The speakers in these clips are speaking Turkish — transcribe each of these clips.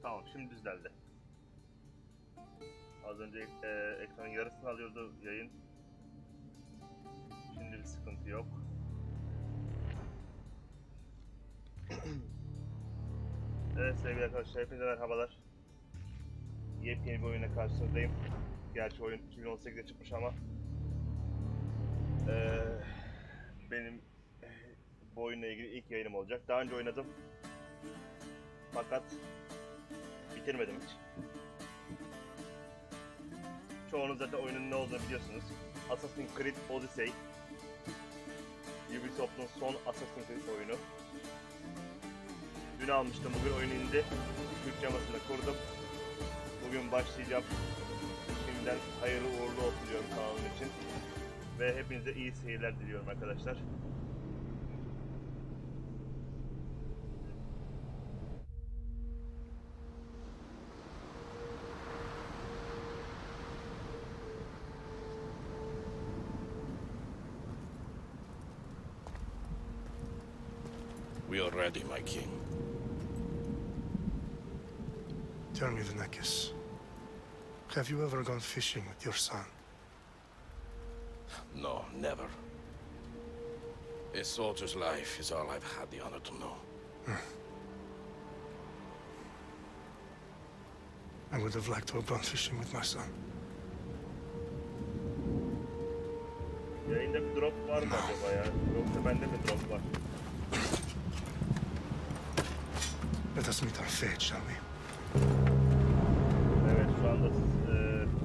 Tamam, şimdi düzeldi. Az önce ekranın yarısını alıyordu yayın. Şimdi bir sıkıntı yok. Evet sevgili arkadaşlar, hepinize merhabalar. Yepyeni bir oyuna karşınızdayım. Gerçi oyun 2018'de çıkmış ama benim bu oyunla ilgili ilk yayınım olacak. Daha önce oynadım fakat bitirmedim hiç. Çoğunuz zaten oyunun ne olduğunu biliyorsunuz. Assassin's Creed Odyssey, Ubisoft'un son Assassin's Creed oyunu. Dün almıştım, bugün oyun indi. Türkçe yamasını kurdum. Bugün başlayacağım. Şimdiden hayırlı uğurlu olsun diyorum kanalım için. Ve hepinize iyi seyirler diliyorum arkadaşlar. We are ready, my king. Tell me, Leonidas, have you ever gone fishing with your son? No, never. A soldier's life is all I've had the honor to know. I would have liked to have gone fishing with my son. Yayında bir drop var mı acaba ya? Yoksa bende mi drop var? Let us meet on fate, shall we? Evet, şu anda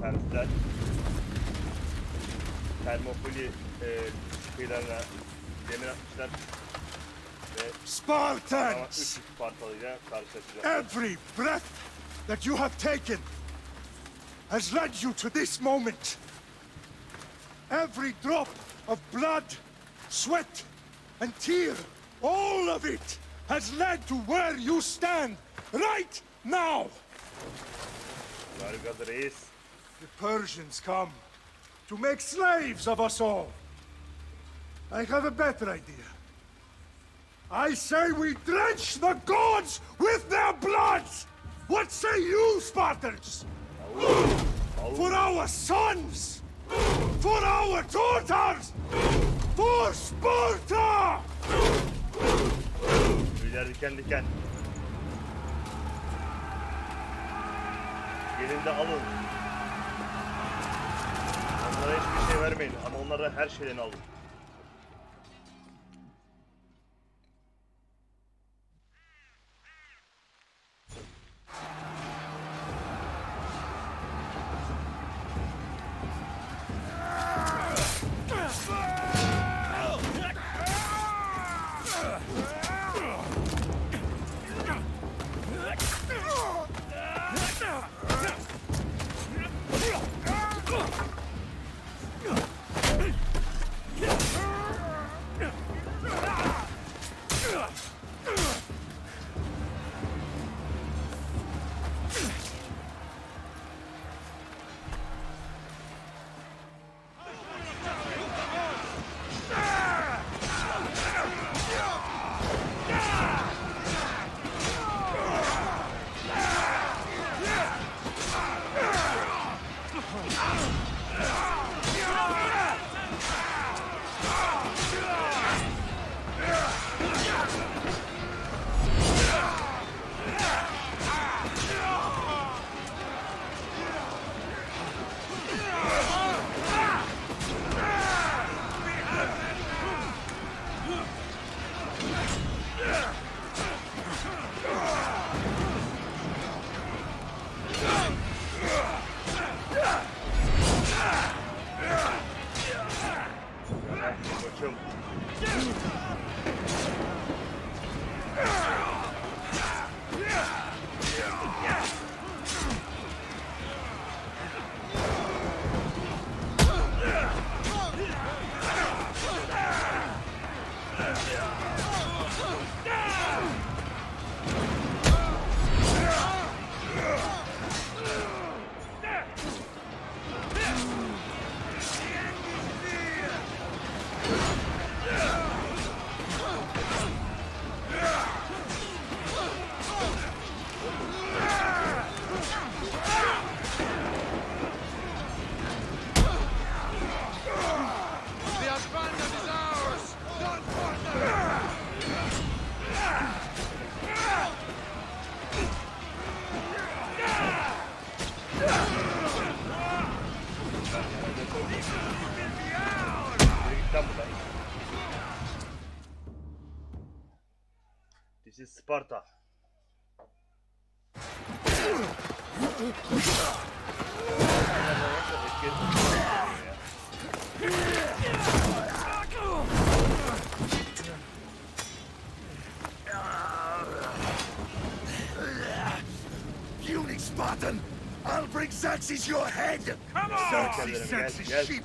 Persler Termopylae kıyılarına demir atmışlar ve Spartans! 3 Spartalıyla karşılaşacağız. Every breath that you have taken has led you to this moment. Every drop of blood, sweat, and tear, all of it has led to where you stand right now. Harika reis. The Persians come to make slaves of us all. I have a better idea. I say we drench the gods with their blood! What say you, Spartans? For our sons! For our daughters! For Sparta! Tüyler diken diken. Gelin de alın. Onlara hiçbir şey vermeyin ama onlara her şeyden alın. Koçum. is Sparta. Puny Spartan! I'll bring Xerxes your head! Come on! Karakterlerim, Xerxes' gel. sheep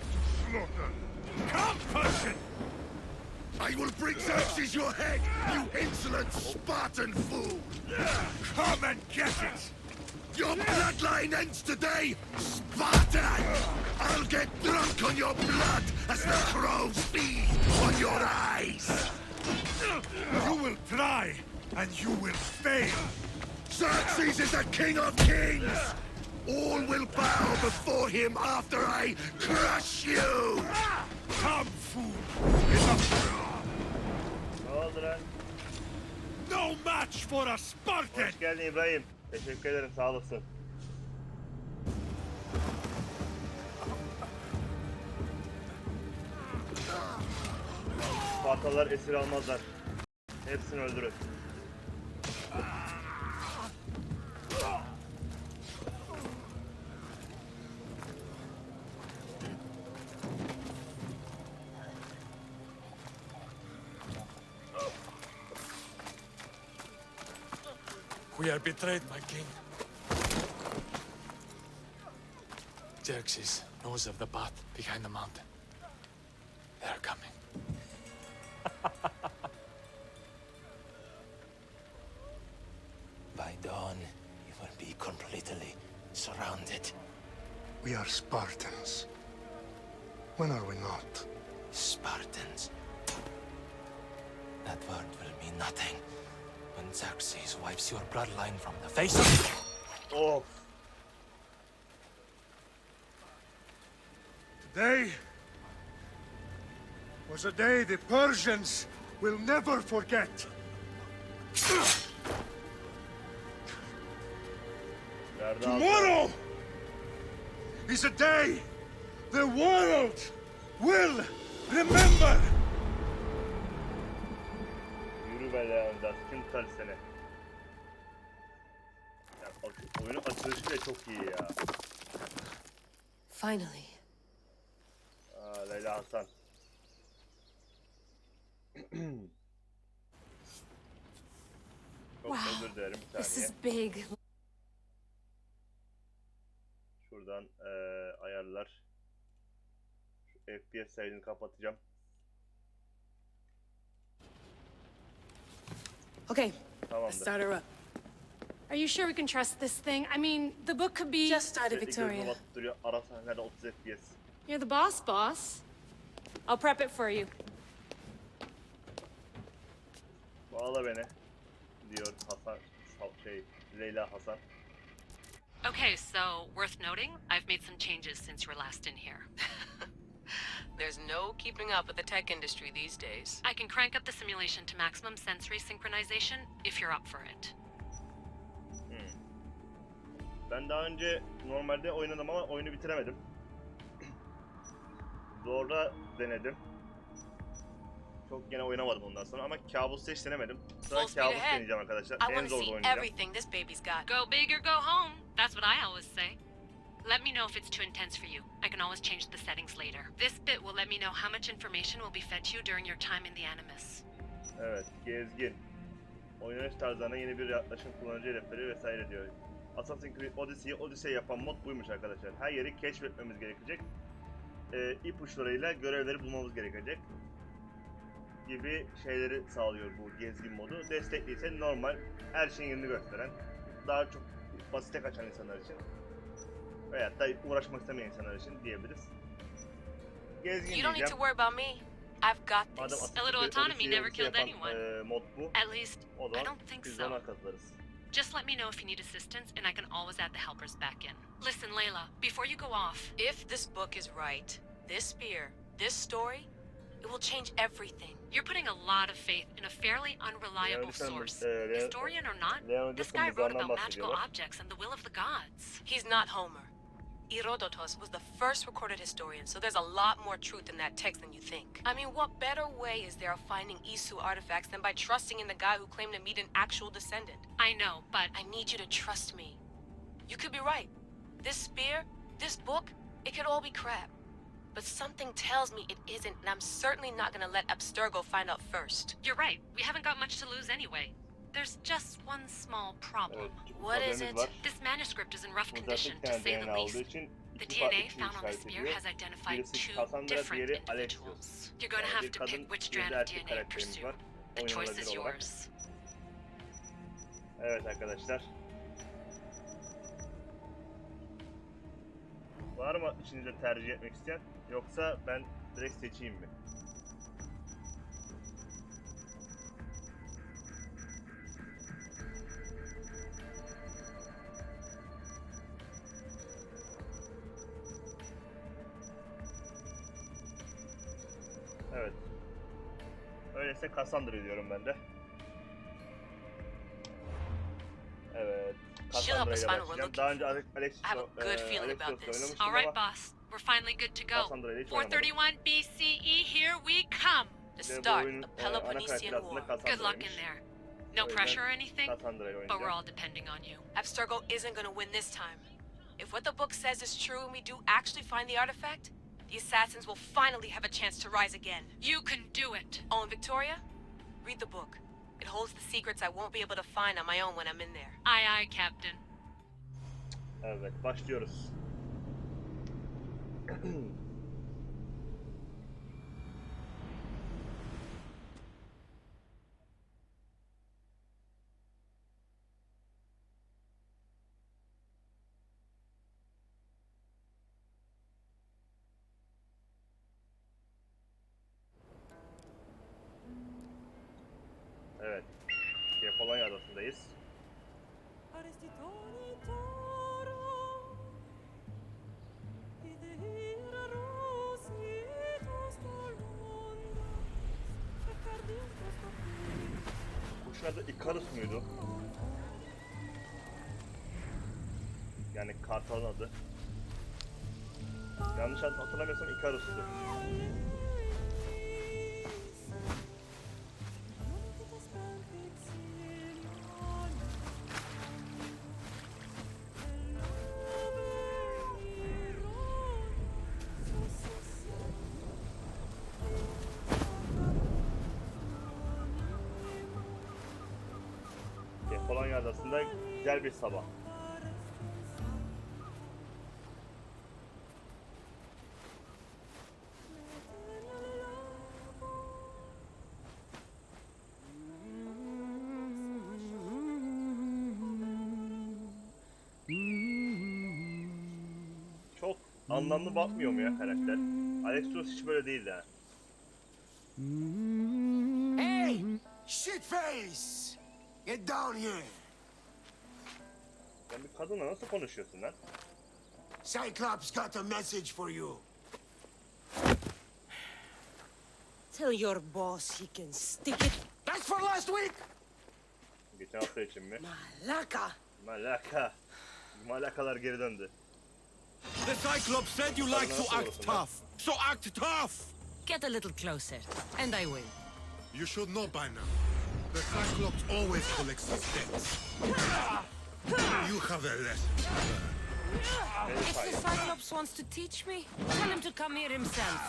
slaughtered. Come, Persian! I will bring Xerxes your head, you insolent Spartan fool! Come and get it! Your bloodline ends today, Spartan! I'll get drunk on your blood as the crows feed on your eyes! You will try, and you will fail. Xerxes is the king of kings! All will bow before him after I crush you! Come, fool! Enough! Ne oldu lan? No match for a Spartan! Hoş geldin İbrahim. Teşekkür ederim, sağ olasın. Spartalılar esir almazlar. Hepsini öldürün. We are betrayed, my king. Xerxes knows of the path behind the mountain. They are coming. By dawn, you will be completely surrounded. We are Spartans. When are we not? Spartans. That word will mean nothing when Xerxes wipes your bloodline from the face of... Of. Today was a day the Persians will never forget. Nerede Tomorrow is a day the world will remember. Yürü be Leonidas, kim tutar seni? Ya, oyunun açılışı bile çok iyi ya. Finally. Aa, Leyla Hasan. Çok Wow, özür dilerim, bir This saniye. is big. Şuradan ayarlar. Şu FPS sayını kapatacağım. Okay, let's Tamamdır. start her up. Are you sure we can trust this thing? I mean, the book could be... Just started Sürekli gözüme Victoria. batıp duruyor. Ara sahnelerde 30 FPS. You're the boss. I'll prep it for you. Bağla beni. Diyor Hasan. Leyla Hasan. Okay, so worth noting, I've made some changes since you were last in here. There's no keeping up with the tech industry these days. I can crank up the simulation to maximum sensory synchronization if you're up for it. Ben daha önce normalde oynadım ama oyunu bitiremedim. Zorla denedim. Çok gene oynamadım ondan sonra ama kabus'ta hiç denemedim. Sonra Full speed kabus ahead. deneyeceğim arkadaşlar. I En want to zorda see oynayacağım. everything this baby's got. Go big or go home. That's what I always say. Let me know if it's too intense for you. I can always change the settings later. This bit will let me know how much information will be fed to you during your time in the Animus. Evet, gezgin. Oynanış tarzlarına yeni bir yaklaşım, kullanıcı hedefleri vesaire diyor. Assassin's Creed Odyssey'i Odyssey yapan mod buymuş arkadaşlar. Her yeri keşfetmemiz gerekecek. İpuçlarıyla görevleri bulmamız gerekecek. Gibi şeyleri sağlıyor bu gezgin modu. Destekli ise normal, her şeyin yerini gösteren, daha çok basite kaçan insanlar için veyahut da uğraşmak istemeyen insanlar için diyebiliriz. Gezgin You don't need to diyeceğim. worry about me. I've got Madem this. Assassin's A little Creed autonomy Odyssey'i never killed yapan, anyone. mod bu. At least, O I zaman don't think biz de so. ona katılırız. Just let me know if you need assistance and I can always add the helpers back in. Listen, Layla, before you go off, If this book is right, this spear, this story, it will change everything. you're putting a lot of faith in a fairly unreliable Leonidas'ın, source. Leo- Historian or not, this Leonidas'ın guy wrote mızrağından about magical bahsediyorlar. objects and the will of the gods. He's not Homer. Herodotus was the first recorded historian, so there's a lot more truth in that text than you think. I mean, what better way is there of finding Isu artifacts than by trusting in the guy who claimed to meet an actual descendant? I know, but I need you to trust me. You could be right. This spear, this book, it could all be crap. But something tells me it isn't, and I'm certainly not gonna let Abstergo find out first. you're right. We haven't got much to lose anyway. There's just one small problem. Evet, What is problemimiz it? var. This manuscript is in rough Bu condition, zaten to say kendi the DNA olduğu least. için The iki farklı DNA kişi found on the işaret spear ediyor. has identified Birisi two Kassandra, different diğeri individuals. Alexsios. You're gonna Yani have bir to kadın, pick which bir de strand of erkek DNA to karakterimiz pursue. var. The choice is Oynanabilir olarak. yours. Evet arkadaşlar. Var mı içinizde tercih etmek isteyen? Yoksa ben direkt seçeyim mi? Evet. Öyleyse Kassandra diyorum ben de. Evet. She'll help us Kassandra ile find what we're başlayacağım. looking Daha önce I have a good feeling about Alexsios'la this. oynamıştım All right, ama boss. We're finally good to go. Kassandra ile hiç oynamadım. 431 BCE, here we come. To Ve bu start oyunun the ana Peloponnesian karakteri aslında War. Good luck in Kassandra'ymış. there. O No yüzden pressure or anything, Kassandra ile but we're oynayacağım. all depending on you. Abstergo isn't gonna win this time. If what the book says is true and we do actually find the artifact, the Assassins will finally have a chance to rise again. You can do it. Oh, and Victoria, read the book. It holds the secrets I won't be able to find on my own when I'm in there. Aye, aye, Captain. Evet, başlıyoruz. Evet. Kefalonya adasındayız. Kuşun adı Ikarus muydu? Yani kartalın adı. Yanlış hatırlamıyorsam Ikarus'tu. Kefalonya adasında güzel bir sabah. Çok anlamlı bakmıyor mu ya karakter? Alexsios hiç böyle değildi ha. Hey! Shitface! Get down here! Sen bir kadınla nasıl konuşuyorsun lan? Cyclops got a message for you. Tell your boss he can stick it. That's for last week! Geçen hafta için mi? Malaka. Malaka. Malakalar geri döndü. The Cyclops said you like to act tough, so act tough! Get a little closer, and I will. You should know by now. The Cyclops always collects his debts. You have a lesson to learn. If the Cyclops wants to teach me, tell him to come here himself.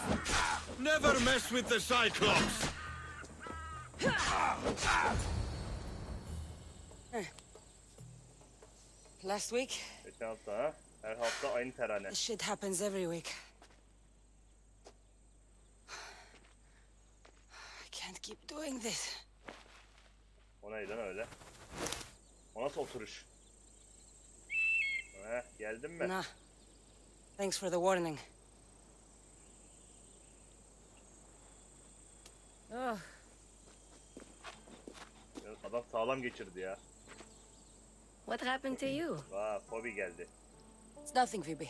Never mess with the Cyclops! Last week, Geçen hafta ha? Her hafta aynı terane. this shit happens every week. I can't keep doing this. O neydi lan öyle? O nasıl oturuş? Geldin mi? Nah. Thanks for the warning. Oh, Adam sağlam geçirdi ya. what happened to you? Vaa, Fobi geldi. It's nothing, Phoebe.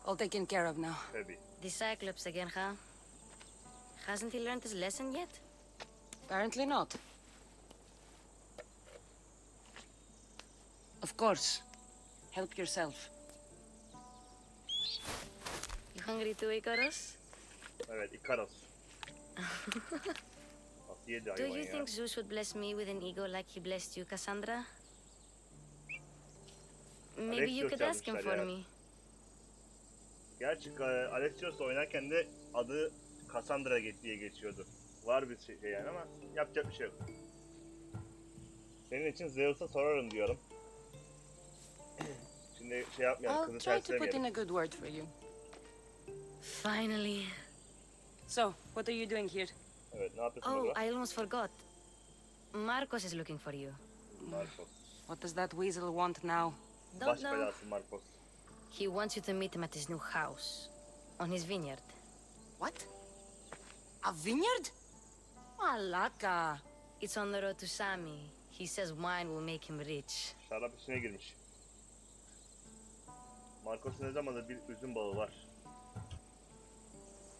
All taken care of now. Fobi. The Cyclops again, huh? Hasn't he learned his lesson yet? Apparently not. Of course. Help yourself. hungry too, Icarus? Evet, Ikaros. Nasıl yedi Do hayvan you ya? think Zeus would bless me with an ego like he blessed you, Kassandra? Maybe you Alexsios could ask him yazmışlar for ya. me. Gerçi Alexios oynarken de adı Kassandra diye geçiyordu. Var bir şey yani ama yapacak bir şey yok. Senin için Zeus'a sorarım diyorum. Şimdi şey yapmayalım, I'll kızı try to put in terslemeyelim. a good word for you. Finally. So, what are you doing here? Evet, ne yapıyorsun Oh, burada? I almost forgot. Markos is looking for you. Markos. What does that weasel want now? Don't Baş know. belası Markos. He wants you to meet him at his new house. On his vineyard. What? A vineyard? Malaka. It's on the road to Sami. He says wine will make him rich. Şarap içine girmiş. Markos'un ne zamandır bir üzüm bağı var.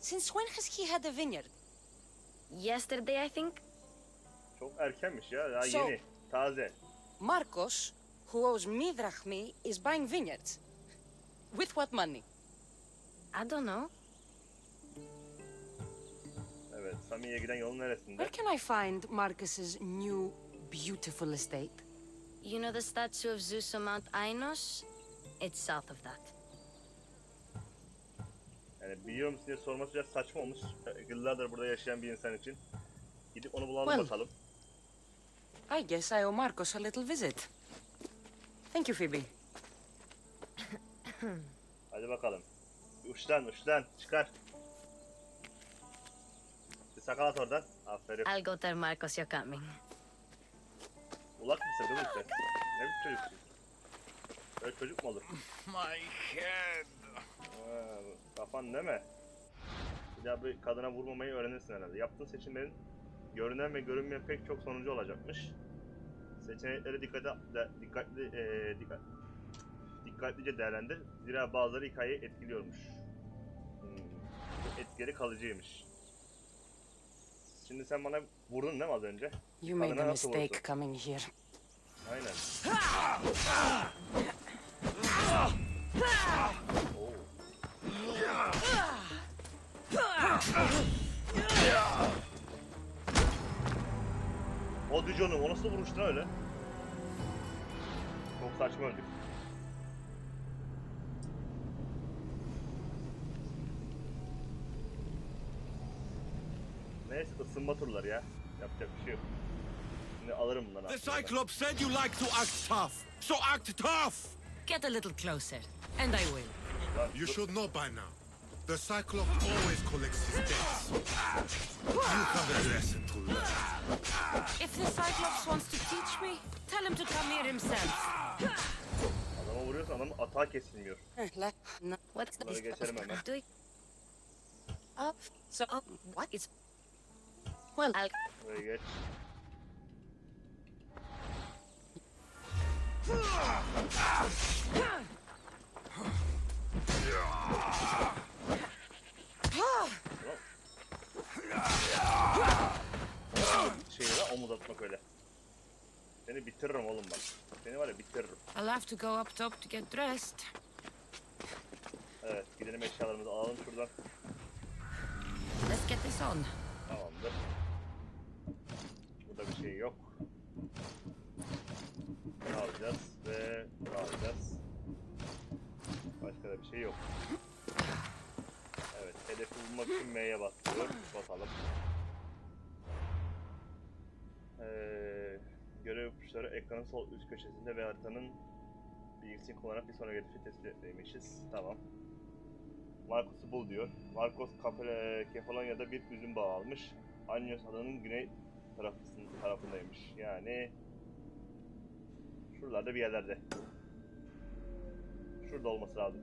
Since when has he had a vineyard? Yesterday, I think. Çok erkenmiş ya, daha So- yeni, taze. Markos, who owes me drachmi, is buying vineyards. With what money? I don't know. Evet, Sami'ye giden yolun neresinde? Where can I find Marcus's new, beautiful estate? You know the statue of Zeus on Mount Ainos? It's south of that. Yani biliyor musun diye sorması biraz saçma olmuş. Yıllardır burada yaşayan bir insan için. Gidip onu bulalım Well. bakalım. I guess I owe Marcos a little visit. Thank you, Phoebe. Hadi bakalım. Uçtan, uçtan, çıkar. Bir sakal at oradan. Aferin. I'll go tell Marcos you're coming. Ulak mısın kızım sen? Ne bir çocuksun? Böyle çocuk mu olur? My head. Ha, kafan değil mi? Bir daha bir kadına vurmamayı öğrenirsin herhalde. Yaptığın seçimlerin görünen ve görünmeyen pek çok sonucu olacakmış. Seçenekleri dikkatlice değerlendir. Zira bazıları hikayeyi etkiliyormuş. Bu etkileri kalıcıymış. Şimdi sen bana vurdun değil mi az önce? You made a Kadına nasıl mistake vurdun? coming here. Aynen. Oo. O canım, o nasıl vuruştu lan öyle? Çok saçma öldük. Neyse, ısınma turları ya. Yapacak bir şey yok. Şimdi alırım bunları. The aslında. Cyclops said you like to act tough, so act tough! Get a little closer, and I will. Lan, You dur. should know by now. The Cyclops always collects his debts. You have a lesson to learn. If the Cyclops wants to teach me, tell him to come here himself. Adama vuruyorsan adamın atağı kesilmiyor. No. What's Bunları geçerim hemen. Do it. So, What? It's. well, I'll. Buraya geç. Şeyi lan omuz atmak öyle. Seni bitiririm oğlum bak. Seni var ya bitiririm. I'll have to go up top to get dressed. Evet, gidelim eşyalarımızı alalım şuradan. Let's get this on. Tamamdır. Burada bir şey yok. Bunu alacağız ve bunu alacağız. Başka da bir şey yok. Evet, hedefi bulmak için M'ye basıyoruz. Basalım. Görev ipuçları ekranın sol üst köşesinde ve haritanın bilgisini kullanarak bir sonraki hedefi tespit etmeymişiz. Tamam. Markos'u bul diyor. Markos Kefalonya'da bir üzüm bağı almış. Anyos adanın güney tarafındaymış. Yani şuralarda bir yerlerde. Şurada olması lazım.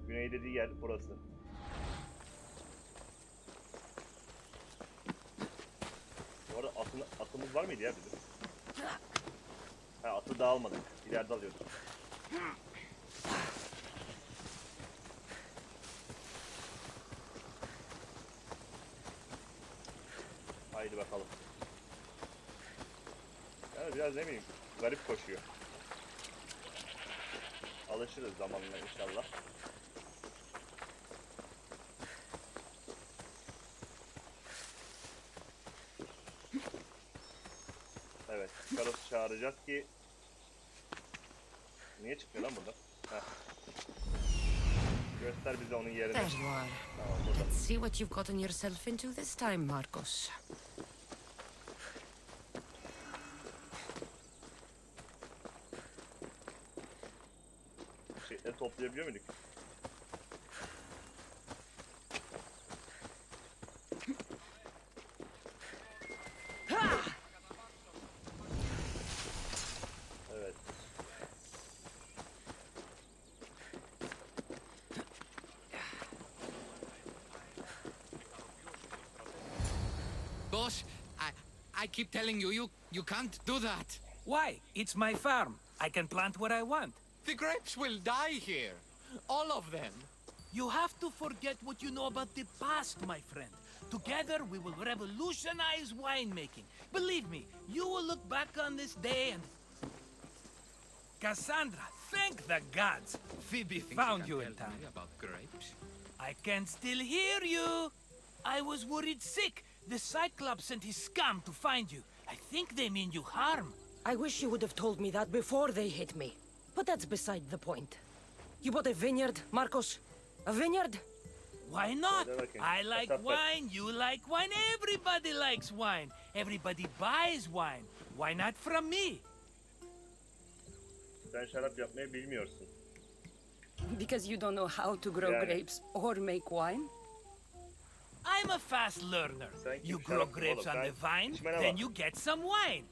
Güney dediği yer burası. Bu arada atımız var mıydı ya bizim? Ha, atı da almadık. İleride alıyorduk. Haydi bakalım. Yani biraz ne bileyim garip koşuyor. Alışırız zamanla inşallah. Evet, Karos'u çağıracağız ki... Niye çıkmıyor lan burada? Heh. Göster bize onun yerini. There you are. Tamam, burada. Let's see what you've gotten yourself into this time, Markos. Şeyleri toplayabiliyor muyduk? Evet. Boss, I keep telling you, you can't do that. Why? It's my farm. I can plant what I want. The grapes will die here. All of them. You have to forget what you know about the past, my friend. Together, we will revolutionize winemaking. Believe me, you will look back on this day and... Cassandra, thank the gods! Phoebe found you in time. About grapes? I can still hear you! I was worried sick. The Cyclops sent his scum to find you. I think they mean you harm. I wish you would have told me that before they hit me. But that's beside the point. You bought a vineyard, Markos? A vineyard? Why not? Okay. I like wine, you like wine, everybody likes wine. Everybody buys wine. Why not from me? Sen şarap yapmayı bilmiyorsun. Because you don't know how to grow Yani. grapes or make wine? I'm a fast learner. Sen You kim grow şarap grapes oğlum? on the Ben vine, içmene then bak. you get some wine.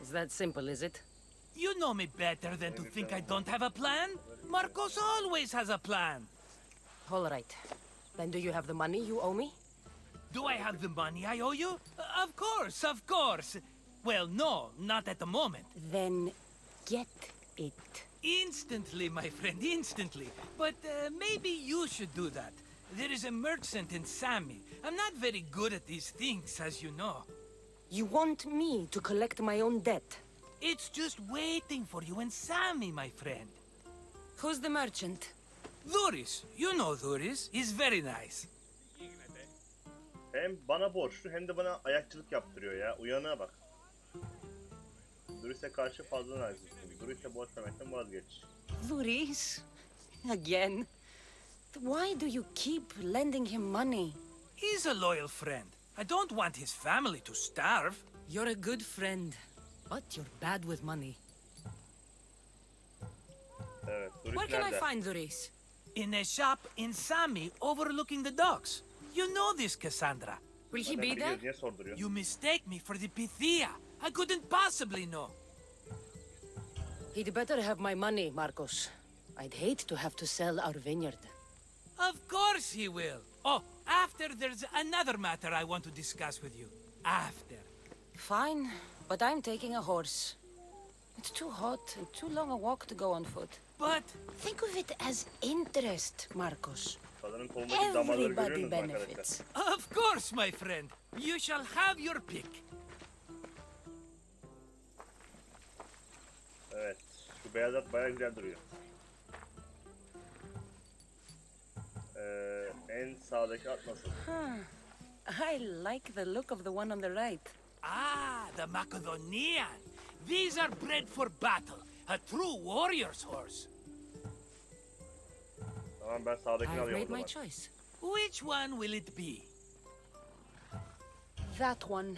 Is that simple, is it? You know me better than to think I don't have a plan. Markos always has a plan. All right. Then do you have the money you owe me? Do I have the money I owe you? Of course, of course. Well, no, not at the moment. Then get it. Instantly, my friend, instantly. But maybe you should do that. There is a merchant in Sami. I'm not very good at these things, as you know. You want me to collect my own debt? It's just waiting for you in Sami, my friend. Who's the merchant? Dhuris. You know Dhuris. He's very nice. Hem bana borçlu hem de bana ayakçılık yaptırıyor ya. Uyanığa bak. Duris'e karşı fazla naziksin. Duris'e borç vermekten vazgeç. Dhuris? Again? Why do you keep lending him money? He's a loyal friend. I don't want his family to starve. You're a good friend, but you're bad with money. Evet, Duris Where can I nerede? find Dhuris? In a shop in Sami overlooking the docks. You know this, Cassandra. Will he Madem be there? biliyoruz, niye sorduruyor? You mistake me for the Pythia. I couldn't possibly know. He'd better have my money, Markos. I'd hate to have to sell our vineyard. Of course he will. Oh, after there's another matter I want to discuss with you. After. Fine, but I'm taking a horse. It's too hot and too long a walk to go on foot. But Think of it as interest, Markos. Kadının kolundaki damarları Everybody görüyorsunuz mu arkadaşlar? benefits. of course, my friend. You shall have your pick. Evet, şu beyaz at bayağı güzel duruyor. En sağdaki at nasıl? I like the look of the one on the right. Ah, the Macedonian. These are bred for battle. A true warrior's horse. Tamam, ben sağdakini I've alıyorum made o my zaman. choice. Which one will it be? That one.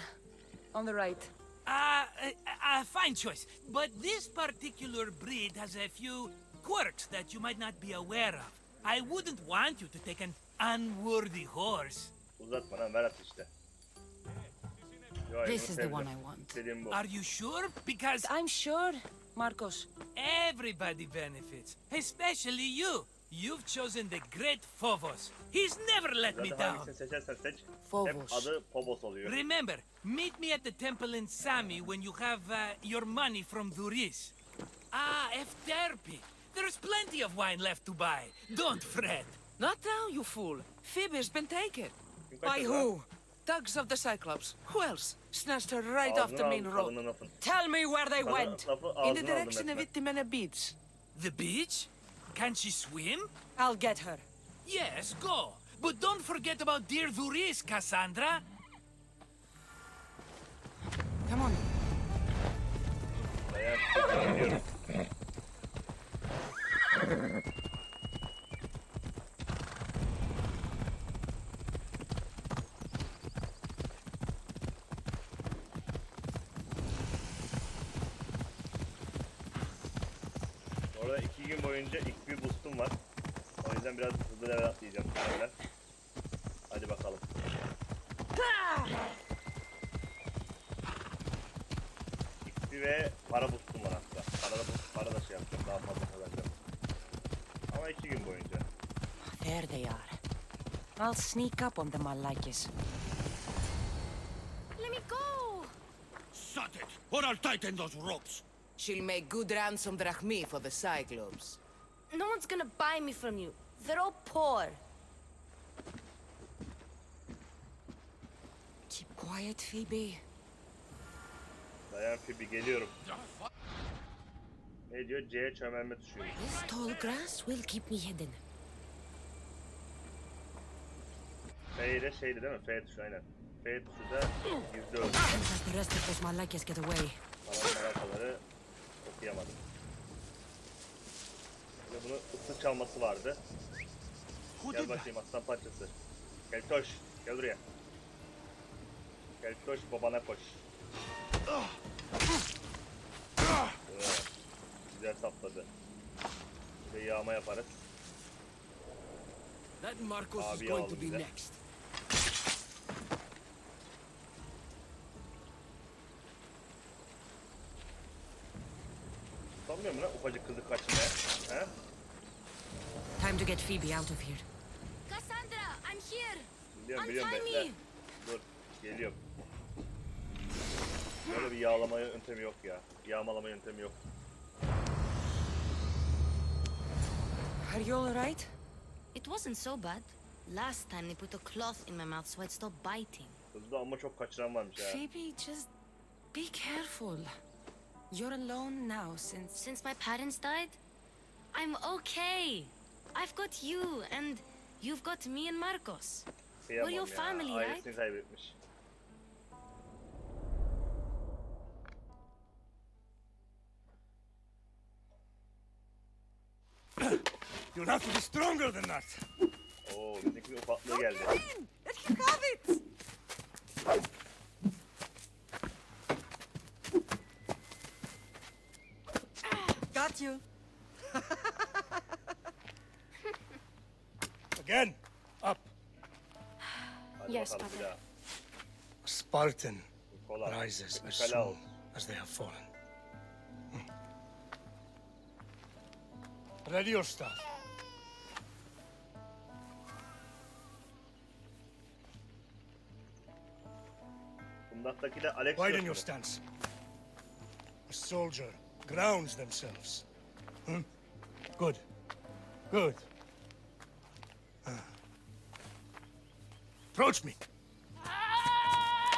On the right. A fine choice. But this particular breed has a few quirks that you might not be aware of. I wouldn't want you to take an unworthy horse. Uzatma lan, ver at işte. Yo, This bunu is the sevdim. one I want. İstediğim bu. Are you sure? Because I'm sure, Markos. everybody benefits, especially you. You've chosen the great Phobos. He's never let me Zaten down. hangisini seçersen seç, hep Phobos. adı Phobos oluyor. Remember, meet me at the temple in Sami when you have your money from Dhuris. Ah, Efterpi. There's plenty of wine left to buy. Don't fret. Not now, you fool. Phoebe's been taken. By who? Thugs of the Cyclops. Who else? Snatched her right off the Ağzına main aldım road. kadının lafını. Tell me where they went. Lafı In the ağzına aldım direction of resmen. Itimena Beach. The beach? Can she swim? I'll get her. Yes, go. But don't forget about dear Dhuris, Cassandra. Come on. Dayan Phoebe geliyorum. Orada 2 gün boyunca ilk bir boostum var. O yüzden biraz hızlı level atlayacağım. Hadi bakalım. XP ve para boostum var hatta. Para da şey yapacağım. Daha fazla kazanacağım. Ama 2 gün boyunca. There they are. I'll sneak up on them, Alexsios. Let me go! Shut it, or I'll tighten those ropes. She'll make good ransom drachmi for the Cyclops. No one's gonna buy me from you. They're all poor. Keep quiet, Phoebe. Dayan Phoebe geliyorum. Ne diyor? C'ye çömelme tuşuymuş. This tall grass will keep me hidden. F ile şeydi değil mi? F tuşu aynen. F tuşu da gizli öldü. Seems like the rest of those Malakas get away. Falan marakaları okuyamadım. Bir de bunun ıslık çalması vardı. Gel bakayım aslan parçası. Keltoş gel buraya. Keltoş babana koş. Evet. Güzel sapladı. Bir de yağma yaparız. That Markos is Abi going to aldım be bize. next. Sanmıyor mu lan ufacık kızı kaçmaya? He? Time to get Phoebe out of here. Cassandra, I'm here! Biliyorum Untie bekle. me! Dur geliyorum. Böyle bir yağlama yöntemi yok ya. Yağmalama yöntemi yok. Are you alright? It wasn't so bad. Last time they put a cloth in my mouth so I'd stop biting. Hızlı ama çok kaçıran varmış ya. Phoebe, just be careful. You're alone now Since my parents died, I'm okay. I've got you and you've got me and Markos. We're Kıyamam your ya. family, right? Ailesini kaybetmiş. You'll have to be stronger than that. Oo, bizimki ufaklığı geldi. Let him have it! Got you. Again, up. Hadi Yes, bakalım bir Papa. daha. A Spartan Kolay. rises as Kale al. soon as they have fallen. Ready your staff. Bundaktaki de Alexsios. Widen your stance. A soldier grounds themselves. Good. Good. Approach me.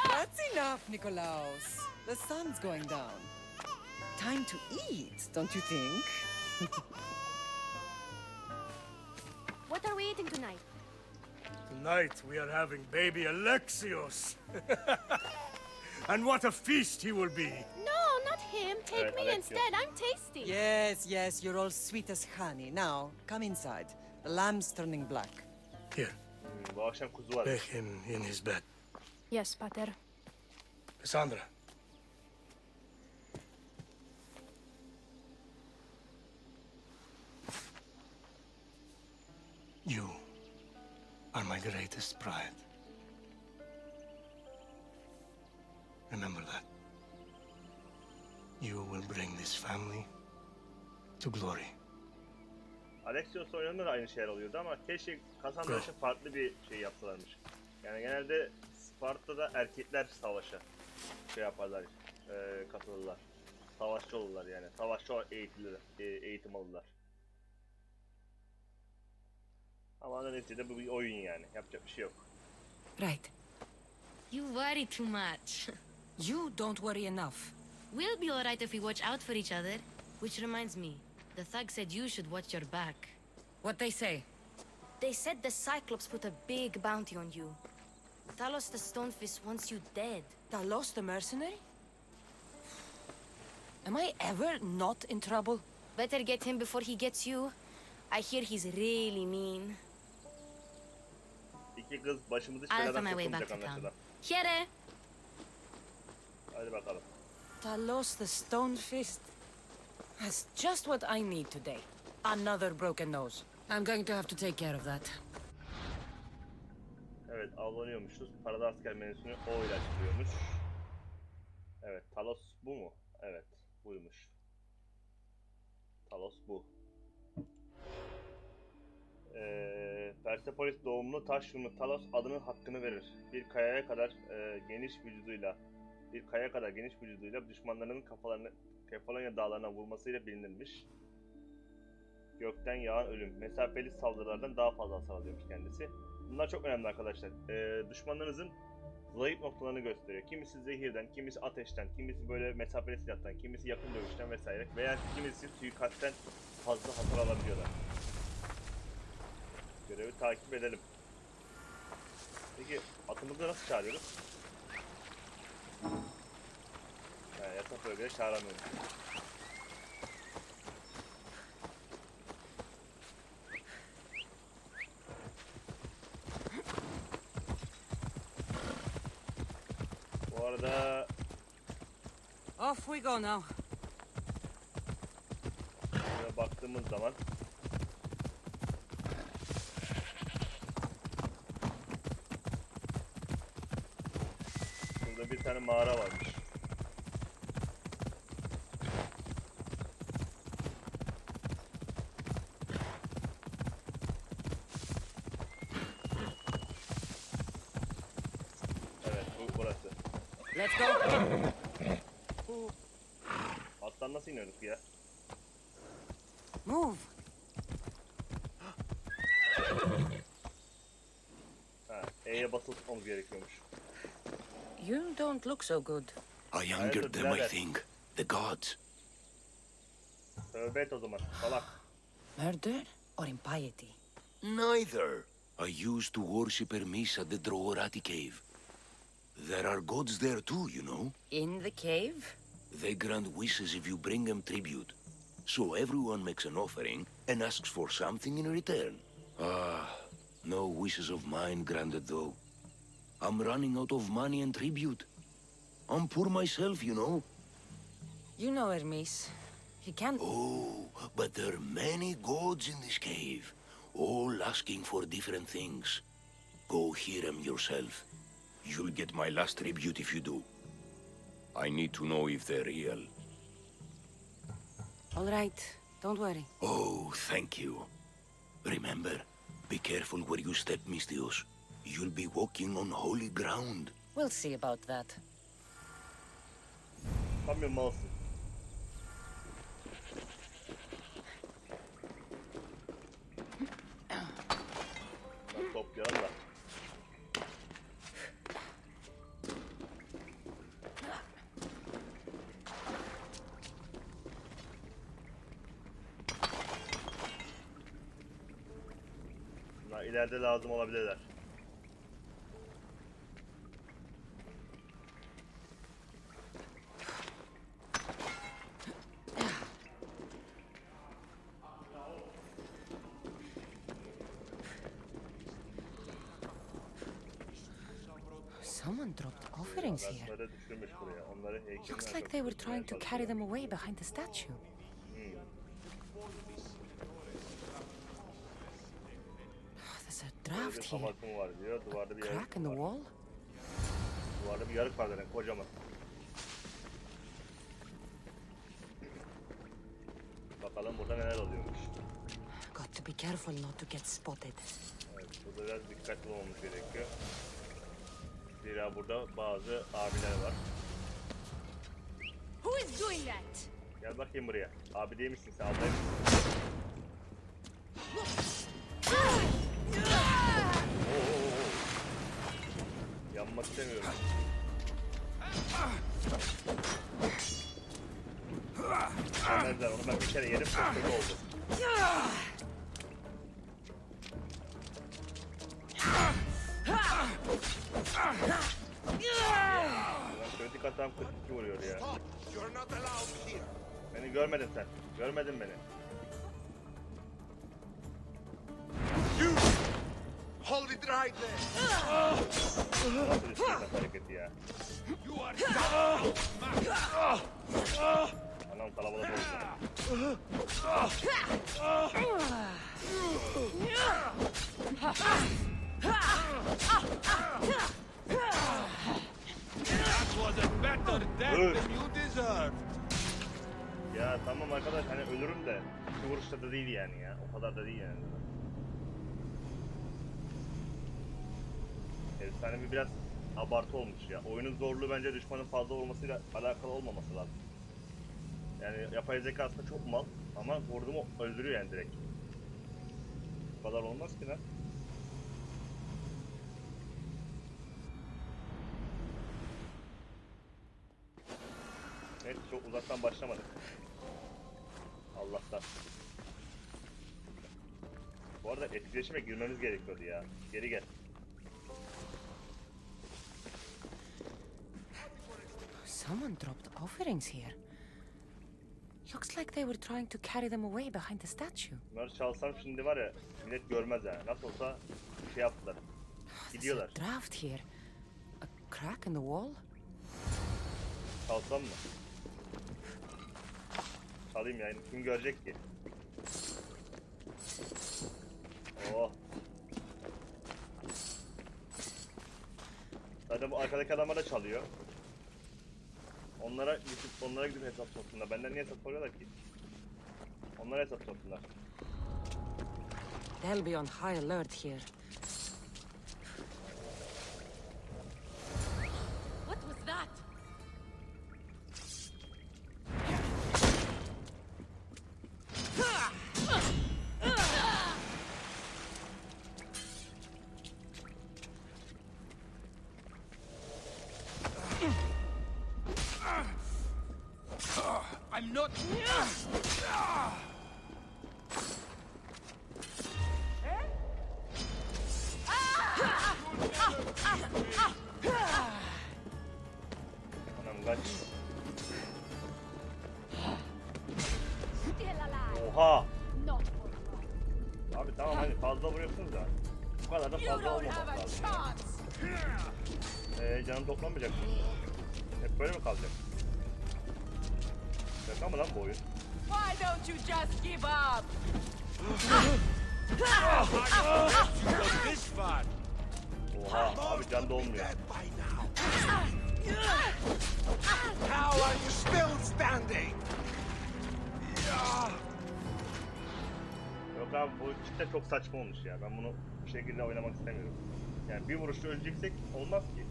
That's enough, Nikolaos. The sun's going down. Time to eat, don't you think? What are we eating tonight? Tonight we are having baby Alexsios. And what a feast he will be. No, not him. Take Evet, me Alexsios. instead. I'm tasty. Yes, yes, you're all sweet as honey. Now, come inside. The lamb's turning black. Here, Bu akşam kuzu var. lay him in his bed. Yes, Pater. Cassandra. You are my greatest pride. Remember that. You will bring this family to glory. Alexios oyununda da aynı şeyler oluyordu ama keşke Kassandra için farklı bir şey yapsalarmış. Yani genelde Sparta'da erkekler savaşa şey yaparlar, katılırlar. Savaşçı olurlar yani. Savaşçı eğitim alırlar. Ama neticede bu bir oyun yani. Yapacak bir şey yok. Right. You worry too much. You don't worry enough. We'll be alright if we watch out for each other. Which reminds me, the thug said you should watch your back. What they say? They said the Cyclops put a big bounty on you. Talos the Stonefist wants you dead. Talos the mercenary? Am I ever not in trouble? Better get him before he gets you. I hear he's really mean. İki kız başımızı I'll şuradan find my way back kurtulacak to town. anlaşılan. Here. Hadi bakalım. Talos the Stone Fist. That's just what I need today. Another broken nose. I'm going to have to take care of that. Evet, avlanıyormuşuz. Parada asker menüsünü O ile açılıyormuş. Evet, Talos bu mu? Evet, buymuş. Talos bu. Persepolis doğumlu taş yumru Talos adının hakkını verir. Bir kaya kadar geniş vücuduyla düşmanlarının kafalarını Kefalonya dağlarına vurmasıyla bilinirmiş. Gökten yağan ölüm. Mesafeli saldırılardan daha fazla hasar alıyormuş kendisi. Bunlar çok önemli arkadaşlar. Düşmanlarınızın zayıf noktalarını gösteriyor. Kimisi zehirden, kimisi ateşten, kimisi böyle mesafeli silahtan, kimisi yakın dövüşten vesaire. Veya kimisi suikastten fazla hasar alabiliyorlar. Görevi takip edelim. Peki atımızı nasıl çağırıyoruz? Yasak bölgede çağıramıyoruz. Bu arada Off we go now. baktığımız zaman burada bir tane mağara varmış. Evet, burası. Let's go. Attan nasıl iniyorduk ya? Move. E'ye basılı tutmamız gerekiyormuş. You don't look so good. I angered them, I think. The gods. Tövbe et o zaman, salak. Murder or impiety? Neither. I used to worship Hermes at the Droorati cave. There are gods there too, you know. In the cave? They grant wishes if you bring them tribute. So everyone makes an offering and asks for something in return. No wishes of mine granted though. I'm running out of money and tribute. I'm poor myself, you know. You know Hermes. He can't... Oh, but there are many gods in this cave, all asking for different things. Go hear them yourself. You'll get my last tribute if you do. I need to know if they're real. All right, don't worry. Oh, thank you. Remember, be careful where you step, Mistios. You'll be walking on holy ground. We'll see about that. Kamyon malsın. Ben toplayalım da. Bunlar ileride lazım olabilirler. Someone dropped offerings here. Looks like they were trying to carry them away behind the statue. There's a draft here. A crack in the wall? Duvarda bir yarık var zaten kocaman. Bakalım burada neler oluyormuş. Got to be careful not to get spotted. Evet, burada biraz dikkatli olmamız gerekiyor. Zira burada bazı abiler var. Who is doing that? Gel bakayım buraya. Abi değil misin sen? Ablayım mısın? Yanmak istemiyorum. Yemezler onu, ben bir kere yedim, çok kötü oldu. Kritik atam 42 vuruyor ya. Beni görmedin sen. Görmedin beni. Hold it right there. Nasıl bir sürpriz hareketi ya. Anam kalabalık oldu. That was a better death than you deserved. Ya tamam arkadaş hani ölürüm de şu vuruşta da değil yani ya. O kadar da değil yani. Efsanevi biraz abartı olmuş ya. Oyunun zorluğu bence düşmanın fazla olmasıyla alakalı olmaması lazım. Yani yapay zeka aslında çok mal ama vurdu mu öldürüyor yani direkt. Bu kadar olmaz ki lan. Evet çok uzaktan başlamadık. Allah'tan. Bu arada etkileşime girmemiz gerekiyordu ya. Geri gel. Someone dropped offerings here. Looks like they were trying to carry them away behind the statue. Bunları çalsam şimdi var ya millet görmez yani. Nasıl olsa bir şey yaptılar. Gidiyorlar. There's a draft here. A crack in the wall? Çalsam mı? Çalayım yani. Kim görecek ki? Oh. Zaten bu arkadaki adamlar da çalıyor. Onlara gidip hesap sorsunlar. Benden niye hesap soruyorlar ki? Onlara hesap sorsunlar. They'll be on high alert here. What was that? I'm not. Anam kaç. Oha! Abi tamam hani fazla vuruyorsunuz da. Bu kadar da fazla olmamak lazım. Canım toplanmayacak mı? Hep böyle mi kalacak? Şaka mı lan bu oyun? Why don't you just give up? Oha abi can dolmuyor. How are you still standing? Yok abi bu cidden çok saçma olmuş ya. Ben bunu bu şekilde oynamak istemiyorum. Yani bir vuruşta öleceksek olmaz ki.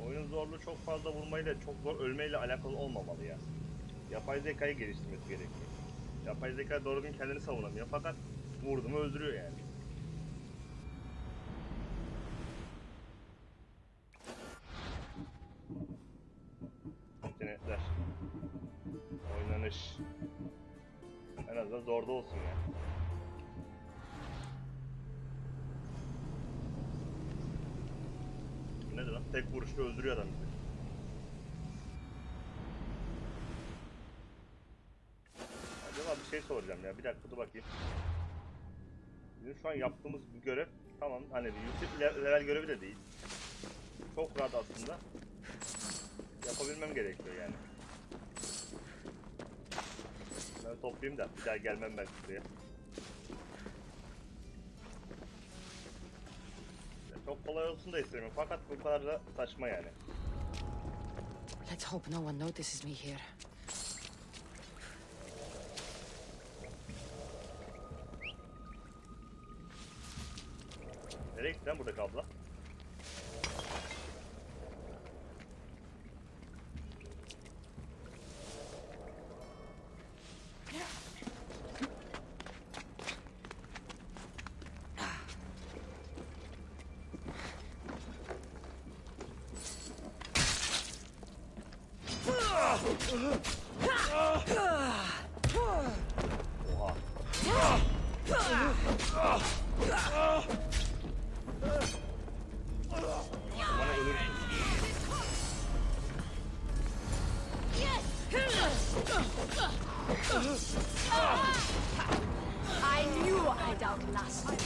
Oyunun zorluğu çok fazla vurmayla, çok zor ölmeyle alakalı olmamalı ya. Yapay zekayı geliştirmesi gerekiyor. Yapay zeka doğru düzgün kendini savunamıyor fakat vurdu mu öldürüyor yani. Yetenekler. Oynanış. En azından zorda olsun ya. Nedir lan? Tek vuruşta öldürüyor adam bizi. Acaba bir şey soracağım ya. Bir dakika dur bakayım. Bizim şu an yaptığımız bir görev tamam hani bir yüksek level görevi de değil. Çok rahat aslında. Yapabilmem gerekiyor yani. Ben toplayayım da bir daha gelmem ben buraya. Çok kolay olsun da istemiyorum fakat bu kadar da saçma yani. Let's hope no one notices me here. Nereye gitti lan buradaki abla? Oha. Bana ölürsün. I knew I'd outlast you.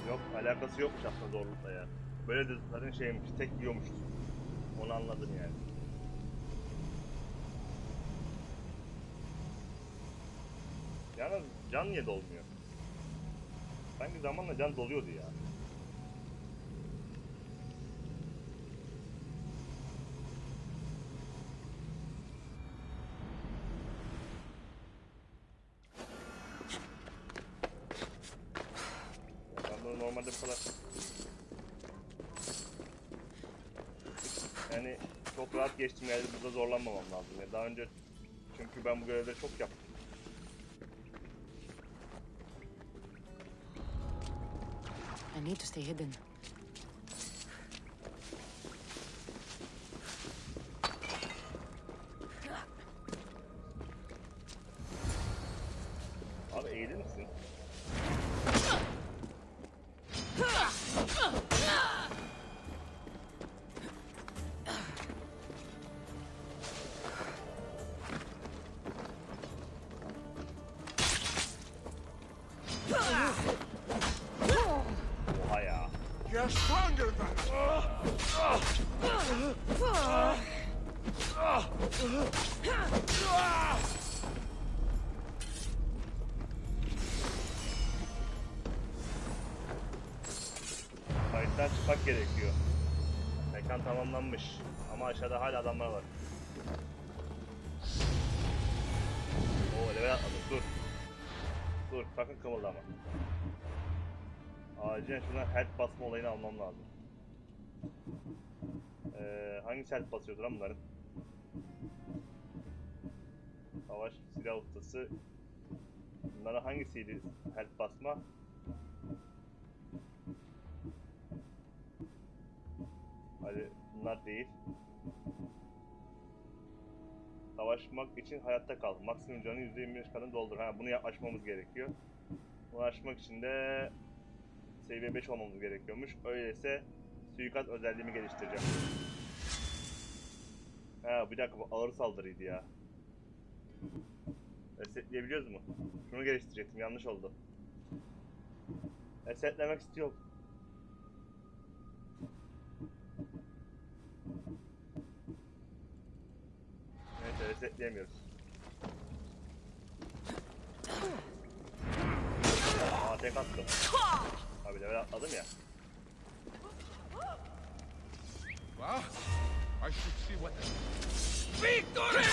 Yok, alakası yokmuş aslında zorlukla ya. Böyle de zaten şeymiş, tek yiyormuşuz. Onu anladım yani. Yalnız can niye dolmuyor? Sanki zamanla can doluyordu ya. Ben bunu normalde bu kadar... Yani çok rahat geçtim, yani burada zorlanmamam lazım. Yani daha önce çünkü ben bu görevleri çok yaptım. I need to stay hidden. Abi eğilir misin? Oha ya. You're stronger than Kayıttan çıkmak gerekiyor. Mekan tamamlanmış. Ama aşağıda hala adamlar var. Oo, level atladım. Dur. Dur, sakın kımıldama. Acilen şuna health basma olayını almam lazım. Hangi health basıyordur lan bunların? Savaş silah ustası. Bunlara hangisiydi health basma? Hadi bunlar değil. Savaşmak için hayatta kal. Maksimum canı %25 kadar doldur. Ha, bunu açmamız gerekiyor. Bunu açmak için de seviye 5 olmamız gerekiyormuş. Öyleyse suikast özelliğimi geliştireceğim. Ha, bir dakika, bu ağır saldırıydı ya. Resetleyebiliyoruz mu? Şunu geliştirecektim, yanlış oldu. Resetlemek istiyorum. Neyse, resetleyemiyoruz. Aa, tek attım. Abi level atladım ya. Well, I should see what the... Victory!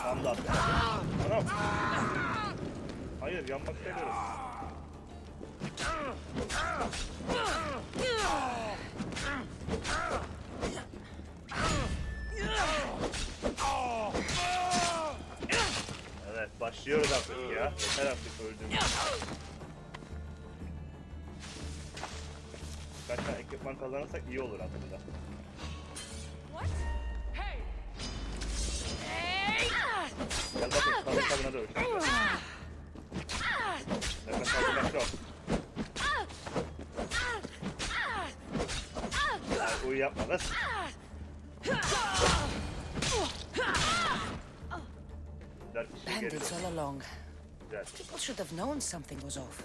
Tam da attım. Anam! Hayır, yanmak istemiyorum. Evet, başlıyoruz artık ya. Yeter artık öldüğümüz. Kaç tane ekipman kazanırsak iyi olur aslında. Gel bakayım, kadına dövüş. Nefes aldırmak yok. Uyu yapma lan. Bandits all along. Güzel. People should have known something was off.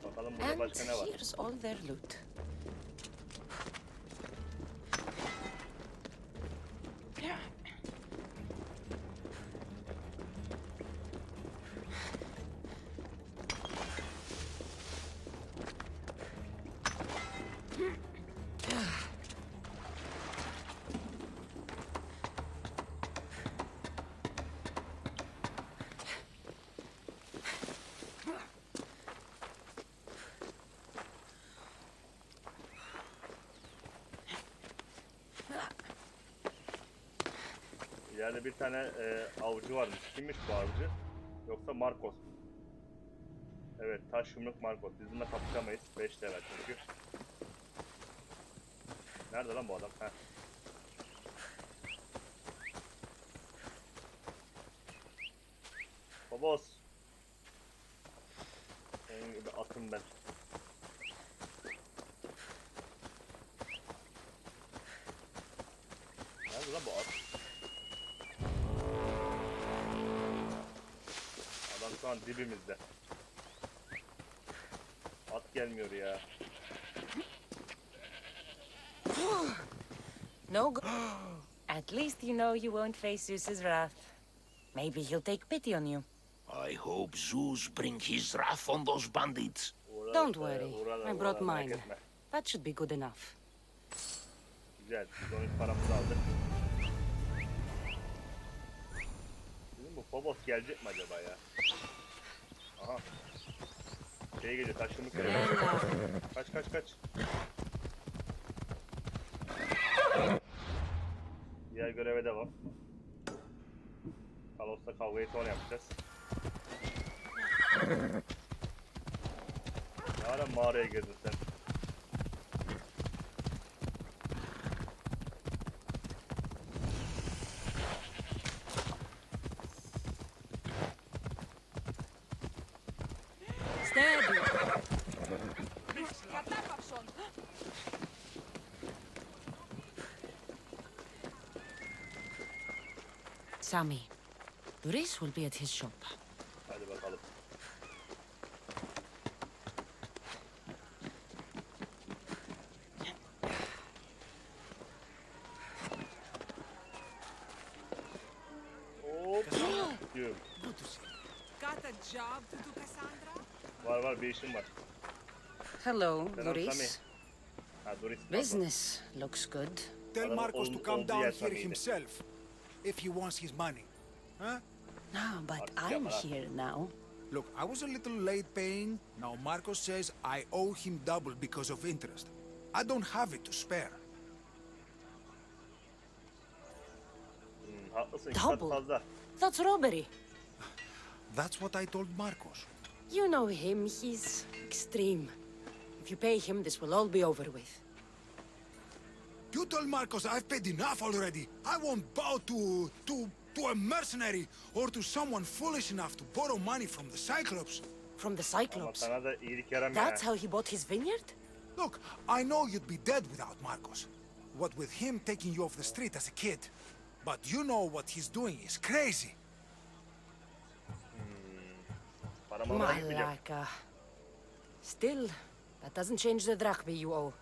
Bakalım burada And başka ne var? here's all their loot. İleride bir tane avcı varmış. Kimmiş bu avcı? Yoksa Markos. Evet, taş yumruk Markos. Biz bununla kapışamayız. 5 level çünkü. Nerede lan bu adam? Heh. Babos. Senin gibi atım ben. Nerede lan bu at? Adam şu an dibimizde. At gelmiyor ya. No go. At least you know you won't face Zeus's wrath. Maybe he'll take pity on you. I hope Zeus bring his wrath on those bandits. Don't worry, I brought mine. That should be good enough. Güzel, biz onun paramızı aldık. Bizim bu Phobos gelecek mi acaba ya? Aha. Şey geliyor, taşımı kırıyor. Kaç kaç kaç. Diğer göreve devam. Kalos'ta kavgayı sonra yapacağız. Ne ara mağaraya girdin sen? Steady. Sammy, Doris will be at his shop. Hadi bakalım. Hop. Diyorum. Good to see you. Got a job to do, Cassandra? Var bir işim var. Hello, Selam Sammy. Doris. Ha Doris. Business looks good. Tell Adamın Markos to come olduğu down yer here Sammy'ydi. himself if he wants his money. Huh? No, but Artık I'm yapma. here now. Look, I was a little late paying. Now Markos says I owe him double because of interest. I don't have it to spare. Haklısın, 2 kat Double? fazla. That's robbery. That's what I told Markos. You know him, he's extreme. If you pay him, this will all be over with. You told Markos I've paid enough already. I won't bow to a mercenary or to someone foolish enough to borrow money from the Cyclops. From the Ama Cyclops? sana da iyilik yaramıyor. That's how he bought his vineyard? Look, I know you'd be dead without Markos. What with him taking you off the street as a kid. But you know what he's doing is crazy. Paramı alarak gitmeyeceğim. Malaka. Still, that doesn't change the drachma you owe.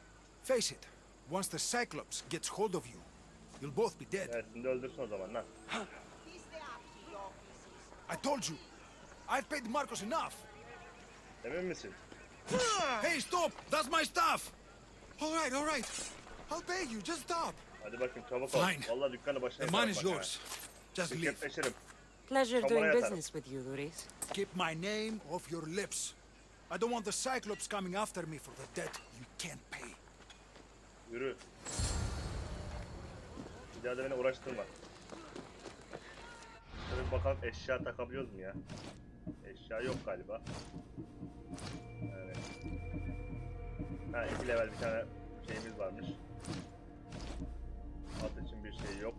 Face it, once the Cyclops gets hold of you, you'll both be dead. Evet, şimdi öldürsün o zaman lan. I told you, I've paid Markos enough. Emin misin? Hey, stop! That's my stuff! All right. I'll pay you, just stop. Hadi bakayım çabuk ol. Fine. Vallahi dükkanı başına The money's bırak bak yours. Just leave. Şirketleşirim. Pleasure Come doing on, Yatar. business with you, Doris. Keep my name off your lips. I don't want the Cyclops coming after me for the debt you can't pay. Yürü. Bir daha da beni uğraştırma. Şöyle bir bakalım eşya takabiliyoruz mu ya? Eşya yok galiba. Evet. Ha 2 level bir tane şeyimiz varmış. At için bir şey yok.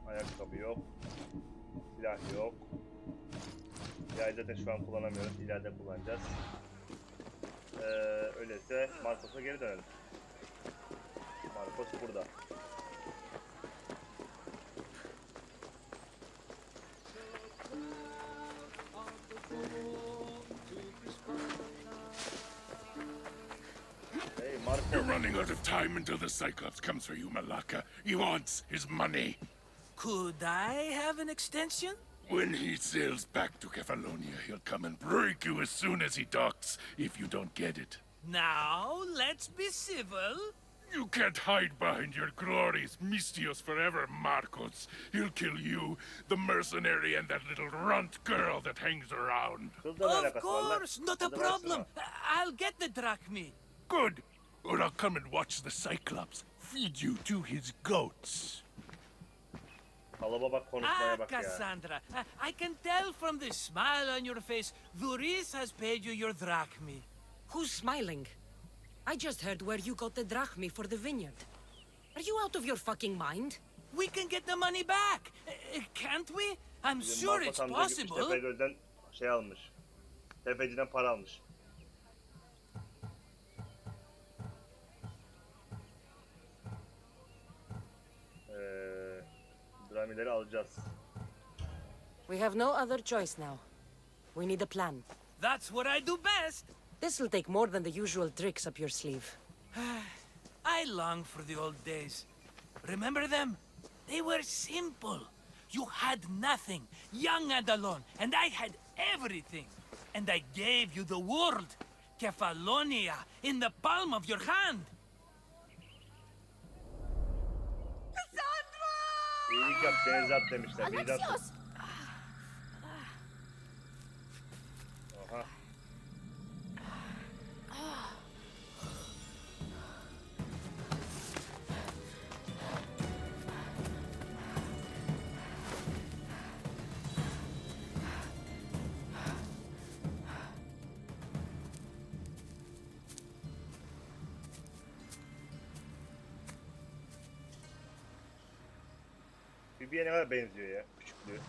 Ayakkabı yok. Silah yok. Silahı zaten şu an kullanamıyoruz. İleride kullanacağız. Öyleyse Markos'a geri dönelim. Markos burada. Hey Markos. You're running out of time until the Cyclops comes for you, Malaka. He wants his money. Could I have an extension? When he sails back to Kefalonia, he'll come and break you as soon as he docks, if you don't get it. Now, let's be civil. You can't hide behind your glories, Mistios forever, Markos. He'll kill you, the mercenary, and that little runt girl that hangs around. Of course, not a problem. I'll get the drachmi. Good. Or I'll come and watch the Cyclops feed you to his goats. Kalıba bak, konuşmaya bak ya. Cassandra, I can tell from the smile on your face, Doris has paid you your drachmi. Who's smiling? I just heard where you got the drachmi for the vineyard. Are you out of your fucking mind? We can get the money back, can't we? I'm Bizim sure it's Markos amca gitmiş possible. Tepegöl'den şey almış. Tefeciden para almış. Dramileri alacağız. We have no other choice now. We need a plan. That's what I do best. This will take more than the usual tricks up your sleeve. I long for the old days. Remember them? They were simple. You had nothing, young and alone, and I had everything. And I gave you the world, Kefalonia, in the palm of your hand. Cassandra! İyilik yap, denize at demişler. Alexsios! Aha. Bibi'ye ne kadar benziyor ya, küçüklüğü.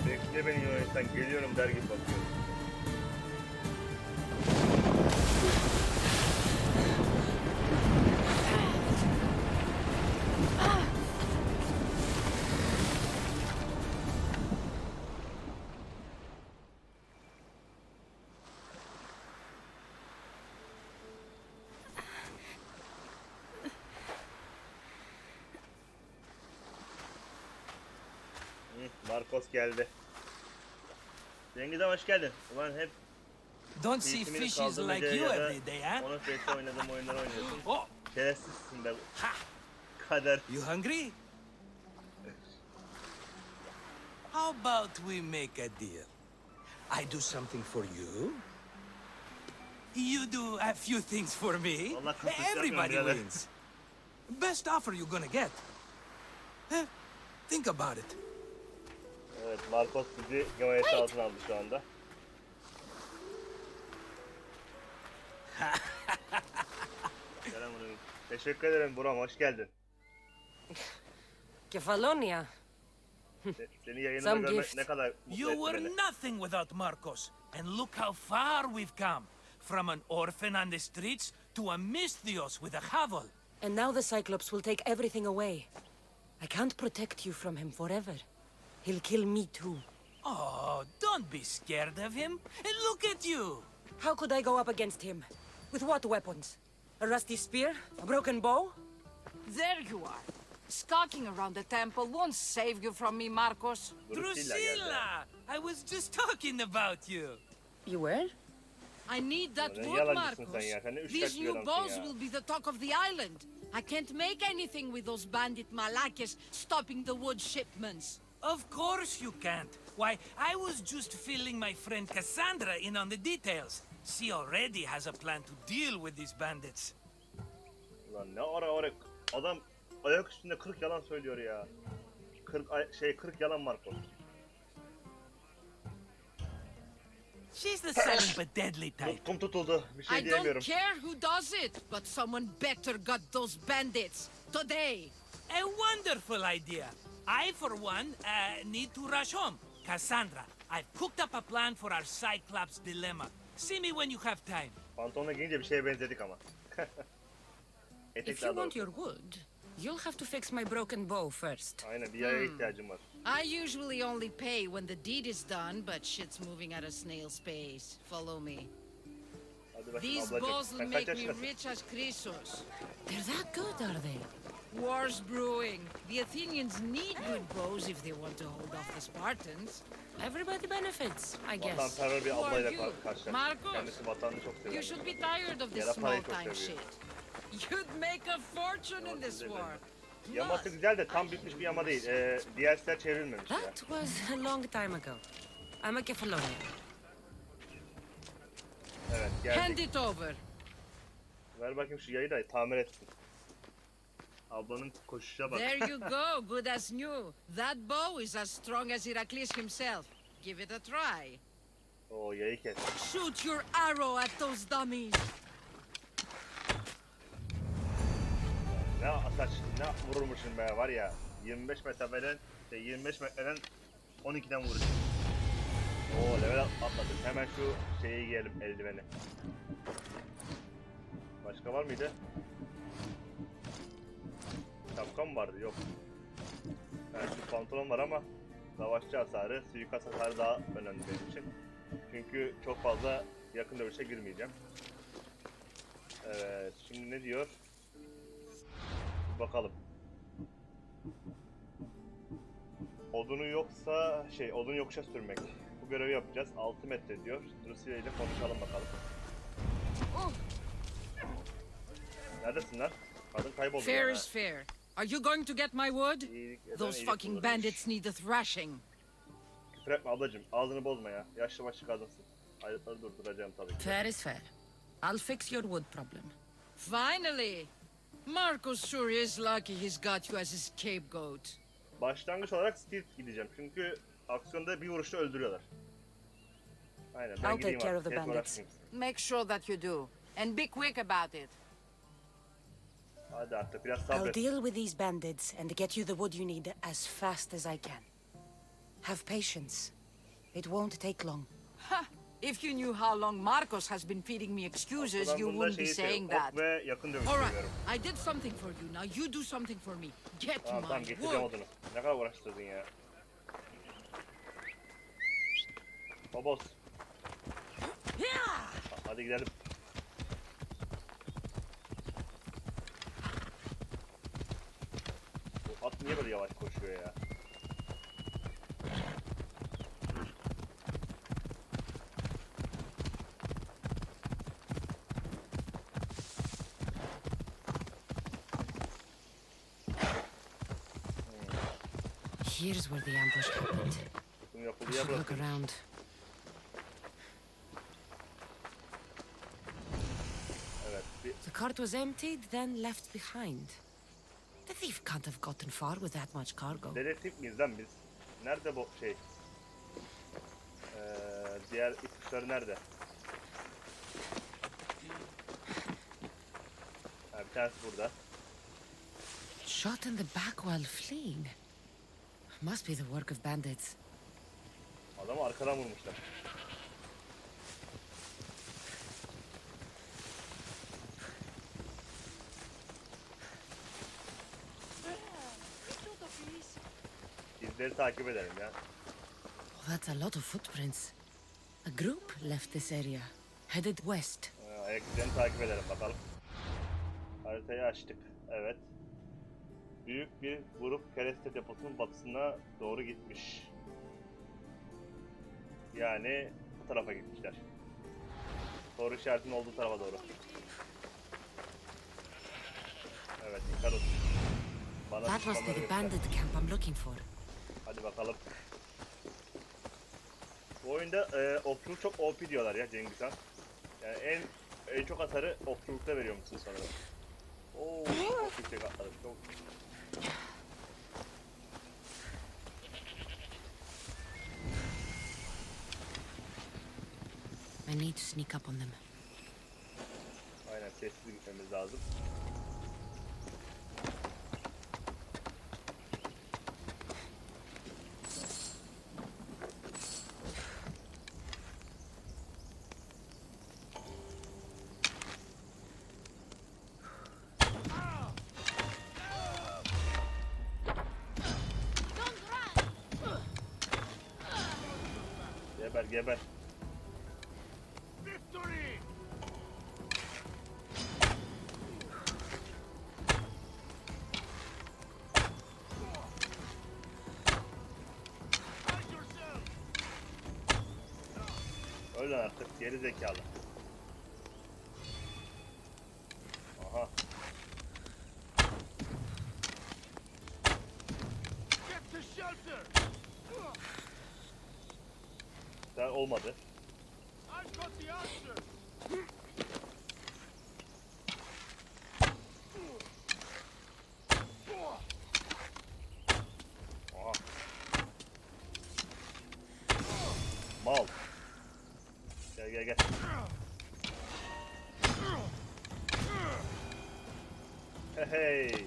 Bekle beni Yunanistan, geliyorum der gibi bakıyor. Markos geldi. Zengi'den hoş geldin. Ulan hep Don't see fishes like you every day, huh? Onun face'te oynadığım oyunları oynuyorsun. Oh, Şerefsizsin be. Kader. you hungry? How about we make a deal? I do something for you. You do a few things for me. Allah kısmet Everybody yapmıyorum birader. wins. Best offer you're gonna get. Think about it. Evet, Markos bizi himayesi altına aldı şu anda. Selamünaleyküm. Teşekkür ederim Buram, hoş geldin. Kefalonia. Seni yayınında Some görmek gift. ne kadar mutlu You etti were beni. nothing without Markos. And look how far we've come. From an orphan on the streets to a Misthios with a hovel. And now the Cyclops will take everything away. I can't protect you from him forever. He'll kill me too. Oh, don't be scared of him. And look at you. How could I go up against him? With what weapons? A rusty spear? A broken bow? There you are. Skulking around the temple won't save you from me, Markos. Drusilla! I was just talking about you. You were? I need that Ne wood, yalancısın sen Markos. ya? Sen ne These üşkak bir new adamsın bows ya. will be the talk of the island. I can't make anything with those bandit malakes stopping the wood shipments. Of course you can't. Why, I was just filling my friend Kassandra in on the details. She already has a plan to deal with these bandits. Ulan ne ara adam ayak üstünde 40 yalan söylüyor ya. 40 yalan Markos. She's the silent but deadly type. Nutkum tutuldu. Bir I şey don't diyemiyorum. care who does it, but someone better got those bandits. Today. A wonderful idea. I, for one, need to rush home. Kassandra, I've cooked up a plan for our Cyclops dilemma. See me when you have time. Pantolonla giyince bir şeye benzedik ama. Etek If you daha want doğrusu. your wood, you'll have to fix my broken bow first. Aynen, bir yaya ihtiyacım var. I usually only pay when the deed is done, but shit's moving at a snail's pace. Follow me. Hadi bakayım These ablacığım. bows will Sen kaç make me yaşındasın? rich as Chrysos. They're that good, are they? War's brewing. The Athenians need good bows if they want to hold off the Spartans. Everybody benefits, I guess. Vatanperver bir Who are ablayla you? karşılaştık. Markos? Kendisi vatanını çok seviyor. You should be tired of this Yara parayı çok small-time seviyor. shit. You'd make a fortune in this war. Yaması güzel de tam bitmiş bir yama değil. DLC'ler çevrilmemiş ya. That was a long time ago. I'm a Kefalonian. Evet, Hand geldik. it over. Ver bakayım şu yayı da tamir etsin. Ablanın koşuşa bak. There you go, good as new. That bow is as strong as Heracles himself. Give it a try. Oo, yayı kes. Shoot your arrow at those dummies. kaç ne vurmuşum be var ya 25 metreden 25 metreden 12'den vuruşum. Oo level atladık. Hemen şu şeyi giyelim, eldiveni. Başka var mıydı? Şapka mı vardı? Yok. Yani şu pantolon var ama savaşçı hasarı, suikast hasarı daha önemli benim için. Çünkü çok fazla yakın dövüşe girmeyeceğim. Evet, şimdi ne diyor? Bakalım. Odunu yoksa odunu yokuşa sürmek. Bu görevi yapacağız. 6 metre diyor. Rusya ile konuşalım bakalım. Neredesin lan? Kadın kayboldu. Fair is fair. Are you going to get my wood? Those fucking bandits need a thrashing. Küfür etme ablacım. Ağzını bozma ya. Yaşlı başlı kadınsın. Hayatları durduracağım tabii ki. Fair is fair. I'll fix your wood problem. Finally! Markos sure is lucky he's got you as his scapegoat. Başlangıç olarak stealth gideceğim. Çünkü aksiyonda bir vuruşta öldürüyorlar. Aynen ben I'll gideyim take care artık. of the Neyse, bandits. uğraşmayayım. Make sure that you do. And be quick about it. Hadi artık biraz I'll sabret. deal with these bandits and get you the wood you need as fast as I can. Have patience. It won't take long. Ha! If you knew how long Markos has been feeding me excuses, Ben you bunda wouldn't be şeyi saying seviyorum. that. Ok ve yakın dövüş All right, seviyorum. I did something for you. Now you do something for me. Get Tamam my getireceğim wood. odunu. Ne kadar uğraştırdın ya. Babos. Hadi gidelim. Bu at niye böyle yavaş koşuyor ya? Here's where the ambush happened. Bunu I yapıldığı should yer look burası. around. Evet. The cart was emptied, then left behind. The thief can't have gotten far with that much cargo. Dedektif miyiz lan biz? Nerede bu şey? Diğer ipuçları nerede? Ha, bir tanesi burada. Shot in the back while fleeing. Must be the work of bandits. Adamı arkadan vurmuşlar. İzleri takip edelim ya. Oh, that's a lot of footprints. A group left this area, headed west. Ayak izlerini takip edelim bakalım. Haritayı açtık. Evet. Büyük bir grup kereste deposunun batısına doğru gitmiş. Yani bu tarafa gitmişler. Soru işaretinin olduğu tarafa doğru. Evet, Ikarus. Bana That must be düşmanları the göster. bandit camp I'm looking for. Hadi bakalım. Bu oyunda okçuluk çok OP diyorlar ya Cengiz Han. Yani en çok hasarı okçulukta veriyor musun sanırım. Oo, çok yüksek atladım. Çok. I need to sneak up on them. Aynen sessiz gitmemiz lazım. Geber geber. Öl lan artık geri zekalı. Aha. Sen olmadı. Aha. Mal. Gel gel gel. Hey.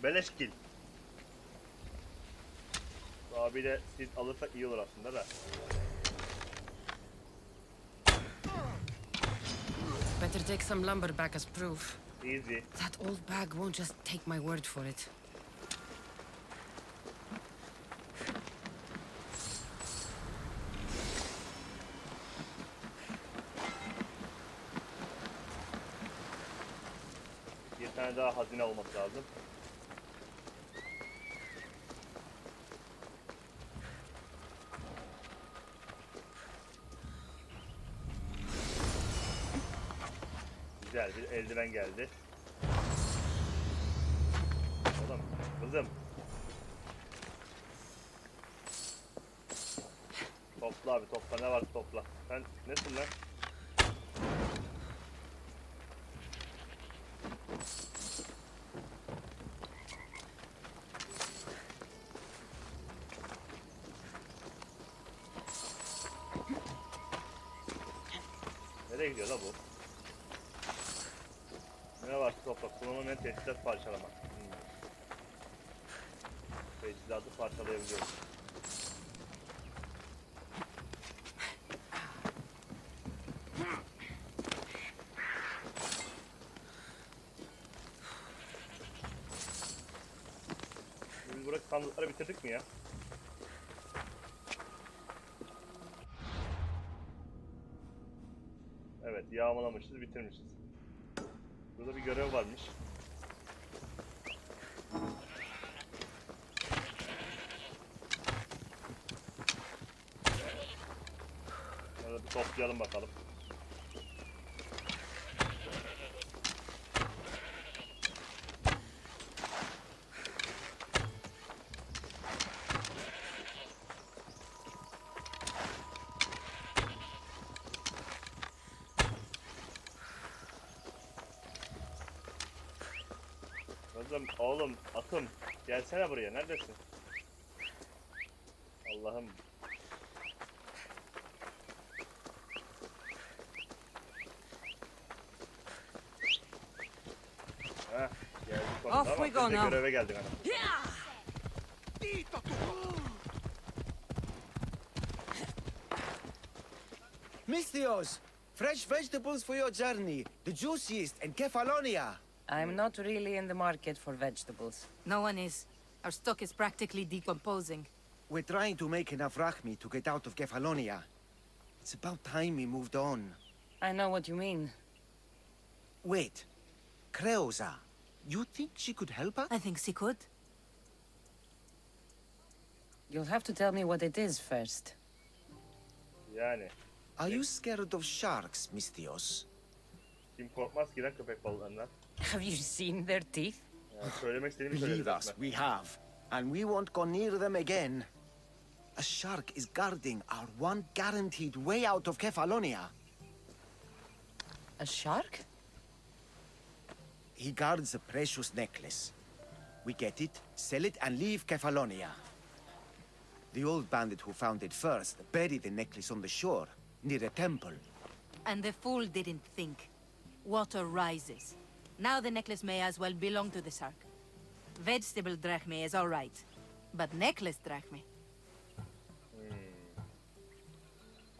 Beleş kill. Bu abi de siz alırsak iyi olur aslında da. Better take some lumber back as proof. Easy. That old bag won't just take my word for it. Bir tane daha hazine olması lazım. Güzel bir eldiven geldi. Oğlum, kızım. Topla abi, topla, ne var topla. Sen nesin lan? Nereye gidiyor la bu? Ne var topla? Kullanılmayan teçhizat parçalama. Teçhizatı parçalayabiliyoruz. Biz buradaki sandıkları bitirdik mi ya? Evet, yağmalamışız, bitirmişiz. Burada bir görev varmış. Şöyle bir toplayalım bakalım. Kızım, oğlum, atım. Gelsene buraya, neredesin? Allah'ım. Heh, geldik sonunda ama Off we go biz de now. göreve geldik hanım. Misthios, fresh vegetables for your journey. The juiciest in Kefalonia. I'm not really in the market for vegetables. No one is. Our stock is practically decomposing. We're trying to make enough rachmi to get out of Kefalonia. It's about time we moved on. I know what you mean. Wait. Creosa. You think she could help us? I think she could. You'll have to tell me what it is first. Yani. Are you scared of sharks, Misthios? Kim korkmaz ki lan köpek balıklarından? Have you seen their teeth? Yani söylemek istediğimi söyledim. Believe us, we have. And we won't go near them again. A shark is guarding our one guaranteed way out of Kefalonia. A shark? He guards a precious necklace. We get it, sell it, and leave Kefalonia. The old bandit who found it first buried the necklace on the shore, near a temple. And the fool didn't think. Water rises. Now the necklace may as well belong to the shark. Vegetable drachme is all right, but necklace drachme.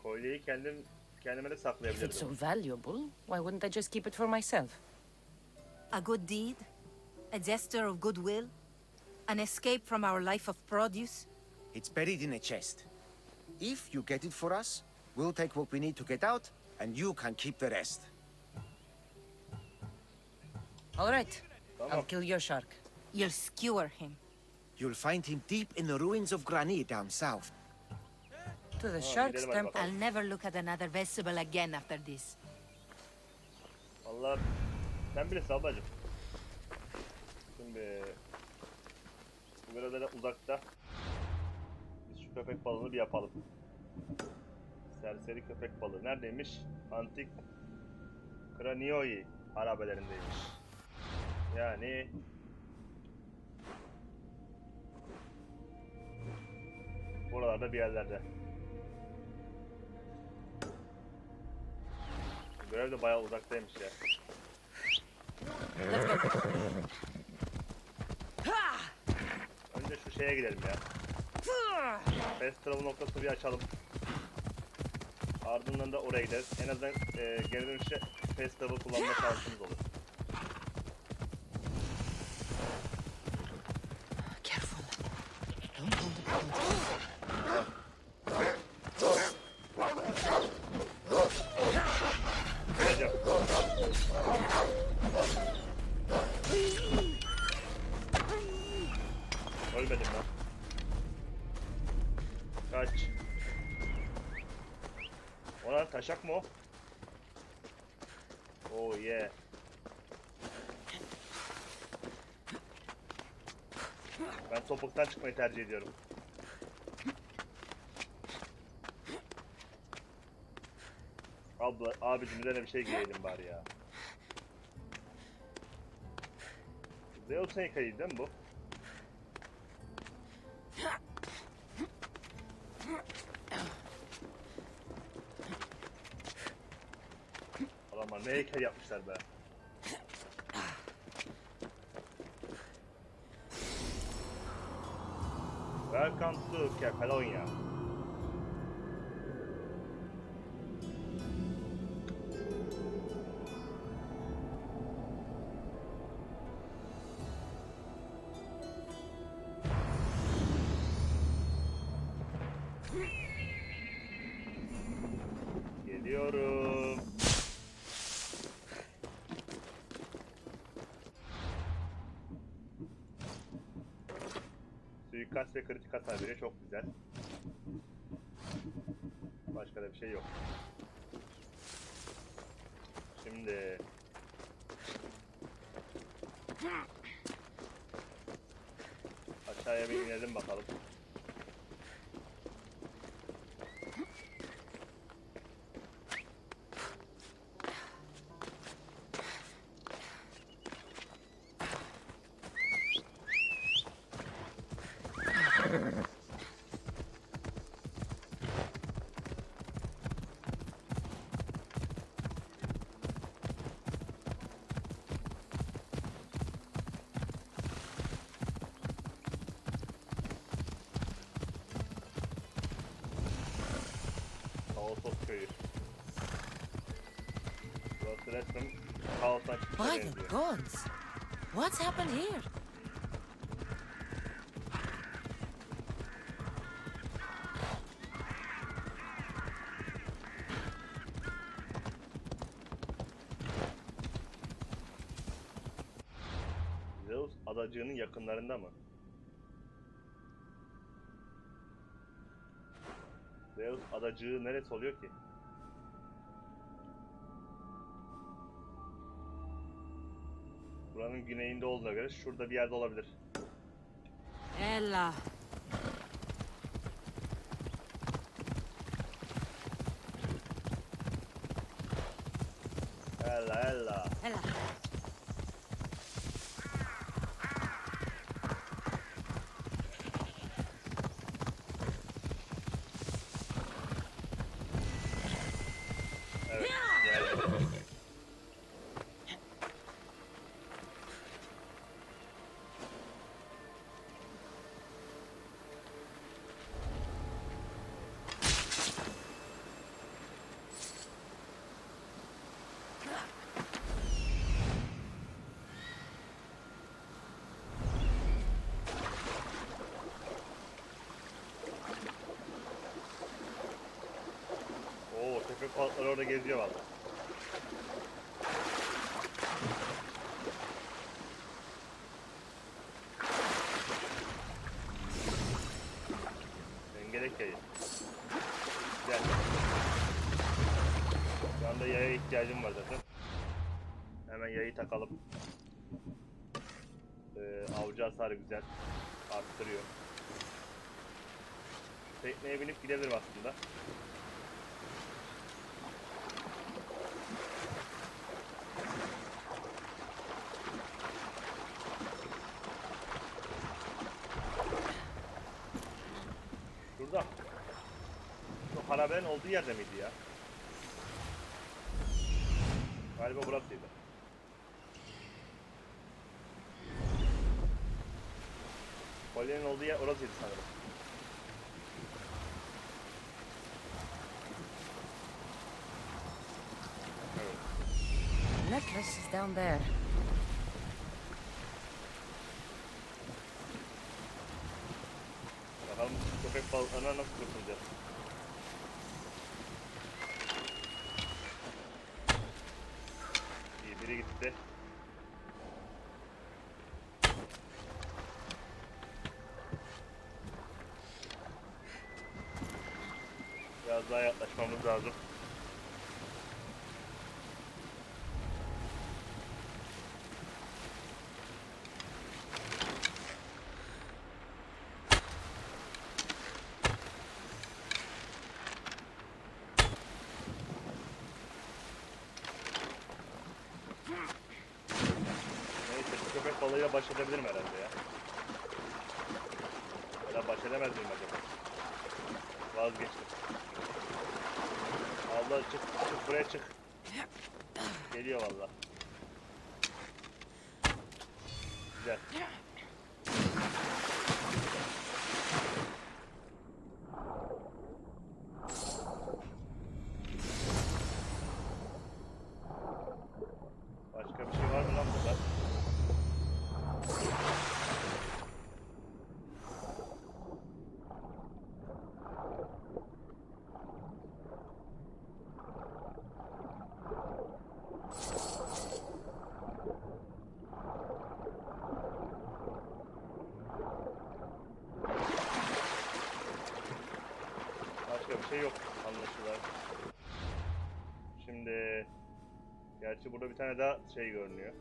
Kolyeyi kendime de If it's saklayabilirdim. so valuable, why wouldn't I just keep it for myself? A good deed, a gesture of goodwill, an escape from our life of produce. It's buried in a chest. If you get it for us, we'll take what we need to get out, and you can keep the rest. All right. I'll kill your shark. You'll skewer him. You'll find him deep in the ruins of Granit down south. To the shark's temple. I'll never look at another vegetable again after this. Allah, sen bilirsin ablacım. Şimdi bu görevden uzakta biz şu köpek balığını bir yapalım. Serseri köpek balığı neredeymiş? Antik Kranioi harabelerindeymiş. Yani buralarda bir yerlerde. Görev de bayağı uzaktaymış ya. şu şeye gidelim ya. Fast travel noktasını bir açalım. Ardından da oraya gideriz. En azından geri dönüşte fast travel kullanma şansımız olur. Careful. Don't hold the boat. Geleceğim. Ölmedim lan. Kaç. Ona taşak mı o? Oh yeah. Ben topuktan çıkmayı tercih ediyorum. Abicim üzerine bir şey giyelim bari ya. Zeus'un heykeliydi değil mi bu? Adamlar ne heykel yapmışlar be. Welcome to Kefalonya'ya. Geliyorum. Suikast ve kritik hasar veriyor. Çok güzel. Başka da bir şey yok. Şimdi aşağıya bir inelim bakalım. Köyü. Burası resmen kaostan çıkışa By the benziyor. gods! What's happened here? Zeus adacığının yakınlarında mı? Zeus adacığı neresi oluyor ki? Buranın güneyinde olduğuna göre şurada bir yerde olabilir. Ella. Ella. Ella. Evet, geldi. Oo, köpek balıkları orada geziyor valla. Dengelek yayı. Gel. Şu anda yaya ihtiyacım var zaten. Hemen yayı takalım. Avcı hasarı güzel. Arttırıyor. Tekneye binip gidebilirim aslında. Şurada. Şu harabenin olduğu yerde miydi ya? Galiba burasıydı. Kolyenin olduğu yer orasıydı sanırım. Necklace is down there. Bakalım köpek balıklarına nasıl kurtulacağız? İyi, biri gitti. Biraz daha yaklaşmamız lazım. Neyse, şu köpek balığıyla baş edebilirim herhalde ya. Ya da baş edemez miyim acaba? Vazgeçtim. Allah çık, çık buraya çık. Geliyor valla. Güzel. Başka bir şey var mı lan burada? Başka bir şey yok anlaşılan. Şimdi gerçi burada bir tane daha şey görünüyor.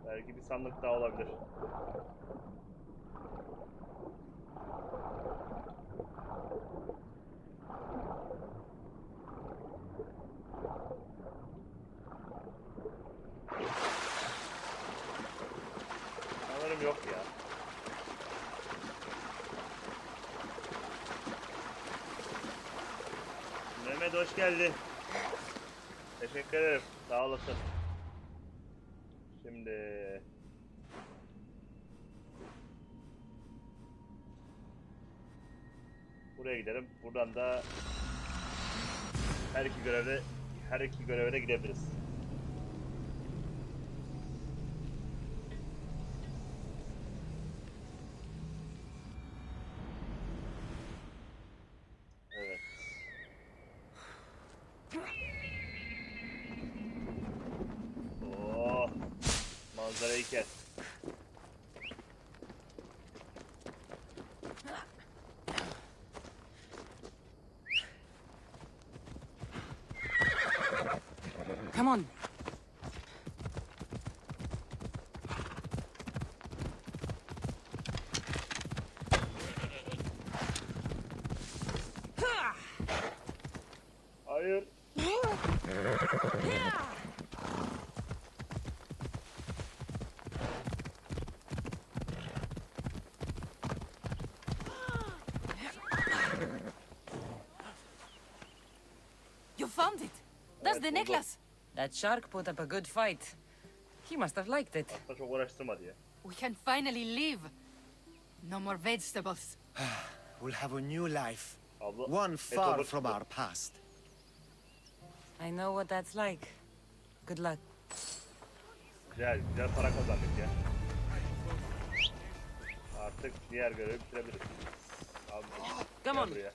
Belki bir sandık daha olabilir. Sanırım yok ya. Mehmet hoş geldin. Teşekkür ederim. Sağ olasın. Şimdi buraya gidelim. Buradan da her iki göreve de gidebiliriz. Evet. Oh, manzarayı kes. Come on. Hayır. You found it. That's the necklace. That shark put up a good fight. He must have liked it. Aslında çok uğraştırmadı ya. We can finally live. No more vegetables. We'll have a new life. Abla, One far from our past. I know what that's like. Good luck. Güzel, güzel para kazandık ya. Artık diğer görevi bitirebiliriz. Abi, Come on. buraya.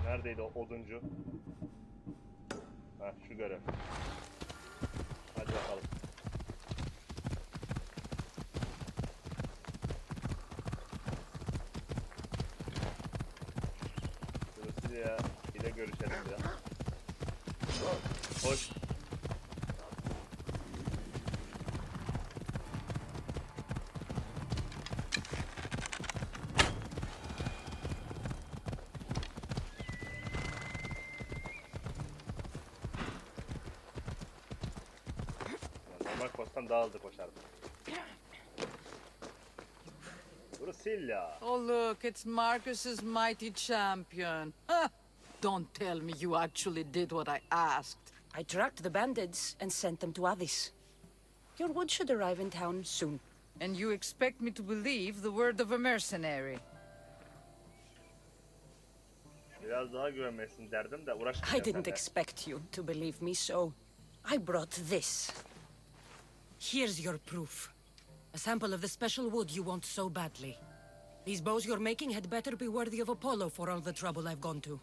Neredeydi o oduncu? Ha, şu görev. Hadi bakalım. Burası ile görüşelim biraz. Hoş. Markos'tan daha hızlı koşardım. Drusilla. Oh, look, it's Markos's mighty champion. Huh. Don't tell me you actually did what I asked. I tracked the bandits and sent them to Odyssey. Your wood should arrive in town soon. And you expect me to believe the word of a mercenary? Biraz daha güvenmelisin derdim de I uğraşmayacağım didn't seninle. expect you to believe me, so I brought this. Here's your proof. A sample of the special wood you want so badly. These bows you're making had better be worthy of Apollo for all the trouble I've gone to.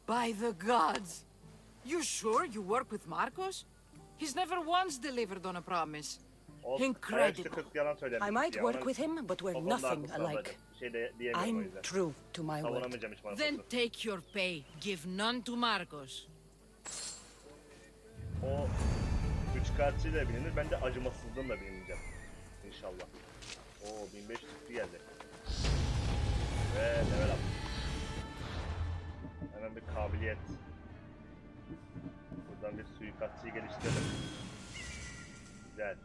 By the gods! You sure you work with Markos? He's never once delivered on a promise. Incredible. I might work with him, but we're nothing alike. I'm true to my word. Then take your pay. Give none to Markos. O üçkağıtçıyla bilinir, ben de acımasızlığımla bilineceğim. İnşallah. Oo 1500 tuttu geldi. Ve level up. Hemen bir kabiliyet. Buradan bir suikastçıyı geliştirelim. Güzel.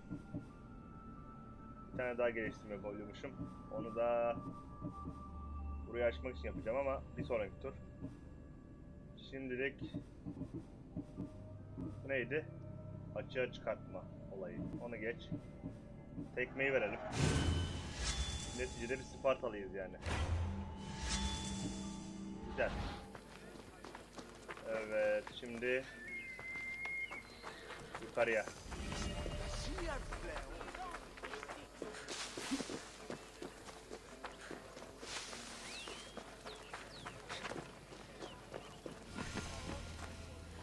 Bir tane daha geliştirme koymuşum. Onu da burayı açmak için yapacağım ama bir sonraki tur. Şimdilik bu neydi? Açığa çıkartma olayı. Onu geç. Tekmeyi verelim. Neticede bir Spartalıyız yani. Güzel. Evet, şimdi yukarıya.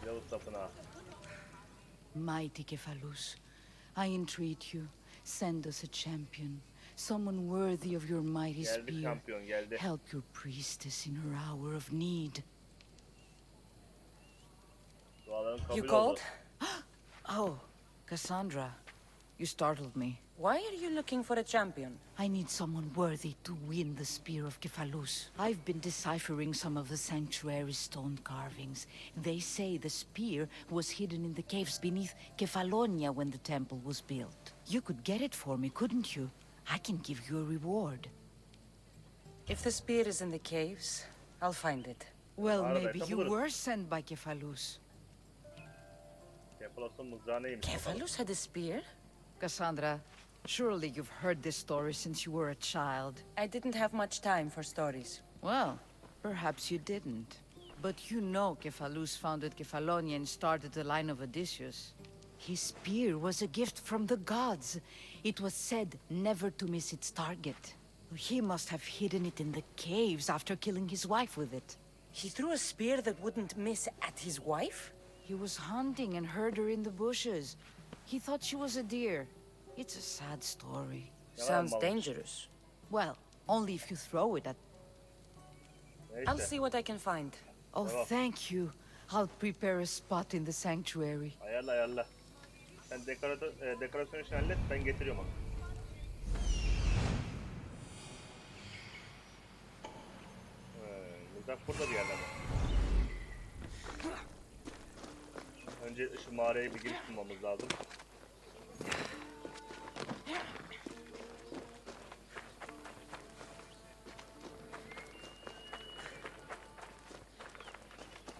Yavuz tapınağı. Mighty Kefalus, I entreat you, send us a champion, someone worthy of your mighty Geldi spear. şampiyon, geldi. Help your priestess in her hour of need. Duaların kabul You oldu. called? Oh, Cassandra, you startled me. Why are you looking for a champion? I need someone worthy to win the spear of Kefalus. I've been deciphering some of the sanctuary's stone carvings. They say the spear was hidden in the caves beneath Kefalonia when the temple was built. You could get it for me, couldn't you? I can give you a reward. If the spear is in the caves, I'll find it. Well, maybe you were sent by Kefalus. Kefalos'un mızrağı neymiş? Kefalus had a spear? Cassandra, surely you've heard this story since you were a child. I didn't have much time for stories. Well, perhaps you didn't. But you know Kefalus founded Kefalonia and started the line of Odysseus. His spear was a gift from the gods. It was said never to miss its target. He must have hidden it in the caves after killing his wife with it. He threw a spear that wouldn't miss at his wife? He was hunting and heard her in the bushes. He thought she was a deer. It's a sad story. Sounds dangerous. Well, only if you throw it at... I'll see what I can find. Oh, thank you. I'll prepare a spot in the sanctuary. Ayarla ayarla. Sen dekorasyon işini hallet, ben getiriyorum onu. Mızrak burada bir yerde mi? Önce şu mağaraya bir giriş bulmamız lazım.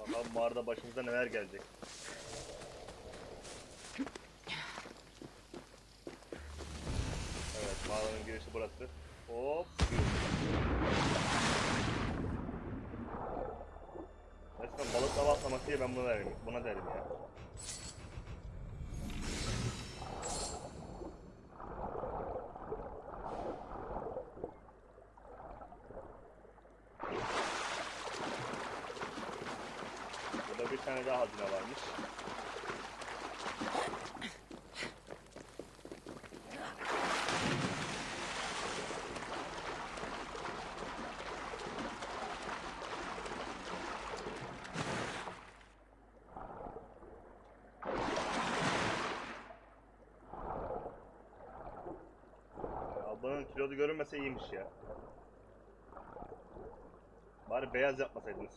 Bakalım mağarada başımıza neler gelecek. Evet, mağaranın girişi burası. Hop. Resmen balık lava atlaması diye ben buna derim ya. Burada bir tane daha hazine varmış. Ablanın kilodu görünmese iyiymiş ya. Bari beyaz yapmasaydınız.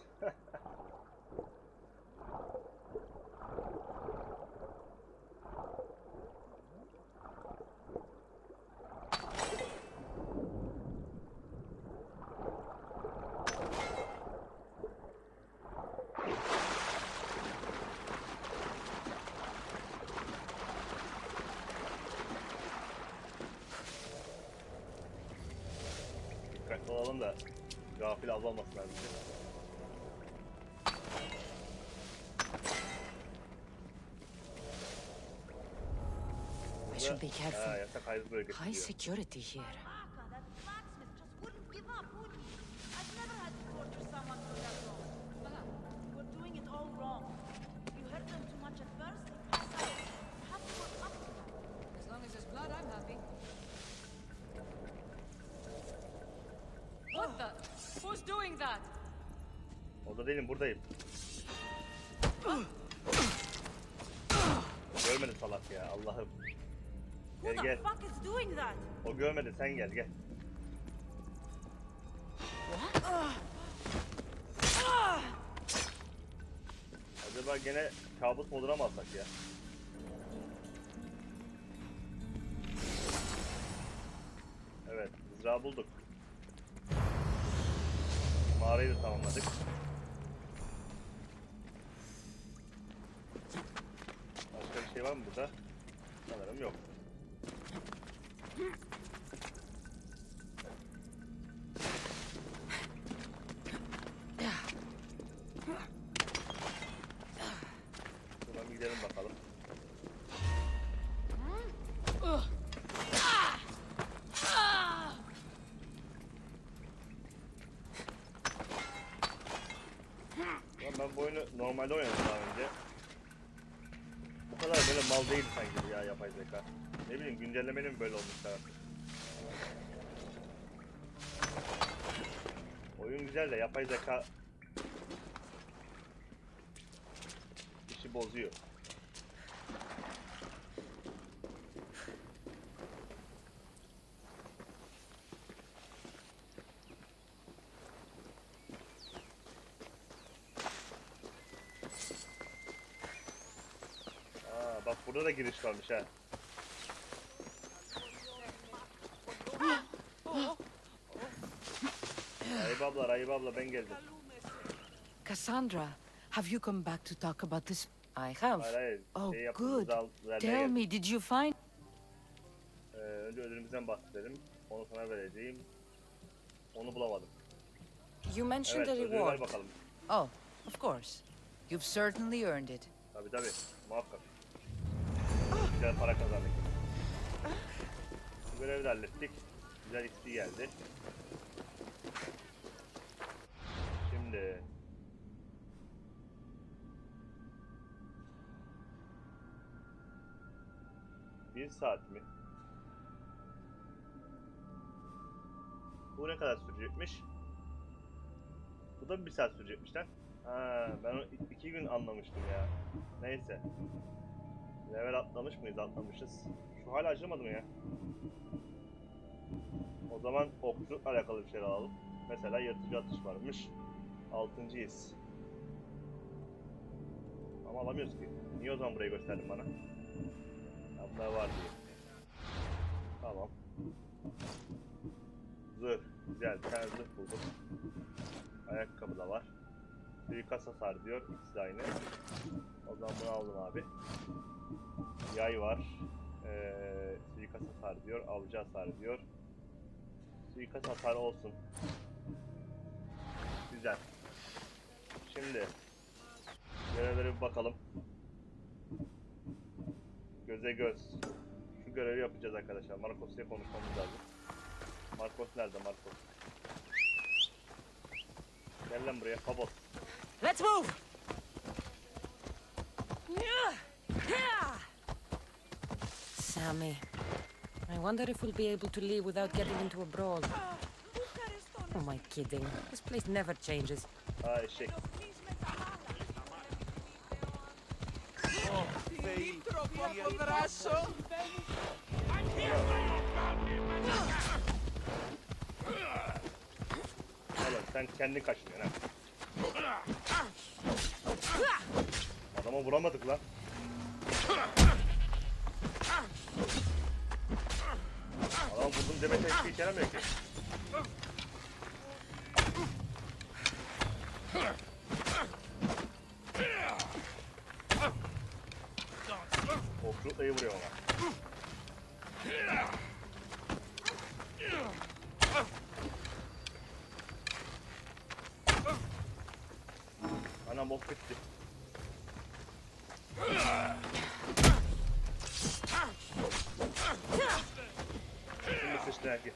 gafil avlanmasınlar bizi. I should be careful. Yasak ayrı bölgesi High diyor. security here. As long as there's blood, I'm happy. What the? Who's doing that? Orada değilim, buradayım. Görmedi salak ya, Allah'ım. Gel gel. is doing that? O görmedi, sen gel gel. Acaba gene kabus moduna mı alsak ya? Evet, mızrağı bulduk. Mağarayı da tamamladık. Başka bir şey var mı burada? Sanırım yok. Şuradan bir gidelim bakalım. Ben bu oyunu normalde oynadım daha önce. Bu kadar böyle mal değil sanki ya yapay zeka. Ne bileyim, güncellemenin mi böyle olmuşlar artık. Oyun güzel de yapay zeka işi bozuyor. Bak burada da giriş varmış ha. Ayıp abla ben geldim. Cassandra, have you come back to talk about this? I have. Hayır, Oh, şey good. vermeye Tell geldim. me, did you find? Önce ödülümüzden bahsedelim. Onu sana vereceğim. Onu bulamadım. You mentioned Evet, a ödülü ver reward. bakalım. Oh, of course. You've certainly earned it. Tabii muhakkak. Güzel para kazandık. Bu görevi de hallettik. Güzel XP geldi. Şimdi bir saat mi? Bu ne kadar sürecekmiş? Bu da bir saat sürecekmiş lan. Ha, ben 2 gün anlamıştım ya. Neyse. Level atlamış mıyız? Atlamışız. Şu hala acımadı mı ya? O zaman okçulukla alakalı bir şey alalım. Mesela yırtıcı atış varmış. 6.'yız. Ama alamıyoruz ki. Niye o zaman burayı gösterdin bana? Hatta var diye. Tamam. Zırh. Güzel. Bir tane zırh buldum. Ayakkabı da var. Suikast hasar diyor. İkisi de aynı. O zaman bunu aldım abi. Yay var. Suikast hasar diyor. Avcı hasar diyor. Suikast hasar olsun. Güzel. Şimdi görevlere bir bakalım. Göze göz. Şu görevi yapacağız arkadaşlar. Markos'la konuşmamız lazım. Markos nerede Markos? Gel lan buraya kabot. Let's move! Sammy, I wonder if we'll be able to leave without getting into a brawl. Who am I kidding? This place never changes. Ha eşek. Oğlum sen kendin kaçınıyorsun ha. Adama vuramadık lan. Adam vurdum demek hiçbir işe yaramıyor ki. Okçulukla iyi vuruyor ona. Bok bitti. Şimdi sıçtı herkes.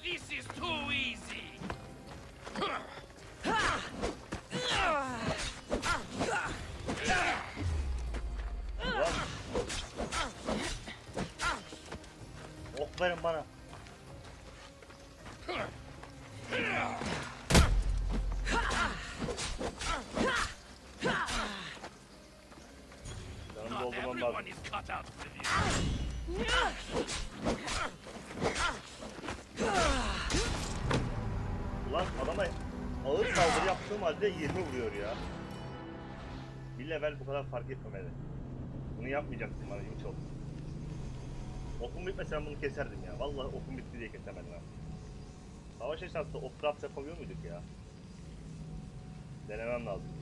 This is too easy. Ok verin bana. Canım Not doldurmam lazım. everyone is cut out for this. Ulan adama ağır saldırı yaptığım halde 20 vuruyor ya. Bir level bu kadar fark etmemeli. Bunu yapmayacaksın bana Yunçol. Okum bitmese ben bunu keserdim ya. Vallahi okum bitti diye kesemedim ben. Savaş esnasında ok craft yapamıyor muyduk ya? Denemem lazım.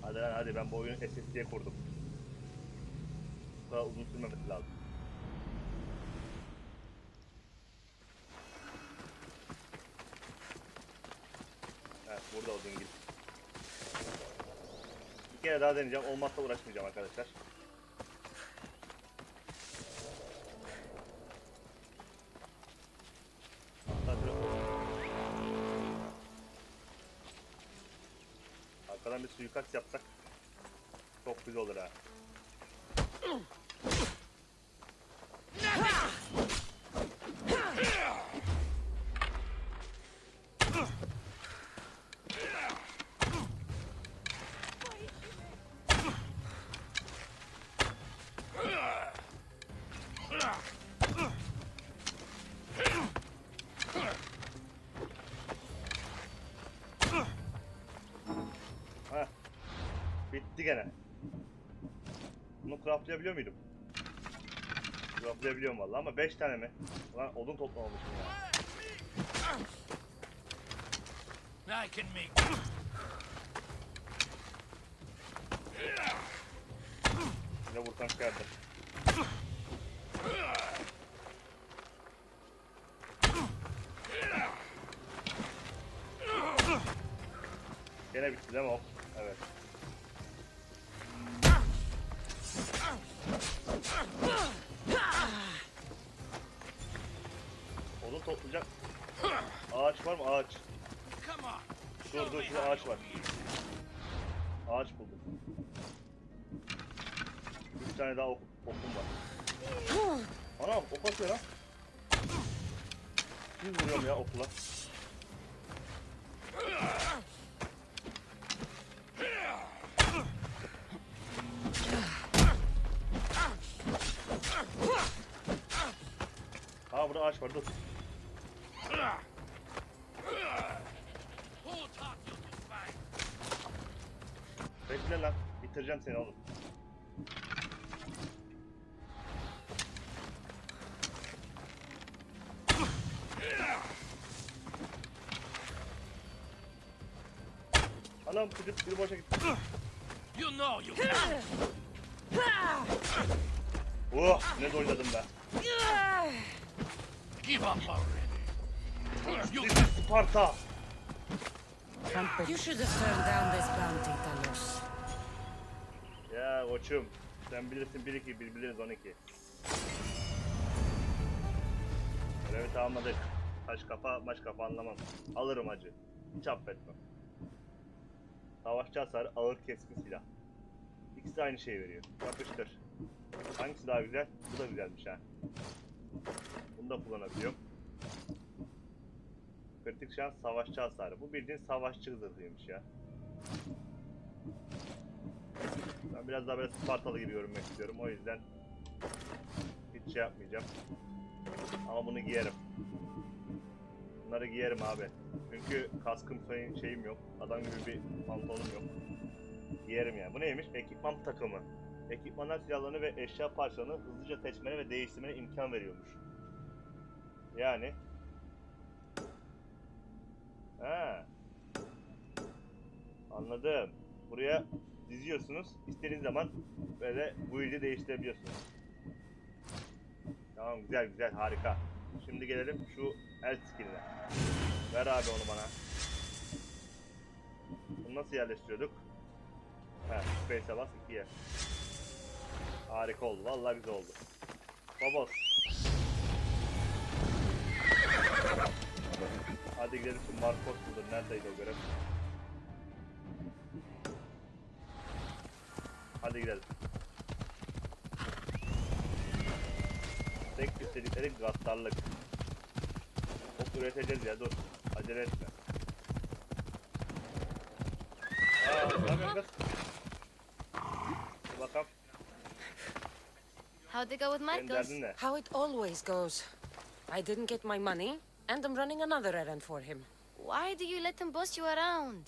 Hadi lan hadi, ben bu oyunu SSD'ye kurdum. Bu kadar uzun sürmemesi lazım. Evet, burada olduğun gibi. Bir kere daha deneyeceğim. Olmazsa uğraşmayacağım arkadaşlar. Arkadan bir suikast yapsak çok güzel olur ha. Heh. Bitti gene. Bunu craftlayabiliyor muydum? Craftlayabiliyorum vallahi ama 5 tane mi? Ulan odun toplamamışım ya. I can make. Yine vursam çıkardım. Gene bitti değil mi o? Evet. Odun toplayacak. Ağaç var mı? Ağaç. Dur şurada ağaç var. Ağaç buldum. 3 tane daha okum var. Ana ok atıyor lan. Düz vuruyorum ya okla. Aa burada ağaç var, dur. Bekle lan, bitireceğim seni oğlum. Anam bir boşa gitti. You know you. Oh, ne doyladım be. Give up already. This is Sparta. You should have turned down this bounty, Talos. Ya koçum, sen bilirsin 1-2, biz biliriz 12. Görevi tamamladık. Taş kafa, maç kafa anlamam. Alırım acı. Hiç affetmem. Savaşçı hasarı, ağır keskin silah. İkisi de aynı şeyi veriyor. Yapıştır. Hangisi daha güzel? Bu da güzelmiş ha. Bunu da kullanabiliyorum. Kritik şans, savaşçı hasarı. Bu bildiğin savaşçı zırhlıymış ya. Ben biraz daha böyle Spartalı gibi görünmek istiyorum. O yüzden hiç şey yapmayacağım. Ama bunu giyerim. Bunları giyerim abi. Çünkü kaskım şeyim yok. Adam gibi bir pantolonum yok. Giyerim yani. Bu neymiş? Ekipman takımı. Ekipmanlar, silahlarını ve eşya parçalarını hızlıca seçmene ve değiştirmene imkan veriyormuş. Yani. Ha. Anladım. Buraya diziyorsunuz. İstediğiniz zaman böyle build'i değiştirebiliyorsunuz. Tamam, güzel güzel, harika. Şimdi gelelim şu el skill'ine. Ver abi onu bana. Bunu nasıl yerleştiriyorduk? He, space'e bas 2'ye. Harika oldu. Vallahi güzel oldu. Babos. Hadi gidelim şu Markos budur. Neredeydi o görev? Hadi gidelim. Tek istedikleri gaddarlık. Ok üreteceğiz ya, dur. Acele etme. Ne yapıyorsun kız? Bakalım. How'd it go with Markos? How it always goes. I didn't get my money, and I'm running another errand for him. Why do you let him boss you around?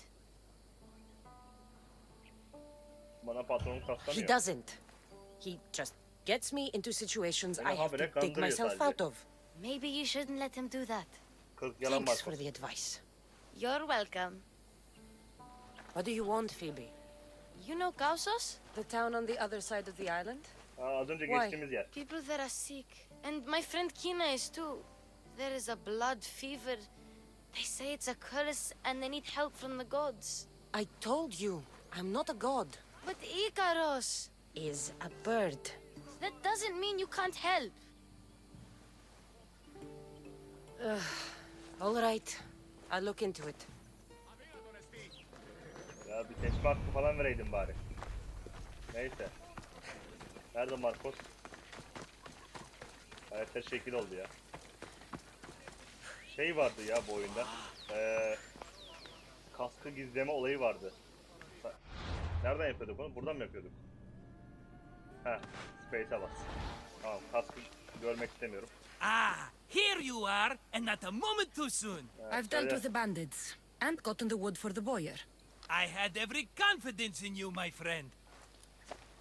Bana patronum kastamıyor. He doesn't. He just gets me into situations I have to dig kandırıyor myself sadece. out of. Maybe you shouldn't let him do that. Kız yalan Thanks bak. for the advice. You're welcome. What do you want, Phoebe? You know Kausos? The town on the other side of the island? Az önce Why? geçtiğimiz yer. People there are sick. And my friend Kina is too. There is a blood fever. They say it's a curse and they need help from the gods. I told you, I'm not a god. But Ikaros is a bird. That doesn't mean you can't help. All right, I'll look into it. Ya bir seçme hakkı falan vereydin bari. Neyse. Nerede Markos? Karakter şekil oldu ya. Şey vardı ya bu oyunda. Kaskı gizleme olayı vardı. Nereden yapıyorduk onu? Buradan mı yapıyorduk? Heh, space'e bas. Tamam, kaskı görmek istemiyorum. Ah, here you are, and not a moment too soon. I've dealt with the bandits and gotten the wood for the boiler. I had every confidence in you, my friend.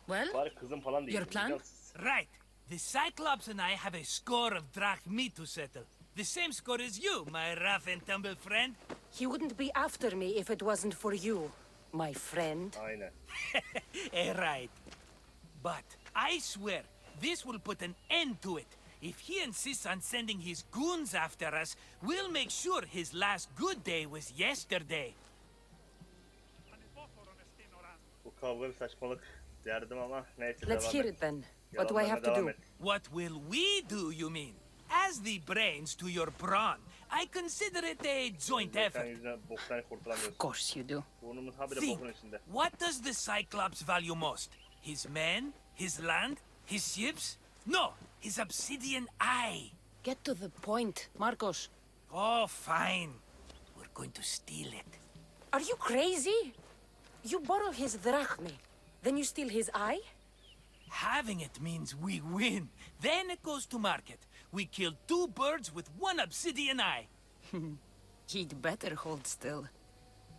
Well, bari kızım falan değil. Your plan? Right. The Cyclops and I have a score of drachmi to settle. The same score as you, my rough and tumble friend. He wouldn't be after me if it wasn't for you, my friend. Aynen. Right. But I swear, this will put an end to it. If he insists on sending his goons after us, we'll make sure his last good day was yesterday. Bu kavga bir saçmalık derdim ama neyse. Let's hear it then. What do I have to do? What will we do, you mean? As the brains to your brawn, I consider it a joint effort. Of course you do. Burnumuz habire Think, bokun içinde. what does the Cyclops value most? His men? His land? His ships? No, his obsidian eye. Get to the point, Markos. Oh, fine. We're going to steal it. Are you crazy? You borrow his drachmi, then you steal his eye? Having it means we win. Then it goes to market. We kill 2 birds with 1 obsidian eye. He'd better hold still,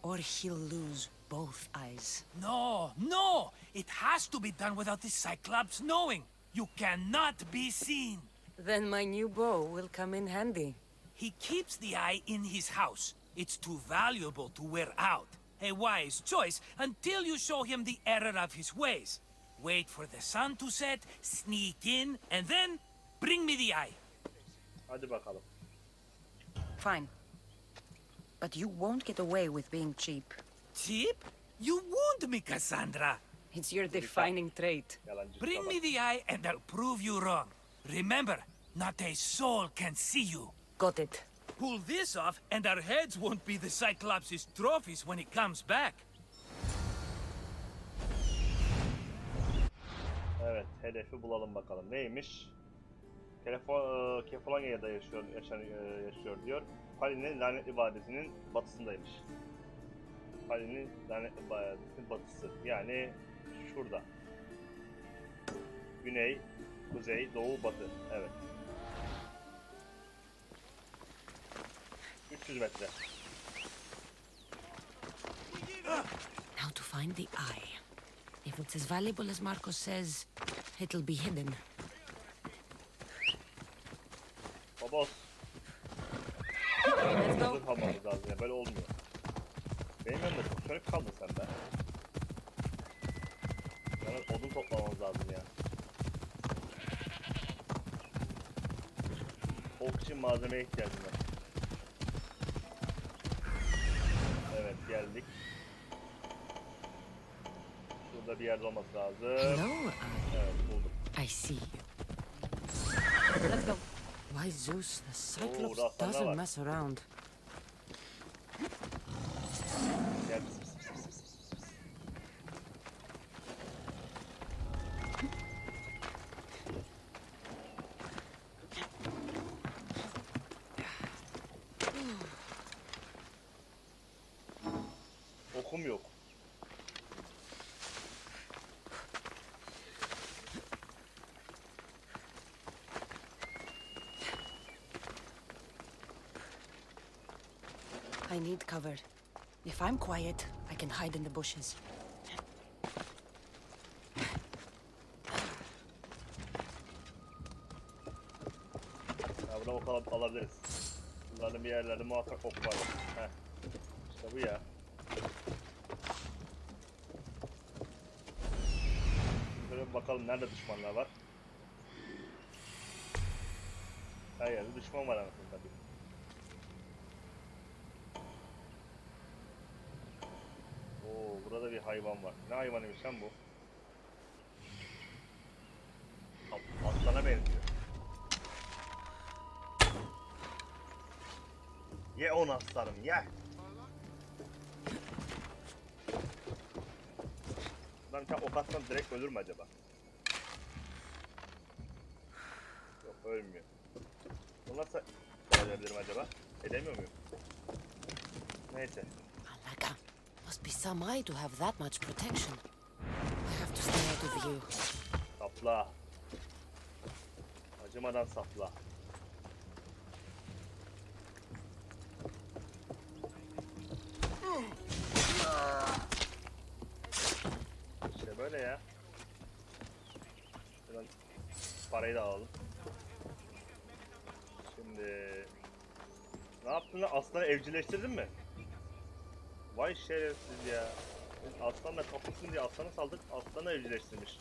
or he'll lose both eyes. No, no! It has to be done without the Cyclops knowing. You cannot be seen. Then my new bow will come in handy. He keeps the eye in his house. It's too valuable to wear out. A wise choice until you show him the error of his ways. Wait for the sun to set, sneak in, and then bring me the eye. Hadi bakalım. Fine. But you won't get away with being cheap. Cheap? You wound me, Kassandra. It's your defining trait. Bring me the eye and I'll prove you wrong. Remember, not a soul can see you. Got it. Pull this off and our heads won't be the Cyclops' trophies when he comes back. Evet, hedefi bulalım bakalım. Neymiş? Kefalonya'da yaşıyor diyor. Pali'nin lanetli vadisinin batısındaymış. Pali'nin lanetli vadisinin batısı. Yani şurada. Güney, kuzey, doğu, batı. Evet. 300 metre. Now to find the eye. If it's as valuable as Markos says, it'll be hidden. Babos. Let's go. Hazır kalmamız lazım ya, böyle olmuyor. Benim yanımda çok sönük kaldın sen de. Sonra odun toplamamız lazım ya. Ok için malzemeye ihtiyacım var. Evet, geldik. Burada bir yerde olması lazım. Hello. Evet, buldum. I see you. Let's go. Why Zeus? The Cyclops raflarına doesn't bak. mess around. Gel. Okum yok. I need cover. If I'm quiet, I can hide in the bushes. Ya buradan ok alabiliriz. Bunların bir yerlerde muhakkak ok var. Heh. İşte bu ya. Böyle bir bakalım nerede düşmanlar var. Her yerde düşman var anasını tabii. Oo, burada bir hayvan var. Ne hayvanıymış lan bu? Aslana benziyor. Ye onu aslanım, ye! Lan tam ok atsam direkt ölür mü acaba? Yok, ölmüyor. Bunu nasıl ölebilirim acaba? Edemiyor muyum? Neyse. Alaka. Must be some eye to have that much protection. I have to stay out of view. Sapla. Acımadan sapla. İşte böyle ya. Şuradan parayı da alalım. Şimdi ne yaptın lan? Aslanı evcilleştirdin mi? Vay şerefsiz ya. Aslanla kapışsın diye aslanı saldık, aslanı evcilleştirmiş.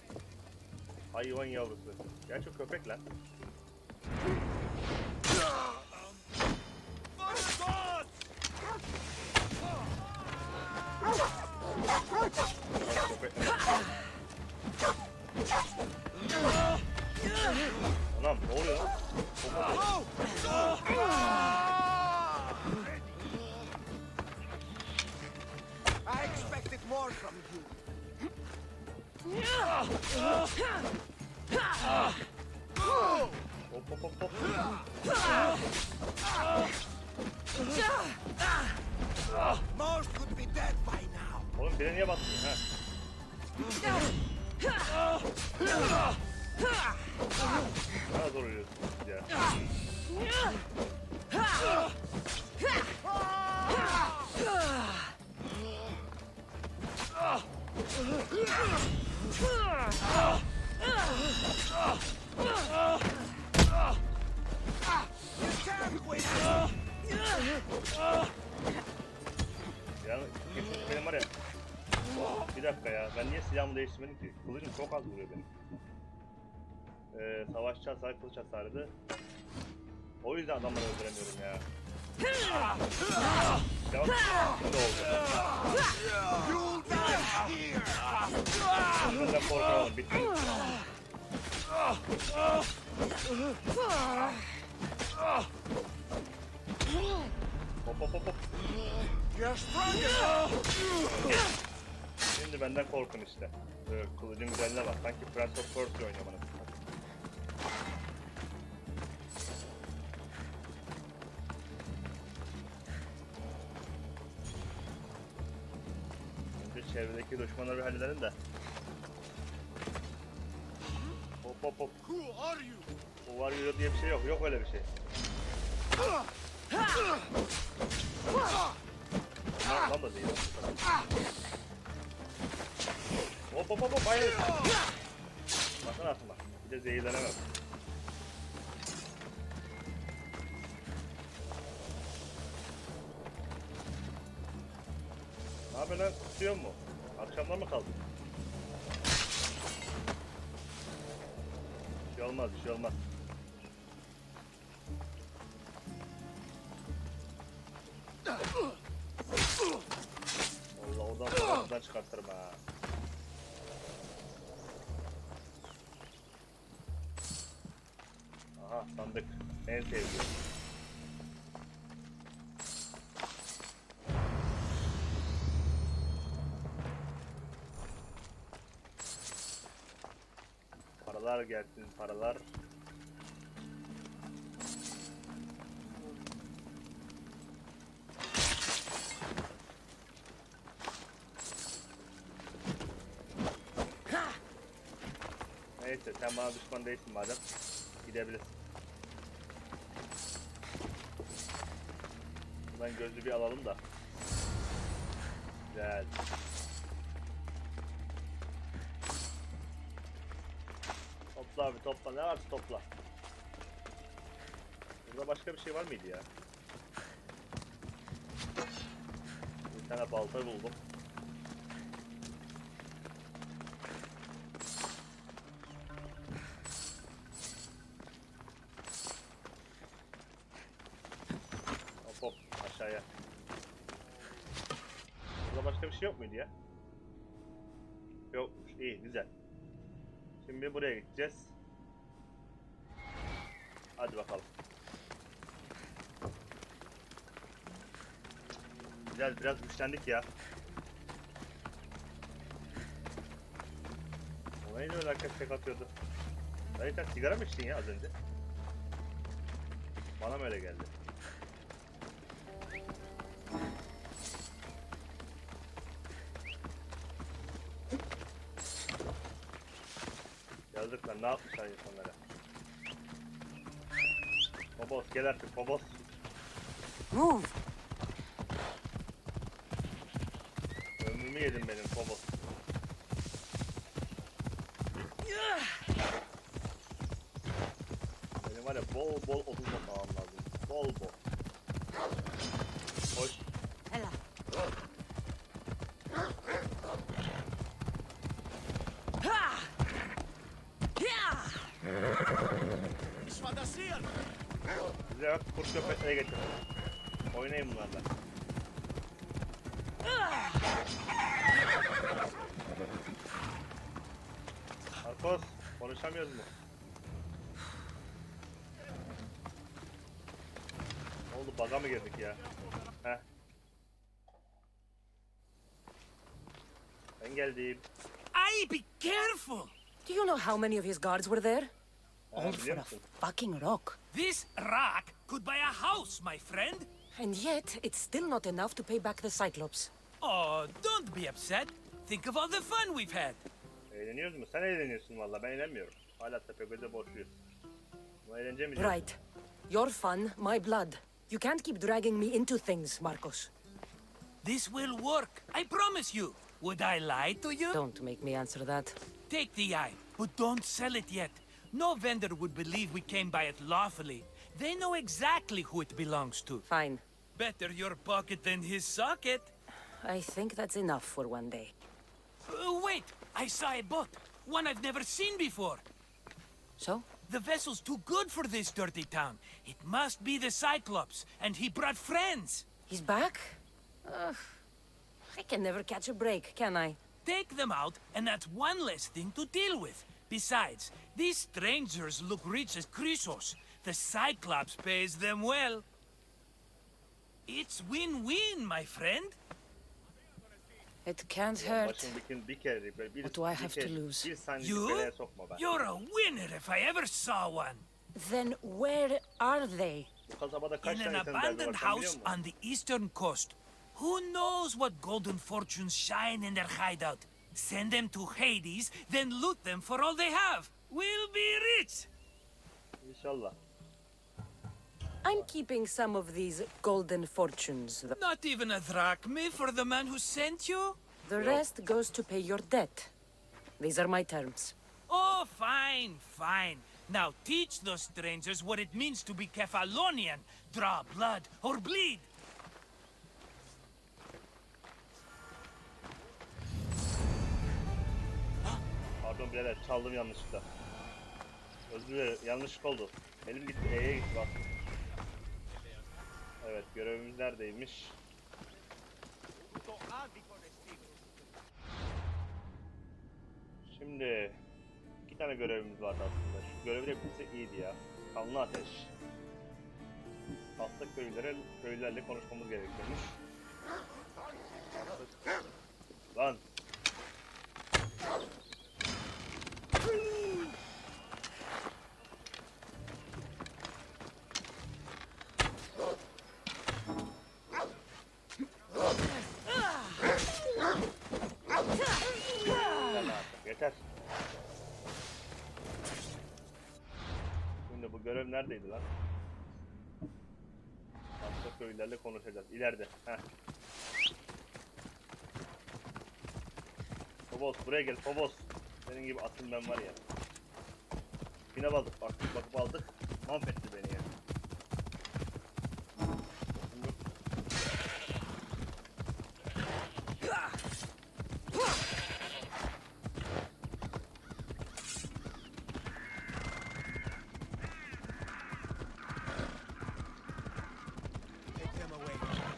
Hayvan yavrusu. Gerçi o köpek lan. Anam ne oluyor lan? I expected more from you. Hop hop hop hop. Most could be dead by now. Oğlum bire niye battın ha? Daha zor ölüyorsunuz ya. Yani benim var ya. Bir dakika ya, ben niye silahımı değiştirmedim ki? Kılıcım çok az vuruyor benim. Savaşçı hasarı, kılıç hasarıydı. O yüzden adamları öldüremiyorum ya. Devam. Şimdi oldu. Benden korkalım, bitti. Hop hop hop hop. Şimdi benden korkun işte. Kılıcın güzelliğine bak. Sanki Prince of Persia oynuyor bana. Önce çevredeki düşmanları bir halledelim de. Hop hop hop. Who are you diye bir şey yok. Yok öyle bir şey. Lan da değil. Hop hop hop hop, hayır. Bakın atma. Bir de zehirlenemem. Ne yapıyorsun lan? Tutuyor mu? Akşamlar mı kaldın? şey olmaz, bir şey olmaz. Vallahi oradan çıkartırım ha. Aha, sandık. En sevdiğim. Paralar gelsin, paralar. Neyse, sen bana düşman değilsin madem. Gidebilirsin. Buradan gözlü bir alalım da. Güzel. Topla abi, topla. Ne varsa topla. Burada başka bir şey var mıydı ya? Bir tane balta buldum. Hop hop aşağıya. Burada başka bir şey yok muydu ya? Yokmuş. İyi, güzel. Şimdi buraya gideceğiz. Hadi bakalım. Güzel, biraz güçlendik ya. O neydi öyle herkes tek atıyordu. Dayı sen sigara mı içtin ya az önce? Bana mı öyle geldi? Yazık lan, ne yapmışlar insanlara? Babos gel artık, babos. Move. Ömrümü yedin benim babos. Benim var ya bol bol odun yapmam lazım. Bol bol. Hoş. Ela. Bize bak kurt köpekleri getir. Oynayın bunlarla. Markos, konuşamıyoruz mu? Ne oldu, baga mı girdik ya? Heh. Ben geldim. Ay, be careful! Do you know how many of his guards were there? All for biliyor a musun? fucking rock. This rock could buy a house, my friend. And yet, it's still not enough to pay back the Cyclops. Oh, don't be upset. Think of all the fun we've had. Eğleniyoruz mu? Sen eğleniyorsun valla, ben eğlenmiyorum. Hala Tepegöz'e borçluyuz. Bu eğlence mi diyorsun? Right. Your fun, my blood. You can't keep dragging me into things, Markos. This will work, I promise you. Would I lie to you? Don't make me answer that. Take the eye, but don't sell it yet. No vendor would believe we came by it lawfully. They know exactly who it belongs to. Fine. Better your pocket than his socket. I think that's enough for one day. Wait! I saw a boat. One I've never seen before. So? The vessel's too good for this dirty town. It must be the Cyclops, and he brought friends. He's back? I can never catch a break, can I? Take them out, and that's one less thing to deal with. Besides, these strangers look rich as Chrysos. The Cyclops pays them well. It's win-win, my friend. It can't hurt. Başımdaki bir kere, What do I have to lose? Bir saniye You? belaya sokma ben. You're a winner if I ever saw one. Then where are they? Bu kasabada kaç In an tane insan derdi abandoned var sen biliyor house musun? on the eastern coast. Who knows what golden fortunes shine in their hideout? Send them to Hades, then loot them for all they have. We'll be rich. İnşallah. I'm keeping some of these golden fortunes. Not even a drachma for the man who sent you? The rest goes to pay your debt. These are my terms. Oh, fine, fine. Now teach those strangers what it means to be Kefalonian. Draw blood or bleed. Pardon birader, çaldım yanlışlıkla. Özür dilerim, yanlışlık oldu. Elim gitti, E'ye gitti bak. Evet, görevimiz neredeymiş? Şimdi 2 tane görevimiz vardı aslında. Şu görevi de yapılsa iyiydi ya. Kanlı ateş. Hasta köylülerle konuşmamız gerekiyormuş. Lan! Yeter. Şimdi bu görev neredeydi lan? Hasta köylülerle konuşacağız. İleride. Heh. Phobos buraya gel Phobos. Senin gibi atın ben var ya. Yine bakıp aldık. Mahvetti beni ya.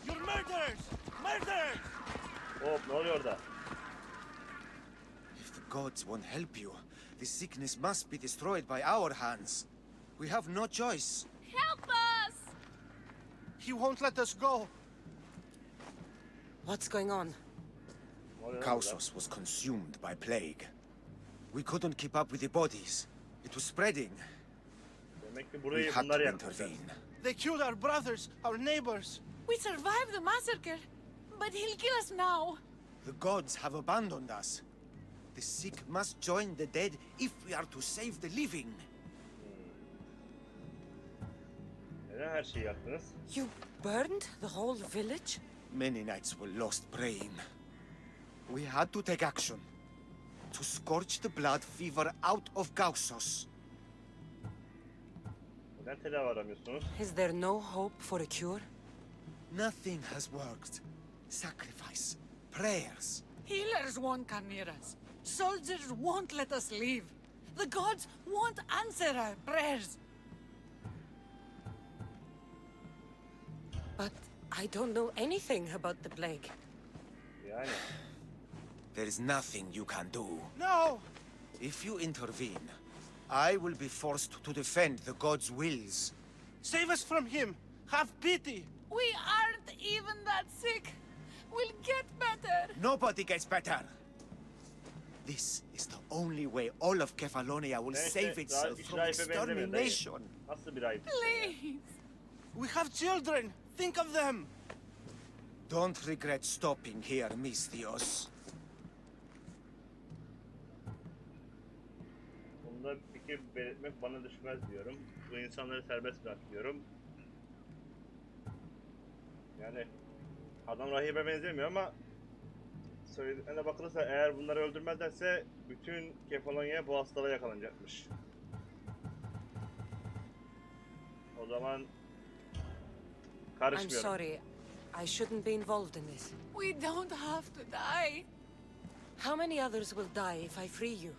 You're murderers! Murderers! Hop ne oluyor orada? If the gods won't help you, this sickness must be destroyed by our hands. We have no choice. Help us! He won't let us go. What's going on? Kausos was consumed by plague. We couldn't keep up with the bodies. It was spreading. Demek ki We burayı had bunlar to yakmışlar. intervene. They killed our brothers, our neighbors. We survived the massacre, but he'll kill us now. The gods have abandoned us. The sick must join the dead if we are to save the living. Neden her şeyi yaktınız? You burned the whole village? Many nights were lost praying. We had to take action. To scorch the blood fever out of Kausos. Neden tedavi aramıyorsunuz? Is there no hope for a cure? Nothing has worked. Sacrifice, prayers. Healers won't come near us. Soldiers won't let us leave. The gods won't answer our prayers. But I don't know anything about the plague. Yani. There is nothing you can do. No! If you intervene, I will be forced to defend the gods' wills. Save us from him. Have pity. We aren't even that sick. We'll get better. Nobody gets better. This is the only way all of Kefalonia will Neyse, save itself hiç from rahibe benzemiyor dayı. extermination. Nasıl bir ayıp? Please. We have children. Think of them. Don't regret stopping here, Mistios. Bunda fikir belirtmek bana düşmez diyorum. Bu insanları serbest bırak diyorum. Yani adam rahibe benzemiyor ama söylediğine bakılırsa eğer bunları öldürmezlerse bütün Kefalonya bu hastalığa yakalanacakmış. O zaman I'm karışmıyorum. sorry. I shouldn't be involved in this. We don't have to die. How many others will die if I free you?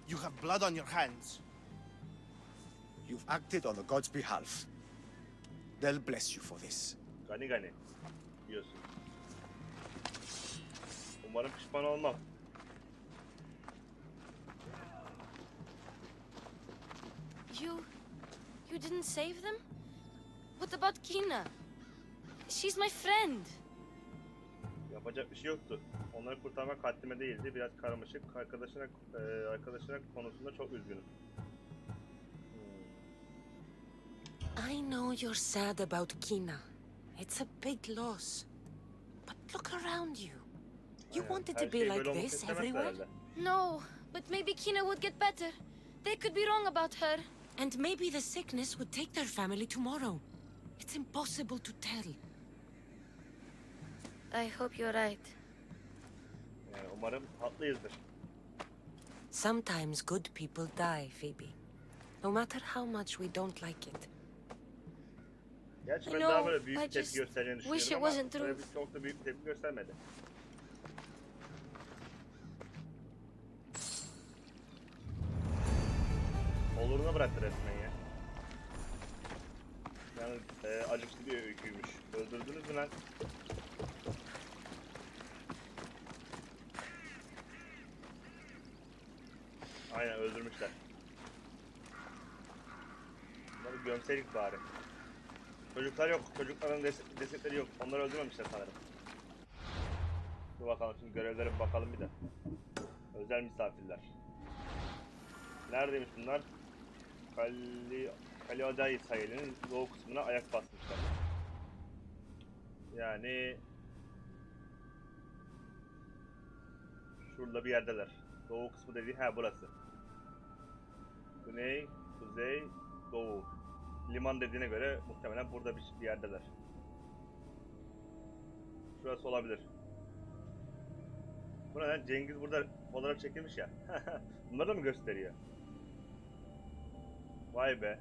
You have blood on your hands. You've acted on the gods' behalf. They'll bless you for this. Gani gani diyorsun. Umarım pişman olmam. You didn't save them? What about Kina? She's my friend. Yapacak bir şey yoktu. Onları kurtarmak haddime değildi. Biraz karmaşık. Arkadaşına konusunda çok üzgünüm. I know you're sad about Kina. It's a big loss. But look around you. You wanted to be like this everywhere? No, but maybe Kina would get better. They could be wrong about her. And maybe the sickness would take their family tomorrow. It's impossible to tell. I hope you're right. Yani umarım haklıyızdır. Sometimes good people die, Phoebe. No matter how much we don't like it. Gerçi I ben know, daha böyle büyük I tepki just göstereceğini wish it düşünüyorum ama wasn't true. böyle çok da büyük tepki göstermedi. bıraktı resmen ya. Yani acıklı bir öyküymüş. Öldürdünüz mü lan? Aynen öldürmüşler. Bunları gömseydik bari. Çocuklar yok. Çocukların cesetleri yok. Onları öldürmemişler sanırım. Dur bakalım şimdi görevlere bir bakalım bir de. Özel misafirler. Neredeymiş bunlar? Kaliodai sahilinin doğu kısmına ayak basmışlar. Yani şurada bir yerdeler. Doğu kısmı dediği burası. Güney, kuzey, doğu. Liman dediğine göre muhtemelen burada bir yerdeler. Şurası olabilir. Bu ne lan? Cengiz burada fotoğraf çekilmiş ya. Bunları da mı gösteriyor? Vay be.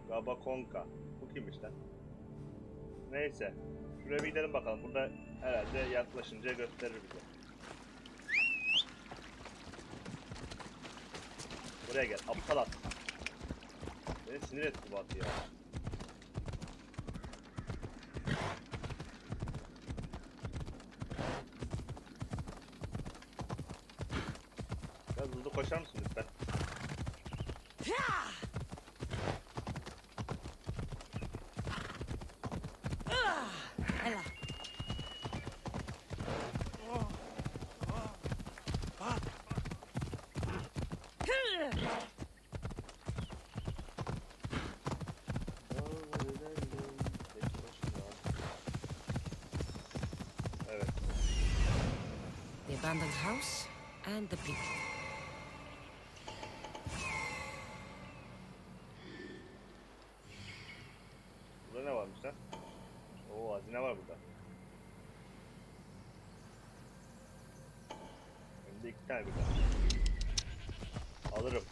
Gabakonka. Bu kimmiş lan? Neyse. Şuraya bir gidelim bakalım. Burada herhalde yaklaşınca gösterir bize. Buraya gel. Aptal at. Beni sinir etti bu at ya. Biraz hızlı koşar mısın lütfen? Evet. The abandoned house and the people. Burada ne varmış lan? Oo, hazine var burada. Hem de 2 tane birden. Alırım.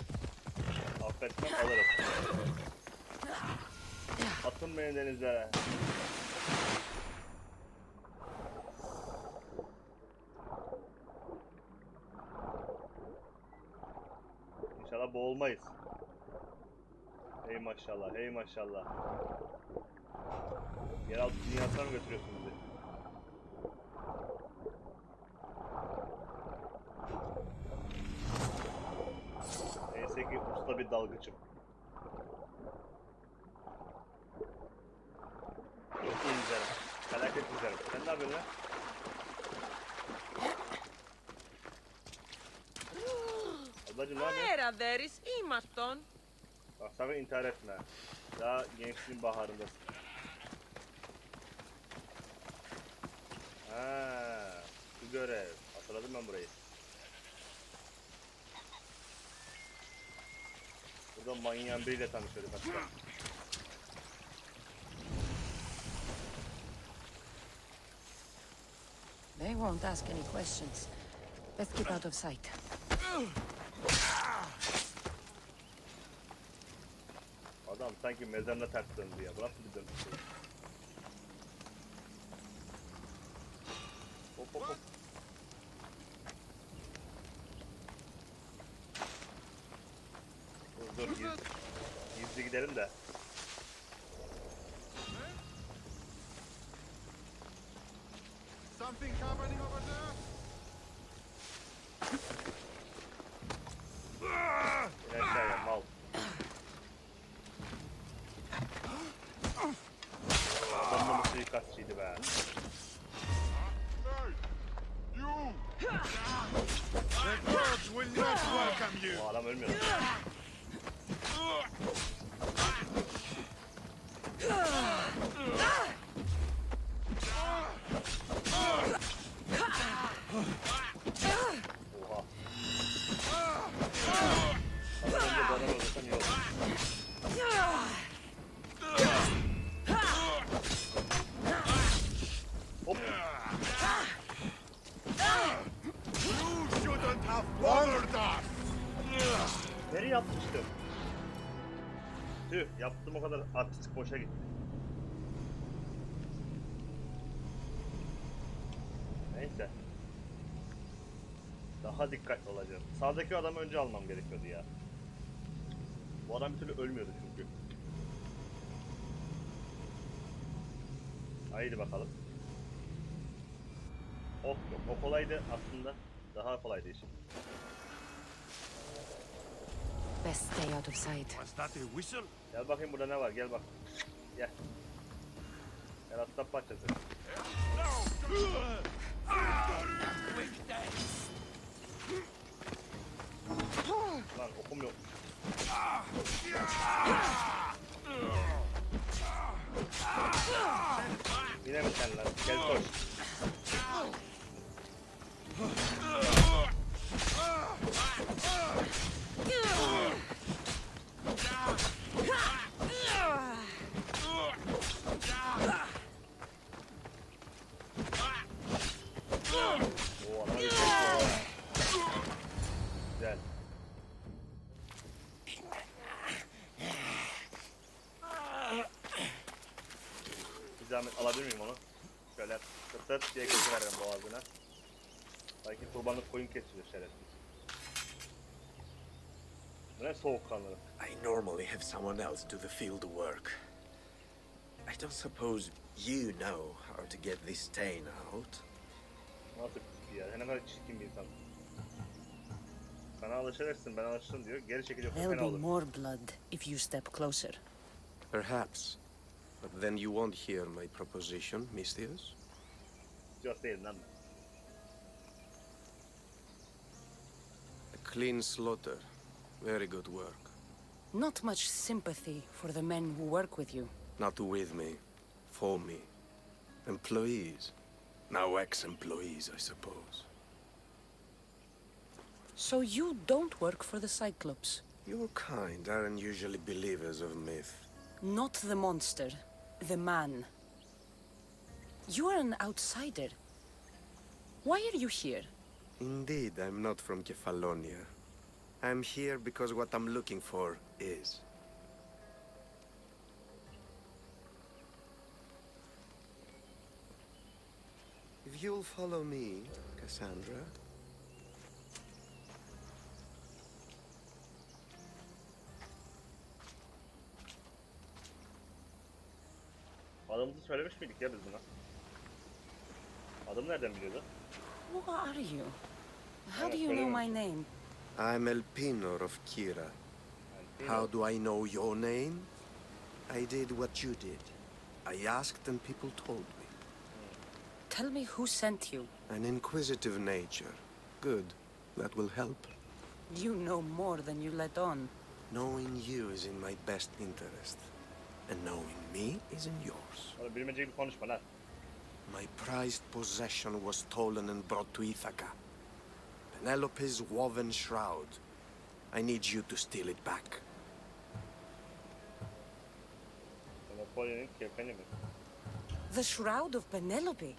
Affetmem, alırım. Atın beni denize. İnşallah boğulmayız. Hey maşallah, hey maşallah. Yeraltı dünyasına mı götürüyorsun bizi? Neyse ki usta bir dalgıçım. İncerim. Felaket incerim. Sen ne yapıyorsun lan? Ablacım ne yapıyorsun? Era veris imaston. Bak sakın intihar etme. Daha gençliğin baharındasın. Haaa, bu görev. Hatırladım ben burayı. Burada manyağın biriyle tanışıyorduk hatta. They won't ask any questions. Let's keep out of sight. Adam sanki mezarına ters döndü ya. Bu nasıl bir dönüş? Hop hop hop. Dur gizli gidelim de. Something happening over there? İn aşağıya mal. Adam da mı suikastçıydı be? You! The gods will not welcome you! O adam ölmüyor. Oha. Adam önce bana öldürsen iyi olur. Hop. You shouldn't have bothered us! Nereye yapmıştım? Tüh, yaptım o kadar artistik boşa gitti. Neyse. Daha dikkatli olacağım. Sağdaki adamı önce almam gerekiyordu ya. Bu adam bir türlü ölmüyordu çünkü. Haydi bakalım. Ok yok. O kolaydı aslında. Daha kolaydı işim. Best stay out of sight. Was that a whistle? Gel bakayım burada ne var, gel bak. Gel. Gel atla parçası. Lan okum yok. Yine mi sen lan? Gel koş. Güzel. Bir zahmet alabilir miyim onu? Şöyle tırt diye geçiveririm boğazına. Belki kurbanlık koyun kesiyor şerefsiz. Bu ne soğukkanlı. I normally have someone else do the field work. I don't suppose you know how to get this stain out. Nasıl pislik ya? Ne kadar çirkin bir insan. Sana alışırsın, ben alıştım diyor. Geri çekiliyor, There'll fena be olur. more blood if you step closer. Perhaps. But then you won't hear my proposition, Mistius. Yok değil lan. A clean slaughter. Very good work. Not much sympathy for the men who work with you. Not with me. For me. Employees. Now ex-employees, I suppose. So you don't work for the Cyclops? Your kind aren't usually believers of myth. Not the monster, the man. You are an outsider. Why are you here? Indeed, I'm not from Kefalonia. I'm here because what I'm looking for is. If you'll follow me, Kassandra. Adımızı söylemiş miydik ya biz buna? Adım nereden biliyordu? Who are you? How do you know my name? I'm Elpinor of Kira. How do I know your name? I did what you did. I asked and people told me. Tell me who sent you. An inquisitive nature. Good. That will help. You know more than you let on. Knowing you is in my best interest. And knowing me is in yours. Oğlum bilmece gibi konuşma lan. My prized possession was stolen and brought to Ithaca. Penelope's woven shroud. I need you to steal it back. Napoleon'un kefeni mi? The shroud of Penelope?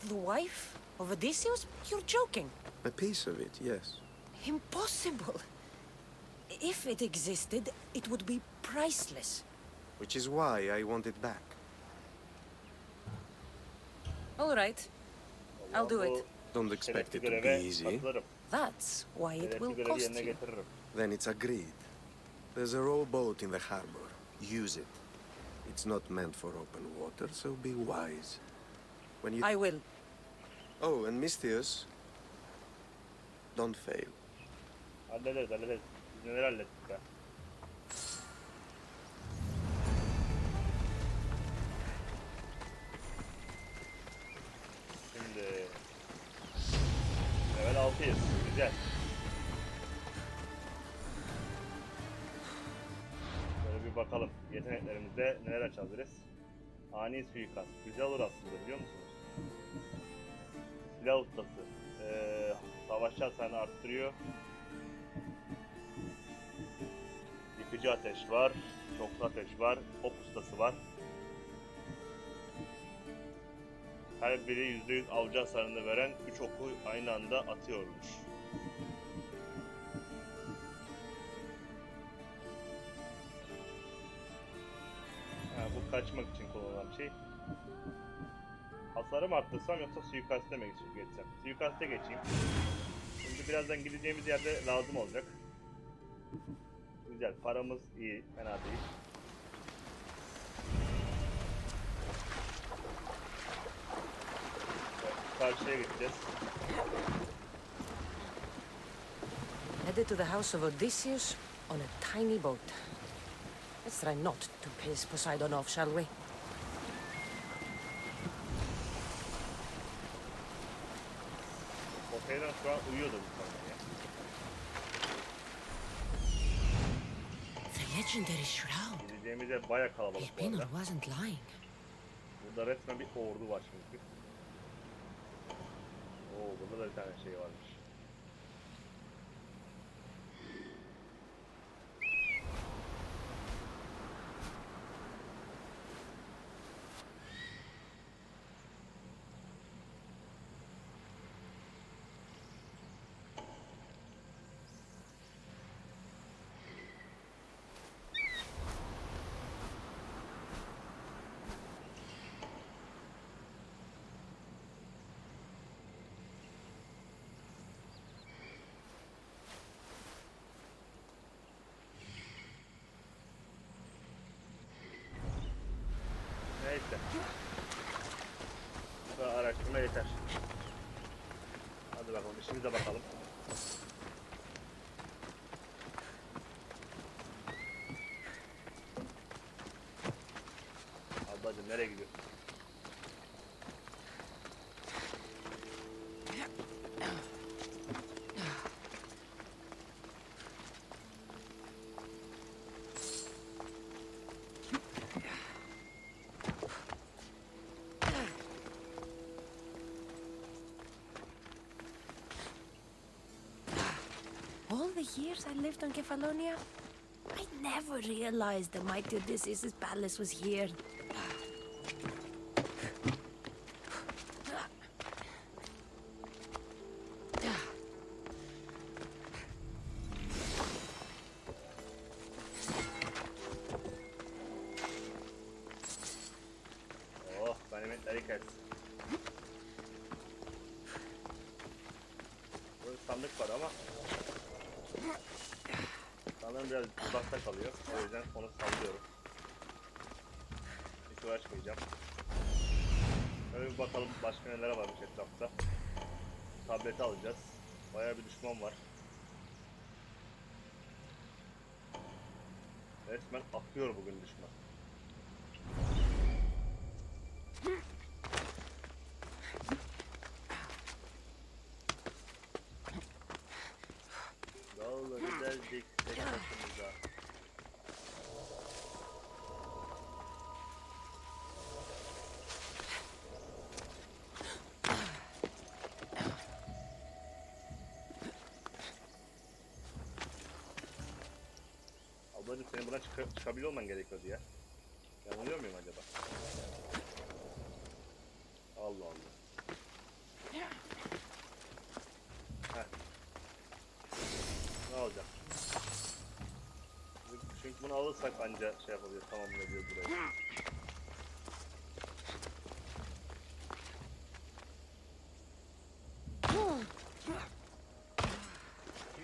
The wife of Odysseus? You're joking. A piece of it, yes. Impossible. If it existed, it would be priceless. Which is why I want it back. All right. I'll do it. Don't expect it to be easy. That's why it will cost you. Then it's agreed. There's a rowboat in the harbor. Use it. It's not meant for open water, so be wise. When you... I will. Oh, and Mistius, don't fail. Hallederiz. Biz neler hallettik be. Şimdi... Level 6'yız. Güzel. Böyle bir bakalım. Yeteneklerimizde neler açabiliriz? Ani suikast. Güzel olur aslında, biliyor musunuz? Silah ustası. Savaşçı hasarını arttırıyor. Yıkıcı ateş var. Çoklu ateş var. Ok ustası var. Her biri %100 avcı hasarını veren 3 oku aynı anda atıyormuş. Bu kaçmak için kullanılan bir şey. Hasarı mı arttırsam yoksa suikaste mi geçsem? Suikaste geçeyim. Şimdi birazdan gideceğimiz yerde lazım olacak. Güzel, paramız iyi, fena değil. Karşıya gideceğiz. Headed to the house of Odysseus on a tiny boat. Let's try not to piss Poseidon off, shall we? Poseidon şu an uyuyordu bu konuda. The legendary shroud. Gideceğimiz yer baya kalabalık bu Pinner arada. wasn't lying. Burada resmen bir ordu var çünkü. Oo, burada da bir tane şey varmış. Neyse. Bu kadar araştırma yeter. Hadi bakalım, işimize bakalım. Ablacığım nereye gidiyorsun? All the years I lived on Kefalonia, I never realized the mighty Odysseus' palace was here. Oh, ganimetleri kes. Burada sandık var ama sanırım biraz uzakta kalıyor. O yüzden onu sallıyorum. Hiç uğraşmayacağım. Şöyle bir bakalım başka neler varmış etrafta. Tableti alacağız. Bayağı bir düşman var. Resmen akıyor bugün düşman. Dağla giderdik tek başımıza. Ablacım senin buradan çıkabiliyor olman gerekiyordu ya. Yanılıyor muyum acaba? Allah Allah. Heh. Ne olacak? Çünkü bunu alırsak anca şey yapabiliyor, tamamlayabiliyor burayı.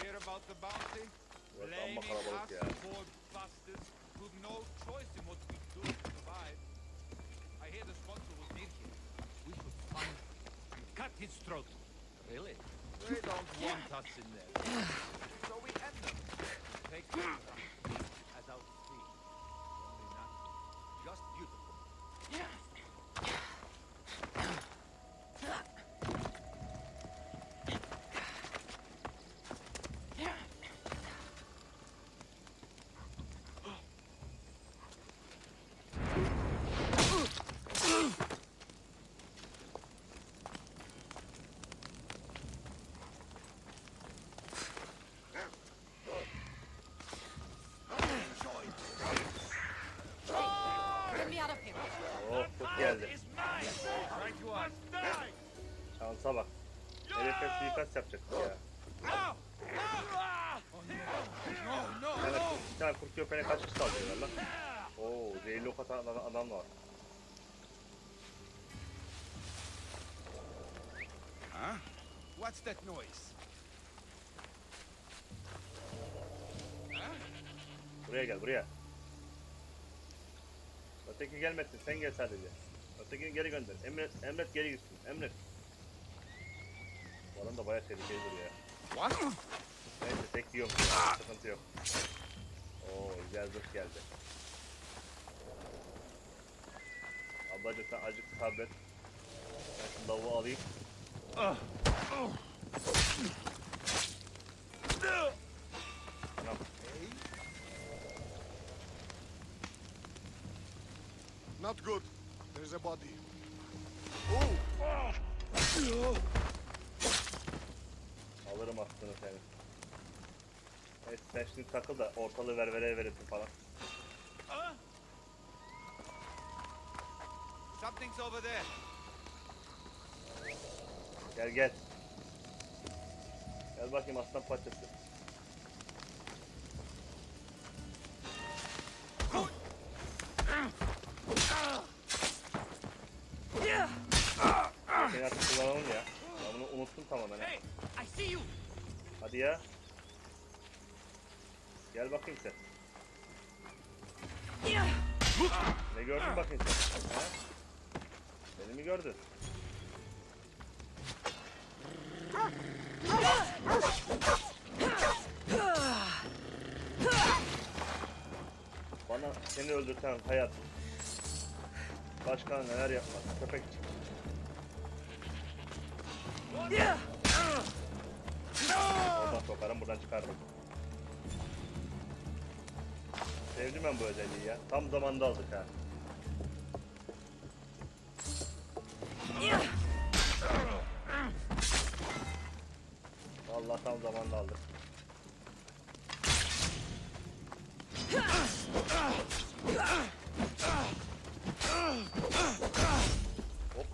Hear about the bounty? Burası amma Blaming kalabalık us ya. poor bastards who've no choice in what we do to survive. I hear the sponsor was near here. We should find and cut his throat. Really? They don't want us in there. So we end them. Take them as our fee. Only not just beautiful. Get me out of here. Oh, kurt geldi. Şansa bak. Herife suikast yapacaktık ya. Bir tane kurt köpeğine kaç kişi saldırıyorlar lan? Oo, zehirli ok atan adam var. Huh? What's that noise? Buraya gel, buraya. Öteki gelmesin, sen gel sadece. Ötekini geri gönder. Emret geri gitsin. Emret. Bu adam da bayağı tehlikeli duruyor ya. What? Neyse tek yiyorum. Ya. Sıkıntı yok. Oo, güzel zırh geldi. Ablacım sen acık sabret. Ben şu lavuğu alayım. Tamam. Not good. There's a body. Alırım aslında seni. Evet sen şimdi takıl da ortalığı verirsin falan. Something's over there. Gel gel. Gel bakayım aslan parçası. Seni artık kullanalım ya. Ben bunu unuttum tamamen. Hey, I see you. Hadi ya. Gel bakayım sen. Ne gördün bakayım sen? Ha? Beni mi gördün? Bana seni öldürten hayat. Başka neler yapmaz? Köpek için. Oradan sokarım, buradan çıkarım. Sevdim ben bu özelliği ya. Tam zamanda aldık ha. Vallahi tam zamanda aldık. Hop.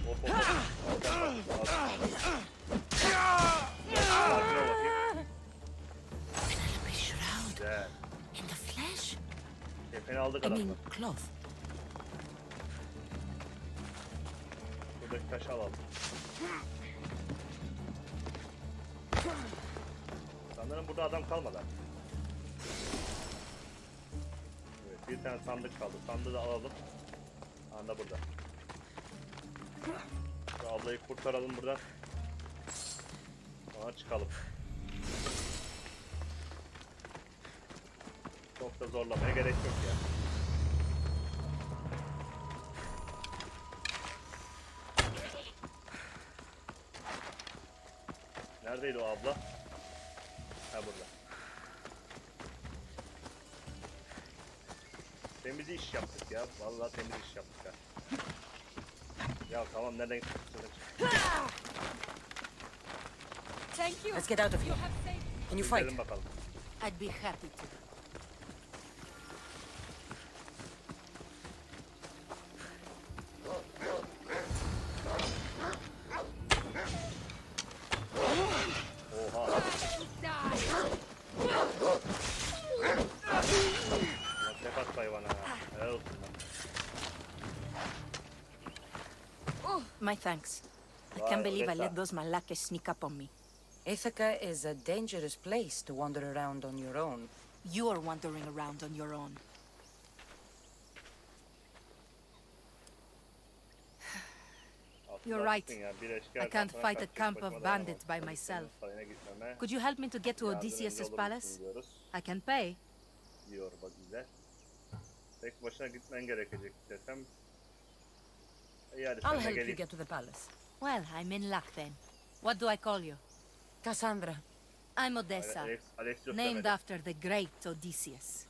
Hop hop. Güzel. In the flesh? Kefeni aldık I adamdan. mean, cloth. Buradaki taşı alalım. Sanırım burada adam kalmadı. Evet, bir tane sandık kaldı. Sandığı da alalım. Anda burada. Şu ablayı kurtaralım buradan. Sonra çıkalım. Çok da zorlamaya gerek yok ya. Neredeydi o abla? Ha burada. Temiz iş yaptık ya. Vallahi temiz iş yaptık ha. Ya tamam nereden gittik? Thank you. Let's get out of here. Can you fight? Gidelim bakalım. I'd be happy to. Oha. Ulan tek at hayvana ya. Helal olsun lan. My thanks. I Wow, can't believe I Odessa. let those Malakas sneak up on me. Ithaca is a dangerous place to wander around on your own. You're wandering around on your own. You're right. I can't fight a camp of bandits by myself. Could you help me to get to Odysseus' palace? I can pay. Diyor bak bize. Tek başına gitmen gerekecek desem. İyi hadi I'll sen de help you geleyim. get to the palace. Well, I'm in luck then. What do I call you? Cassandra. I'm Odessa, Alexsios named demedi. after the great Odysseus.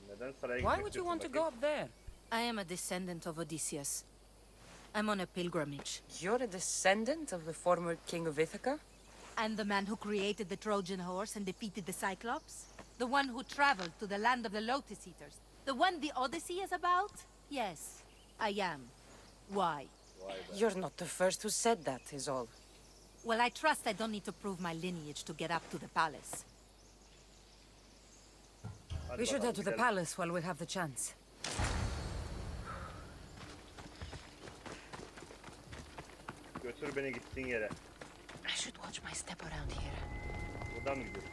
Neden saraya Why gitmek would you istiyorsun want to bakayım? go up there? I am a descendant of Odysseus. I'm on a pilgrimage. You're a descendant of the former king of Ithaca? And the man who created the Trojan horse and defeated the Cyclops? The one who traveled to the land of the Lotus Eaters? The one the Odyssey is about? Yes, I am. Why? You're not the first who said that, is all. Well, I trust I don't need to prove my lineage to get up to the palace. We should head to the palace while we have the chance. Götür beni gittiğin yere. I should watch my step around here. Buradan mı gidiyoruz?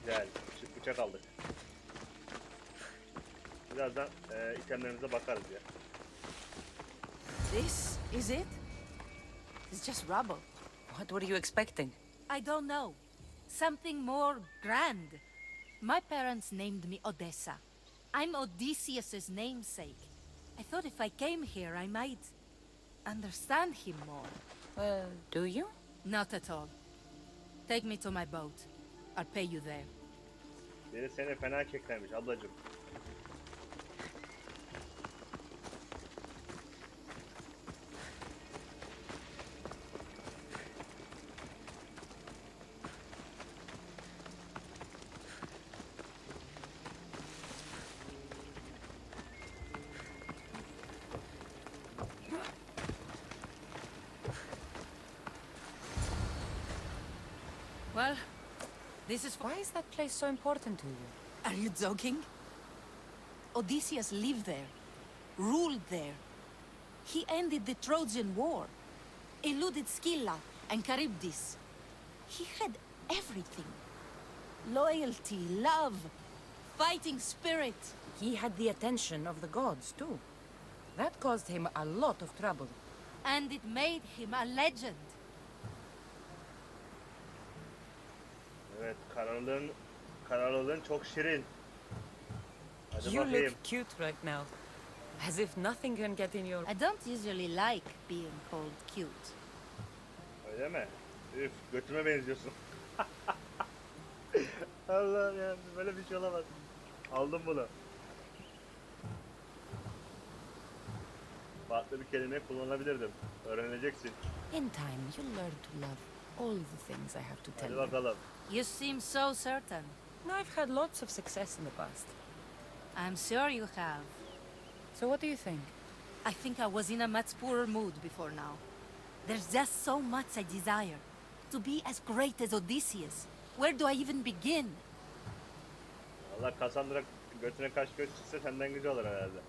Güzel. Bıçak aldık. Birazdan itemlerimize bakarız ya. This is it? It's just rubble. What were you expecting? I don't know. Something more grand. My parents named me Odessa. I'm Odysseus's namesake. I thought if I came here, I might understand him more. Well, do you? Not at all. Take me to my boat. I'll pay you there. Biri seni fena keklemiş ablacığım. Well, this is... Why is that place so important to you? Are you joking? Odysseus lived there, ruled there. He ended the Trojan War, eluded Scylla and Charybdis. He had everything. Loyalty, love, fighting spirit. He had the attention of the gods, too. That caused him a lot of trouble. And it made him a legend. Evet, kararlılığın çok şirin. Hadi You bakayım. look cute right now. As if nothing can get in your... I don't usually like being called cute. Öyle mi? Üf, götüme benziyorsun. Allah'ım ya, böyle bir şey olamaz. Aldım bunu. Farklı bir kelime kullanabilirdim. Öğreneceksin. In time, you'll learn to love all the things I have to tell Hadi you. bakalım. You seem so certain. I've had lots of success in the past. I'm sure you have. So what do you think? I think I was in a much poorer mood before now. There's just so much I desire. To be as great as Odysseus. Where do I even begin? Allah Kassandra götüne kaç göz çizse senden gücü olur herhalde.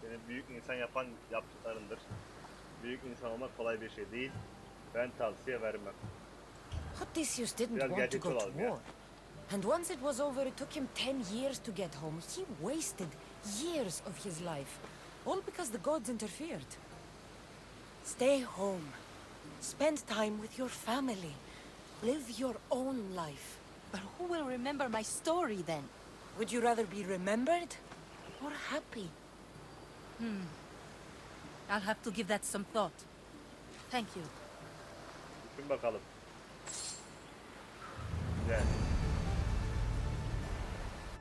Seni büyük insan yapan yaptıklarındır. Büyük insan olmak kolay bir şey değil. Ben tavsiye vermem. Odysseus didn't Biraz want to gerçekçi go to olalım ya. war. And once it was over, it took him 10 years to get home. He wasted years of his life. All because the gods interfered. Stay home. Spend time with your family. Live your own life. But who will remember my story then? Would you rather be remembered or happy? I'll have to give that some thought. Thank you. Düşün bakalım. Güzel.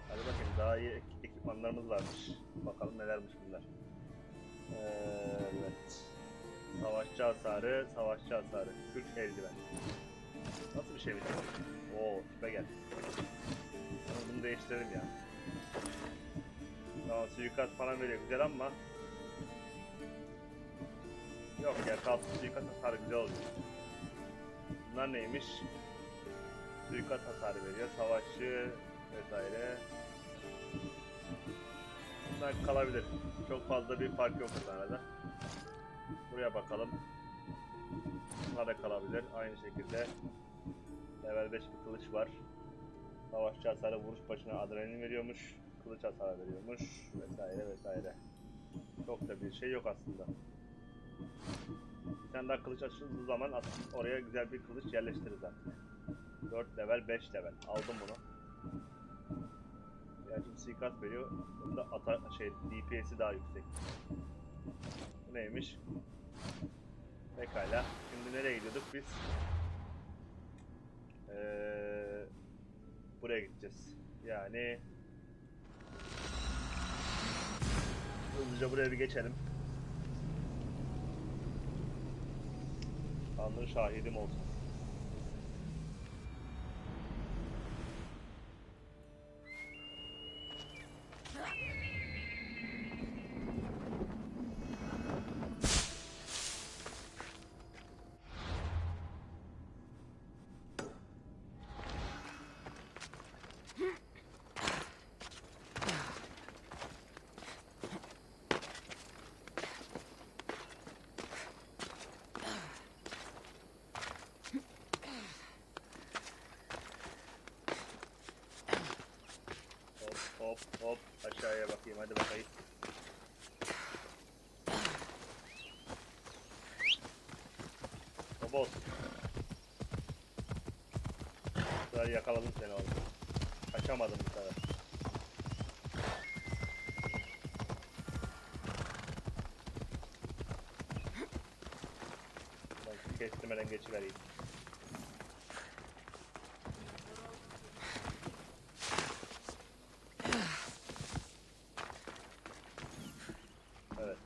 Hadi bakayım, daha iyi ekipmanlarımız varmış. Bakalım nelermiş bunlar. Evet. Savaşçı hasarı, savaşçı hasarı. 40 eldiven. Nasıl bir şey mi? Oo, tipe gel. Ama bunu değiştirelim ya. Tamam, suikast falan veriyor güzel ama yok ya, kalsın, suikast hasarı güzel oldu. Bunlar neymiş? Suikast hasarı veriyor, savaşçı vesaire. Bunlar kalabilir. Çok fazla bir fark yok arada. Buraya bakalım. Bunlar da kalabilir. Aynı şekilde level 5 bir kılıç var. Savaşçı hasarı vuruş başına adrenalin veriyormuş. Kılıç hasarı veriyormuş. Vesaire vesaire. Çok da bir şey yok aslında. Bir tane daha kılıç açıldığı zaman aslında oraya güzel bir kılıç yerleştiririz artık. 4 level 5 level. Aldım bunu. Gerçi suikast veriyor. Bunda DPS'i daha yüksek. Bu neymiş? Pekala. Şimdi nereye gidiyorduk biz? Buraya gideceğiz. Yani hızlıca buraya bir geçelim. Tanrı şahidim olsun. Hop hop aşağıya bakayım, hadi bakayım. Bobos. Bu sefer yakaladım seni oğlum. Kaçamadım bu sefer. Ben kestirmeden geçivereyim. Evet.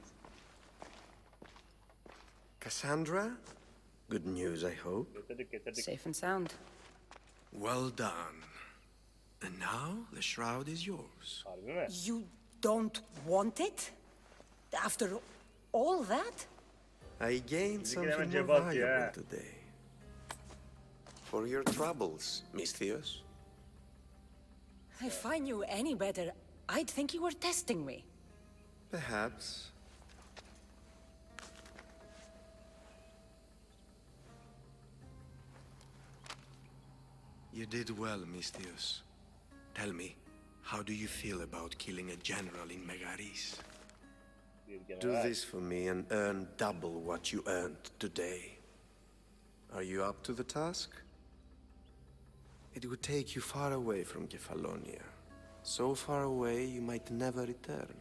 Cassandra? Good news, I hope. Getirdik. Safe and sound. Well done. And now the shroud is yours. Harbi mi? You don't want it? After all that? I gained Bizimkiler something hemen more cevap atıyor, valuable ha. today. For your troubles, Misthios. If I knew any better, I'd think you were testing me. Perhaps. You did well, Misthios. Tell me, how do you feel about killing a general in Megaris? Do this for me and earn double what you earned today. Are you up to the task? It would take you far away from Kefalonia. So far away you might never return.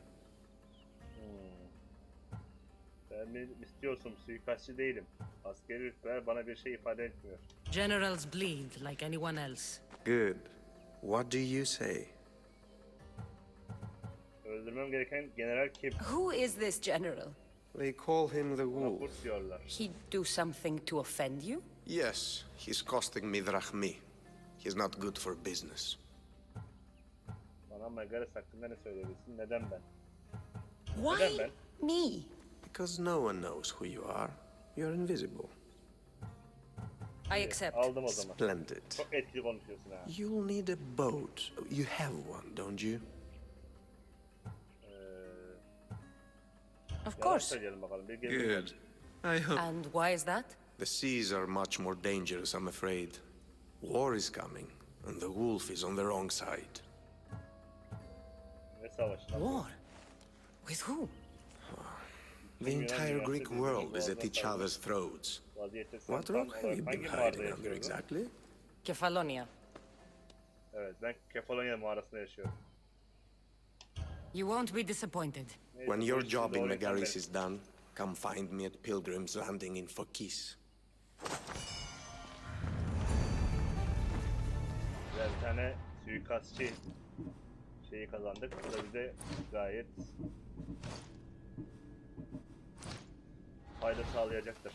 Ben istiyorsam suikastçı değilim. Askeri rütbeler bana bir şey ifade etmiyor. Generals bleed like anyone else. Good. What do you say? Öldürmem gereken general kim? Who is this general? They call him the Ona Wolf. kurt diyorlar. He'd do something to offend you? Yes, he's costing me drachmi. He's not good for business. Bana Megaris hakkında ne söyleyebilirsin? Neden ben? Why Neden ben? me? Because no one knows who you are. You're invisible. I accept. Aldım o zaman. Splendid. Çok etkili konuşuyorsun ha. You'll need a boat. You have one, don't you? Of Yalan course. söyleyelim bakalım. Bir gezi Good. geldi. I hope. And why is that? The seas are much more dangerous, I'm afraid. War is coming, and the wolf is on the wrong side. Ne savaşına? War? With who? The entire Greek world is at each other's throats. Vaziyette What sen rock tam have olarak you been hangi mağarada hiding under yaşıyordun? exactly? Kefalonia. Evet, ben Kefalonyalı mağarasında yaşıyorum. You won't be disappointed. When your job in doğru Megaris insan is done, come find me at Pilgrim's Landing in Phokis. Güzel bir tane suikastçı şeyi kazandık. Bu da bize gayet fayda sağlayacaktır.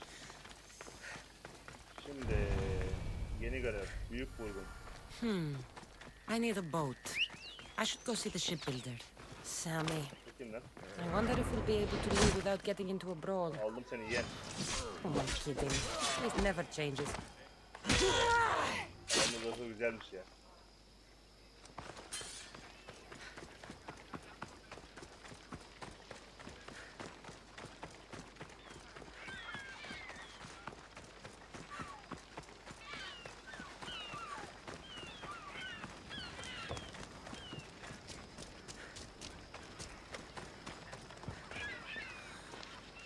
Şimdi yeni görev. Büyük vurgun. I need a boat. I should go see the shipbuilder. Sammy. Bu kim lan? I wonder if we'll be able to leave without getting into a brawl. Aldım seni yen. Oh, I'm kidding. It never changes. Yalnız o güzelmiş ya.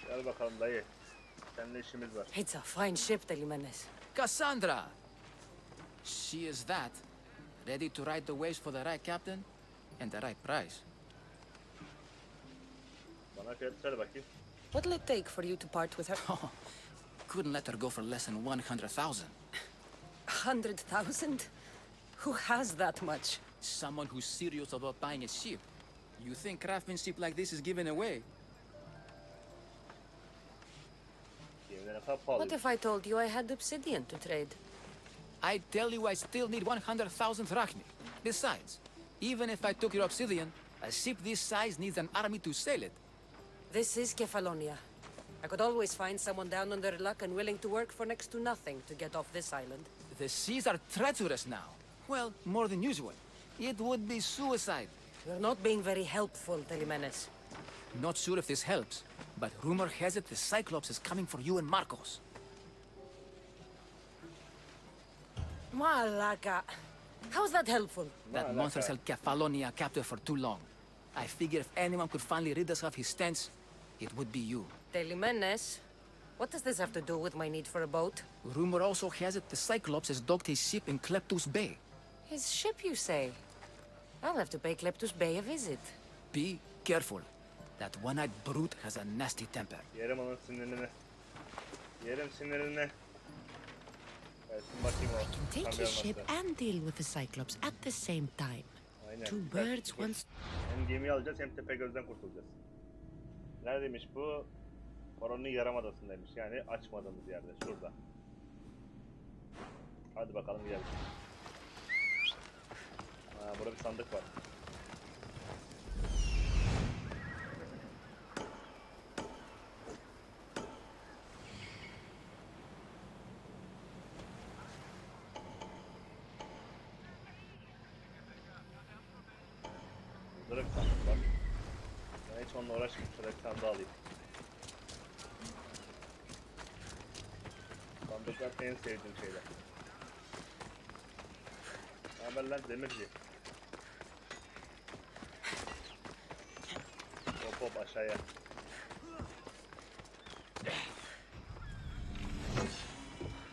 Gel bakalım dayı. Seninle işimiz var. It's a fine ship, Leonidas. Cassandra! She is that. Ready to ride the waves for the right captain and the right price. Bana fiyatı söyle bakayım. What'll it take for you to part with her? Couldn't let her go for less than 100,000. 100,000? Who has that much? Someone who's serious about buying a ship. You think craftsmanship like this is given away? Yeminle ne kadar pahalı. What if I told you I had obsidian to trade? I tell you, I still need 100,000 drachmi. Besides, even if I took your obsidian, a ship this size needs an army to sail it. This is Kefalonia. I could always find someone down on their luck and willing to work for next to nothing to get off this island. The seas are treacherous now. Well, more than usual. It would be suicide. You're not being very helpful, Telemenes. Not sure if this helps, but rumor has it the Cyclops is coming for you and Markos. Malaka. How's that helpful? That monster's held Kefalonyalı captive for too long. I figure if anyone could finally rid us of his stench, it would be you. Delimenes, what does this have to do with my need for a boat? Rumor also has it the Cyclops has docked his ship in Kleptus Bay. His ship, you say? I'll have to pay Kleptus Bay a visit. Be careful. That one-eyed brute has a nasty temper. Yerim onun sinirini. Yerim sinirini. Gelsin bakayım o. Take his ship and deal with the Cyclops at the same time. Aynen. Two birds, one... Hem gemiyi alacağız hem Tepegöz'den kurtulacağız. Neredeymiş bu? Koronun Yarımadası'ndaymış. Yani açmadığımız yerde. Şurada. Hadi bakalım gidelim. Burada bir sandık var. Burada bir sandık var. Ben hiç onunla uğraşmayayım. Şuradaki sandığı alayım. Sandıklar en sevdiğim şeyler. Ne haber lan demirci? Hop hop aşağıya.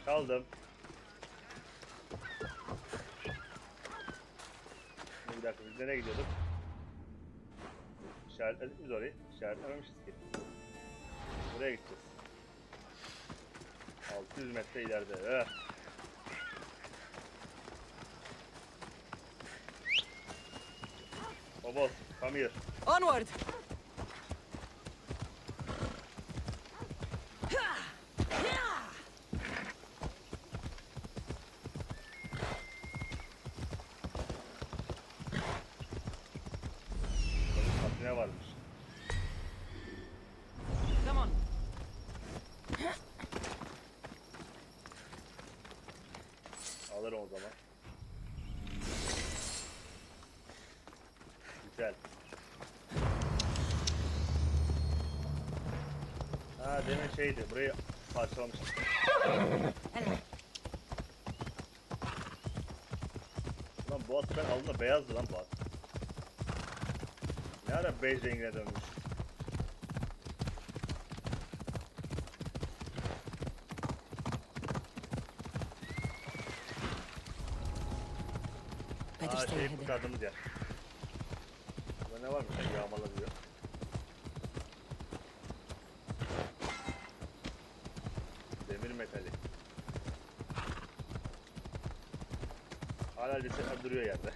Kaldım. Bir dakika biz nereye gidiyorduk? İşaretledik biz orayı. İşaretlememişiz ki. Buraya gideceğiz. 600 metre ileride. Bobos, come here. Onward! Ne varmış? Come on. Alırım o zaman. Güzel. Ha demin şeydi, burayı parçalamıştım. Lan bu at ben aldığımda beyazdı lan bu at. Ne ara bej rengine dönmüş? Aa şey kurtardığımız yer. Burada ne varmış? Yağmalar diyor. Demir metali. Hala cesetler duruyor yerde.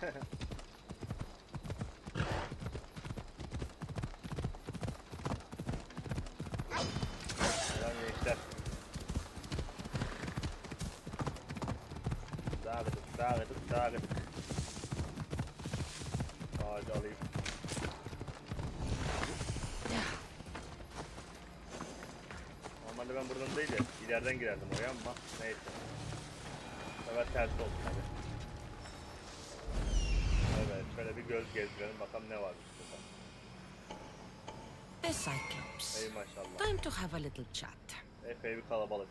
Lan gençler. Dağıdık. Ağacı alayım. Normalde ben buradan değil de ileriden girerdim oraya ama neyse. Evet ters oldu tabi. Evet şöyle bir göz gezdirelim bakalım ne varmış burada. The Cyclops. Ey maşallah. Time to have a little chat. Epey bir kalabalık.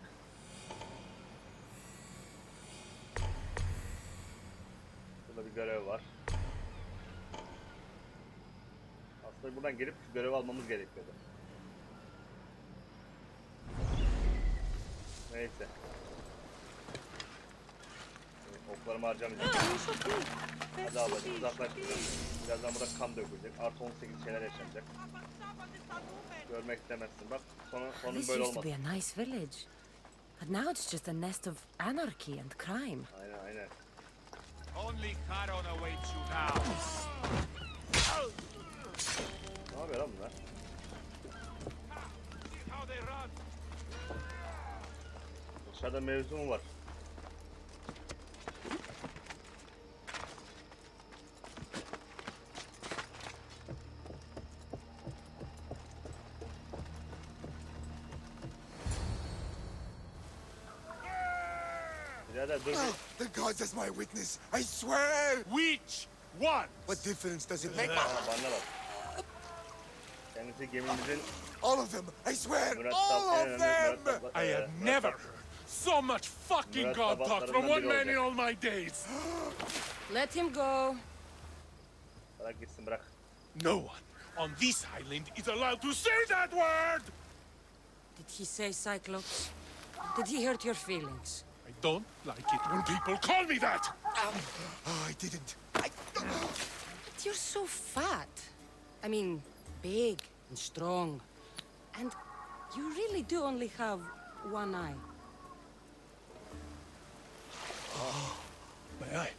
Burada bir görev var. Aslında buradan gelip şu görevi almamız gerekiyordu. Neyse. Oklarımı harcamayacağım. Hadi ablacığım uzaklaş buradan. Birazdan burada kan dökülecek. Artı 18 şeyler yaşanacak. Görmek istemezsin. Bak sonun This böyle used to olmaz. be a nice village. But now it's just a nest of anarchy and crime. Aynen. Only Charon awaits you now. Ne yapıyor lan bunlar? How they run. Dışarıda mevzu mu var? Birader dur. The gods as my witness, I swear! Which one? What difference does it make? Bana bak. Kendisi gemimizin All of them, I swear! mürettebat- All of them! I have never heard so much fucking God talk from one man in all my days. Let him go. Bırak gitsin, bırak. No one on this island is allowed to say that word! Did he say Cyclops? Did he hurt your feelings? I don't like it when people call me that! I didn't. But you're so fat. I mean, big and strong. And you really do only have one eye. My eye.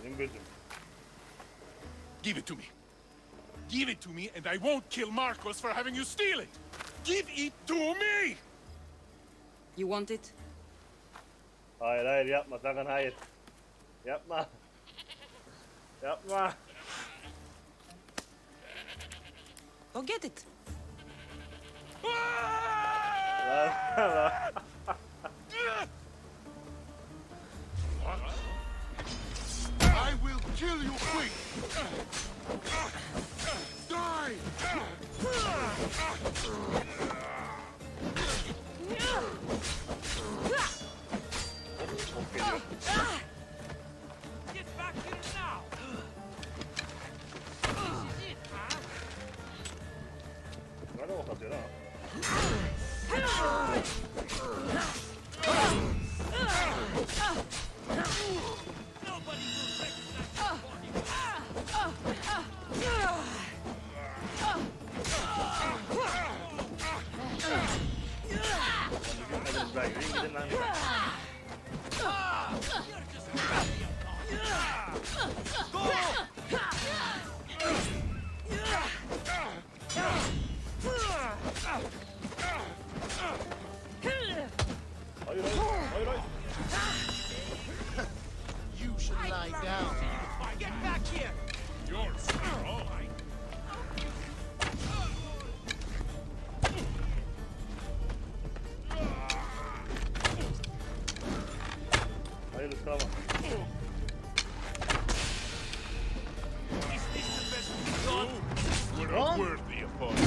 Benim gözüm. Give it to me. Give it to me and I won't kill Markos for having you steal it! Give it to me! You want it? Hayır hayır, yapma sakın, hayır. Yapma. Yapma. Go get it. I will kill you quick. Die! Get back here now! This is it, huh? Nerede ok atıyor lan? Nobody will recognize your body. Gitmediniz daha, yürüyün gidin lan. Hayır hayır, hayır hayır. You should lie down. Get back here! You're strong. Hayır ısırama. Is this the best we've got? We're not worthy of us.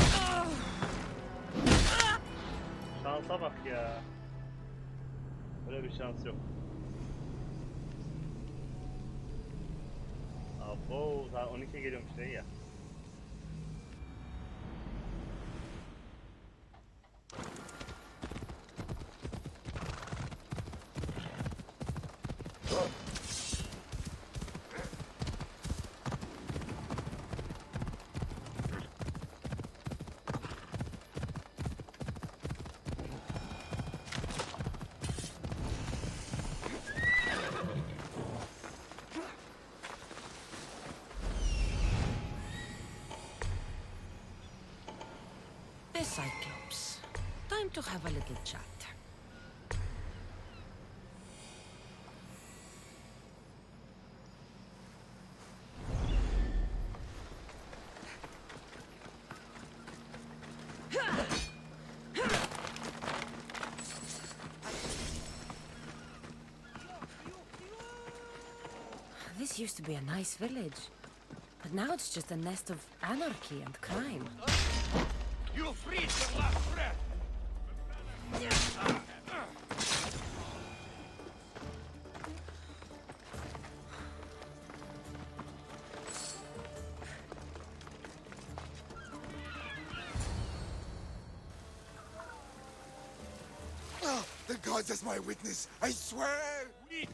Şansa bak ya. Böyle bir şans yok. Abo, daha 12'ye geliyormuş değil ya. The Cyclops. Time to have a little chat. This used to be a nice village, but now it's just a nest of anarchy and crime. You freed your last breath! Oh, the gods as my witness, I swear! Witch!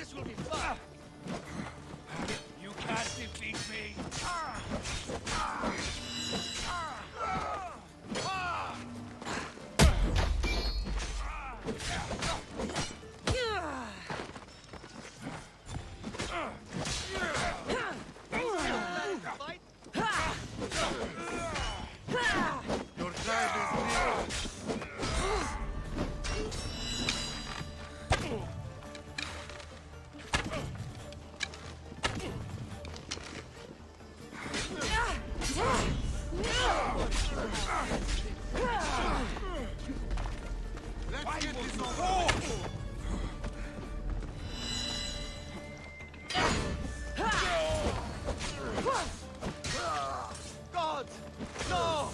This will be fun. You can't defeat me. Your time is near. Let's get this over. God, no!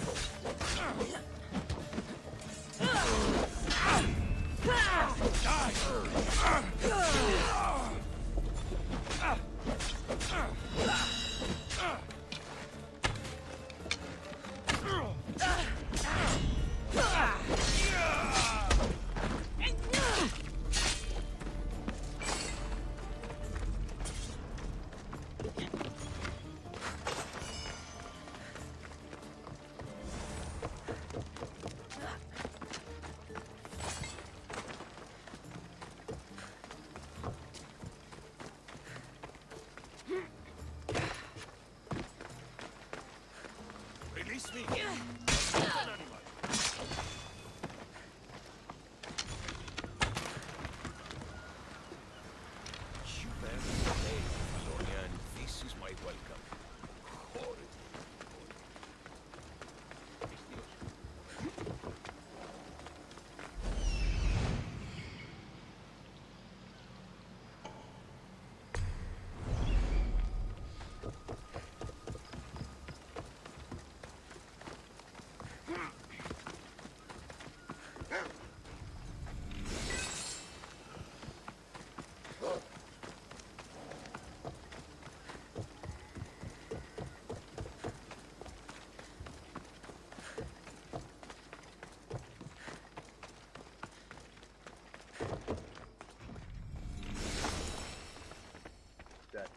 Release me! You bear the name, Kefalonia, and this is my welcome. Horrid. Güzel.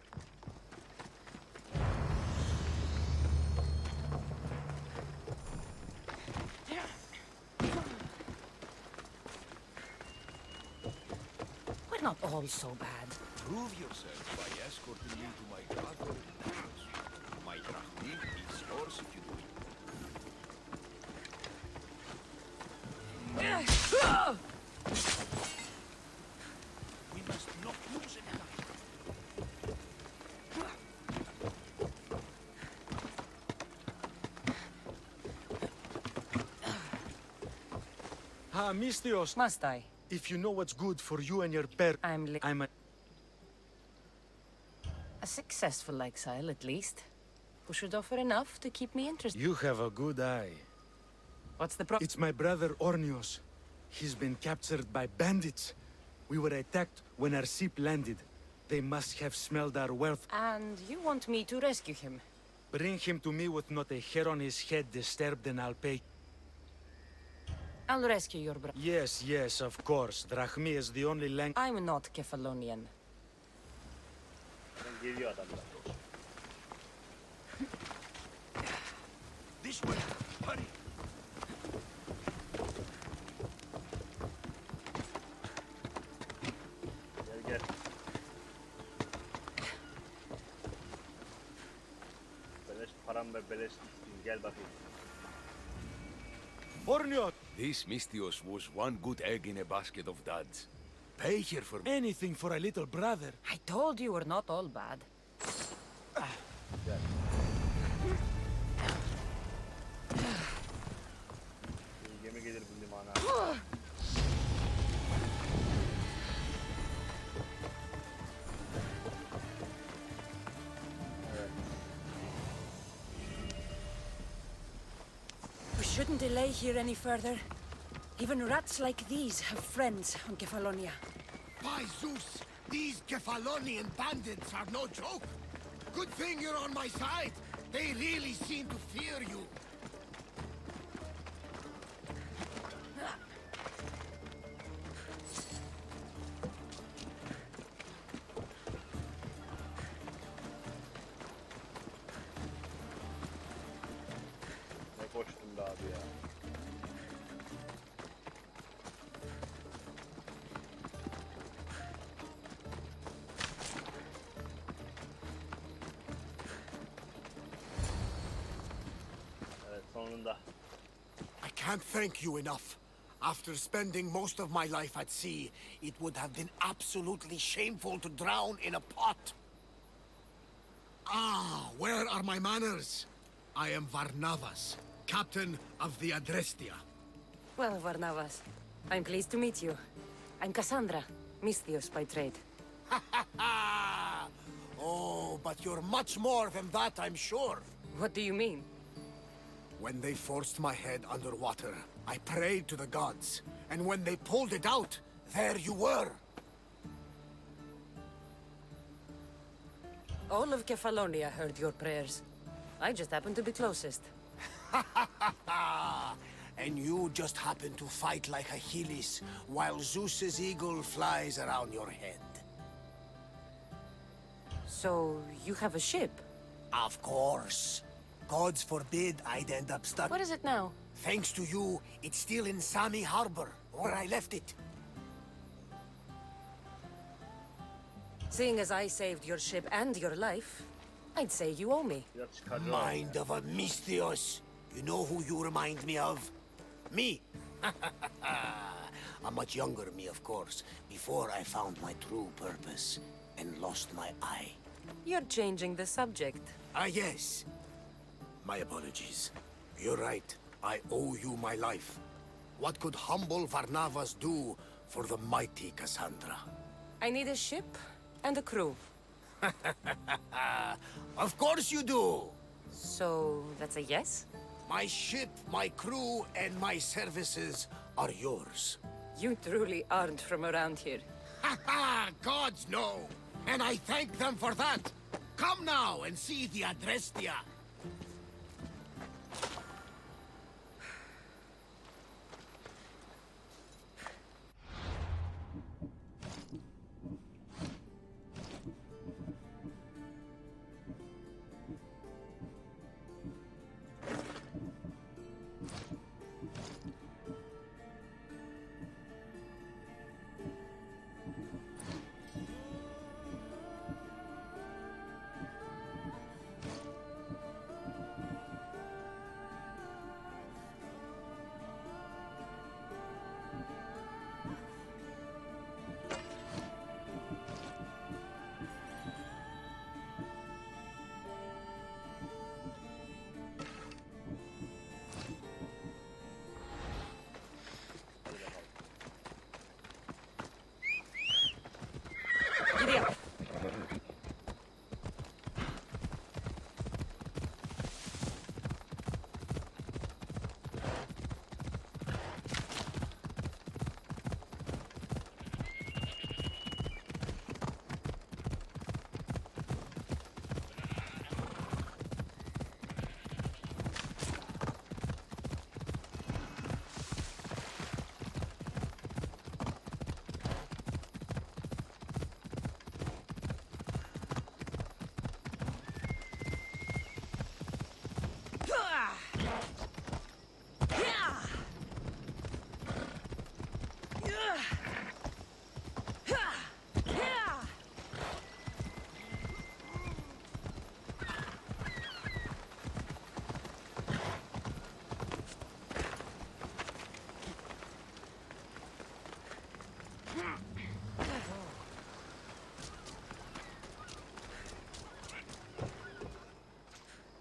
We're not all so bad. Prove yourself by escorting me to my brother Leonidas. My drachmi is yours if you do it. We must not lose any time. Ah, Mistios. Must I? If you know what's good for you and your pair, I'm a... A successful exile, at least. Who should offer enough to keep me interested. You have a good eye. What's the problem? It's my brother Ornios. He's been captured by bandits. We were attacked when our ship landed. They must have smelled our wealth. And you want me to rescue him? Bring him to me with not a hair on his head disturbed and I'll pay. I'll rescue your brother. Yes, yes, of course. Drachmi is the only language... I'm not Kefalonian. Geliyor adamlar. This way! Hurry! Gel gel. Beleş param ve beleş isteyeyim. Gel bakayım. Ornios! This Mistios was one good egg in a basket of duds. Pay here for anything for a little brother. I told you we're not all bad. Gel. Bir gemi gelir bu limana. We shouldn't delay here any further. Even rats like these have friends on Kefalonia. By Zeus, these Kefalonian bandits are no joke. Good thing you're on my side. They really seem to fear you. sonunda. I can't thank you enough. After spending most of my life at sea, it would have been absolutely shameful to drown in a pot. Ah, where are my manners? I am Varnavas, captain of the Adrestia. Well, Varnavas, I'm pleased to meet you. I'm Kassandra, Misthios by trade. Oh, but you're much more than that, I'm sure. What do you mean? When they forced my head underwater, I prayed to the gods. And when they pulled it out, there you were. All of Kefalonia heard your prayers. I just happened to be closest. And you just happened to fight like Achilles, while Zeus's eagle flies around your head. So, you have a ship? Of course. Gods forbid I'd end up stuck. What is it now? Thanks to you, it's still in Sami Harbor, where I left it. Seeing as I saved your ship and your life, I'd say you owe me. Mind of a Misthios. You know who you remind me of? Me. A much younger me, of course, before I found my true purpose and lost my eye. You're changing the subject. Ah, yes. My apologies. You're right. I owe you my life. What could humble Varnavas do for the mighty Kassandra? I need a ship and a crew. Of course you do! So, that's a yes? My ship, my crew, and my services are yours. You truly aren't from around here. Ha ha! Gods know! And I thank them for that! Come now and see the Adrestia!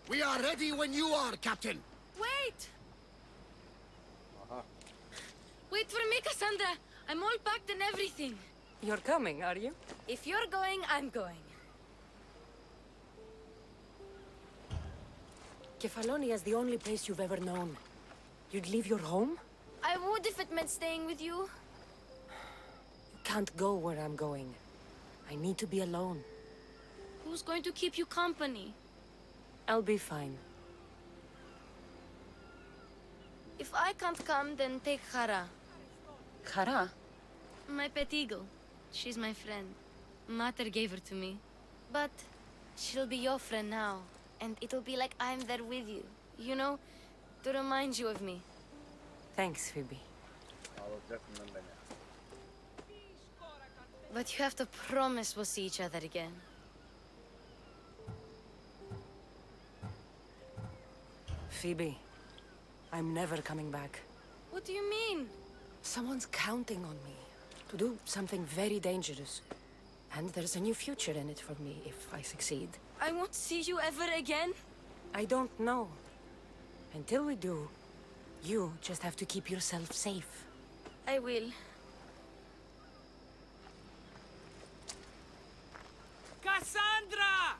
We are ready when you are, Captain. Wait! Wait for me, Kassandra. I'm all packed and everything. You're coming, are you? If you're going, I'm going. Kefalonia is the only place you've ever known. You'd leave your home? I would if it meant staying with you. You can't go where I'm going. I need to be alone. Who's going to keep you company? I'll be fine. If I can't come, then take Hara. Hara? My pet eagle. She's my friend. Mater gave her to me. But she'll be your friend now. And it'll be like I'm there with you. You know, to remind you of me. Thanks, Phoebe. But you have to promise we'll see each other again. Phoebe, I'm never coming back. What do you mean? Someone's counting on me to do something very dangerous. And there's a new future in it for me if I succeed. I won't see you ever again? I don't know. Until we do, you just have to keep yourself safe. I will. Cassandra!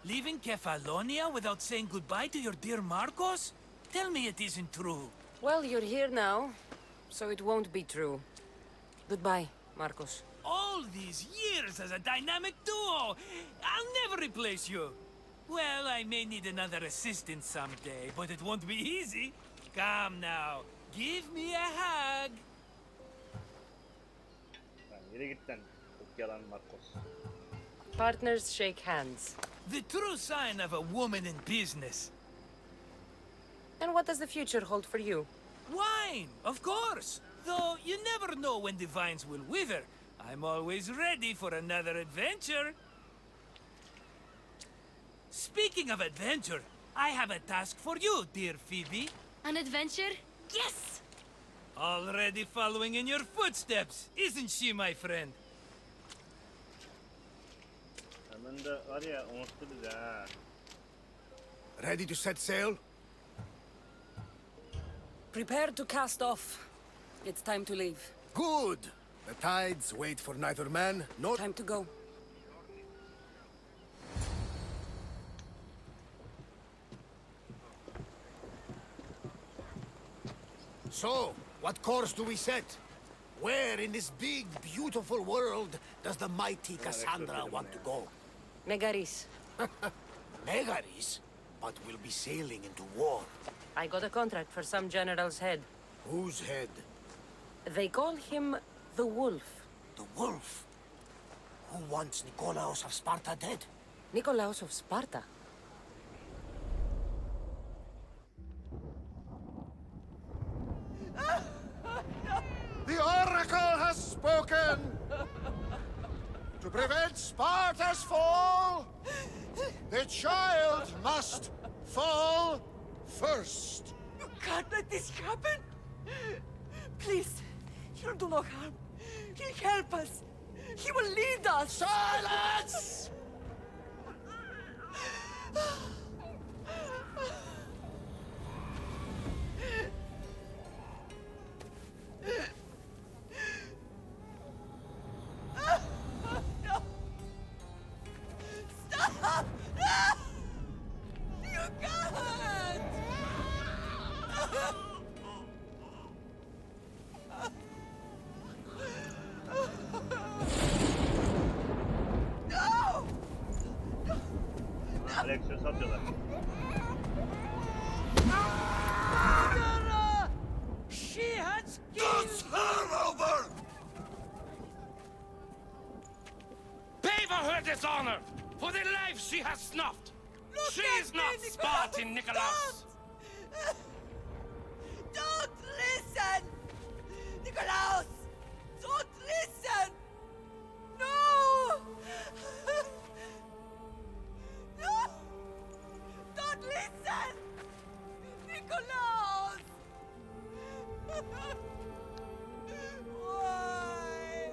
Leaving Kefalonia without saying goodbye to your dear Markos? Tell me it isn't true. Well, you're here now, so it won't be true. Goodbye, Markos. All these years as a dynamic duo! I'll never replace you! Well, I may need another assistant someday, but it won't be easy. Come now, give me a hug! Yere git lan. Çok yalan Markos. Partners shake hands. The true sign of a woman in business. And what does the future hold for you? Wine, of course! Though you never know when the vines will wither. I'm always ready for another adventure. Speaking of adventure, I have a task for you, dear Phoebe. An adventure? Yes! Already following in your footsteps, isn't she, my friend? Hemen de var ya unuttu bizi ha. Ready to set sail? Prepare to cast off. It's time to leave. Good! The tides wait for neither man nor... Time to go. So, what course do we set? Where in this big, beautiful world does the mighty Kassandra want to go? Megaris. Megaris? But we'll be sailing into war. I got a contract for some general's head. Whose head? They call him the Wolf. The Wolf? Who wants Nikolaos of Sparta dead? Nikolaos of Sparta? The Oracle has spoken! To prevent Sparta's fall, the child must fall first. You can't let this happen! Please, he'll do no harm. He'll help us. He will lead us! Silence! No! Stop! You can't! No! Alexsios atıyorlar. Kassandra! She has killed her over! Pay for her dishonor, for the life she has snuffed. She is not Spartan, Nikolaos. Don't listen! Nikolaos! Don't listen! No! No! Don't listen! Nikolaos! Why?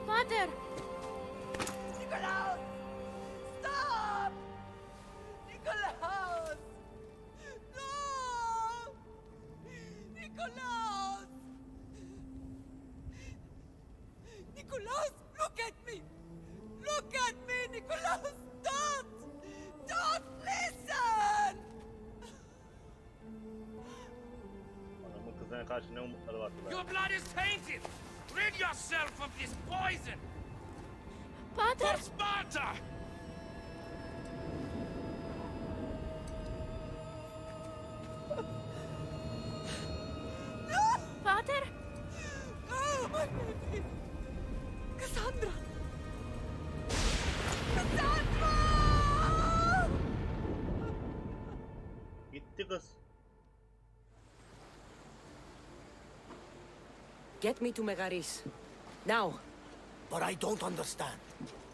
Mother! Nikolaos! Stop! Nikolaos! No! Nikolaos! Nikolaos, look at me! Look at me, Nikolaos! Don't! Don't listen! Adamın kızına karşı ne umutları var ki? Your blood is tainted. Rid yourself of this poison. Pater! For Sparta! Pater! Oh, my baby! Cassandra! Cassandra! Gitti kız. Get me to Megaris. Now. But I don't understand.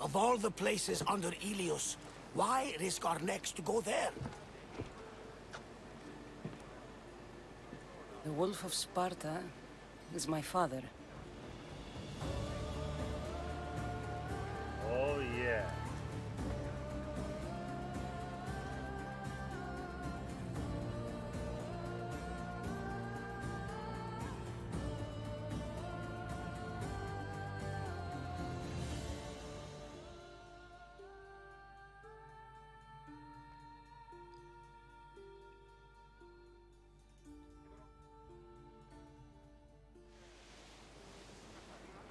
Of all the places under Ilios, Why risk our necks to go there? The Wolf of Sparta is my father. Oh yeah.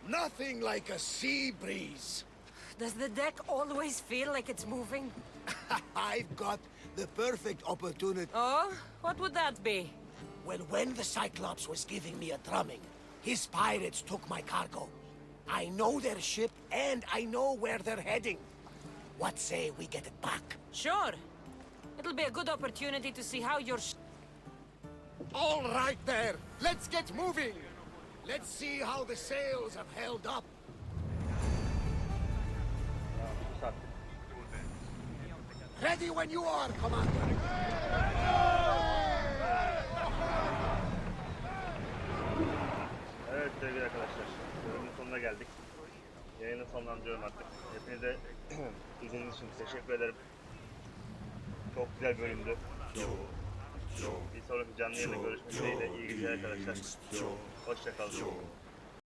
Nothing like a sea breeze. Does the deck always feel like it's moving? I've got the perfect opportunity. Oh? What would that be? Well, when the Cyclops was giving me a drumming, his pirates took my cargo. I know their ship, and I know where they're heading. What say we get it back? Sure. It'll be a good opportunity to see how your All right there. Let's get moving. Let's see how the sails have held up. Ready when you are, Commander. Evet sevgili arkadaşlar, bölümün sonuna geldik. Yayını sonlandırıyorum artık. Hepinize izlediğiniz için teşekkür ederim. Çok güzel bölümdü. Bir sonraki canlı yayında görüşmek dileğiyle. İyi geceler arkadaşlar. Hoşça kalın.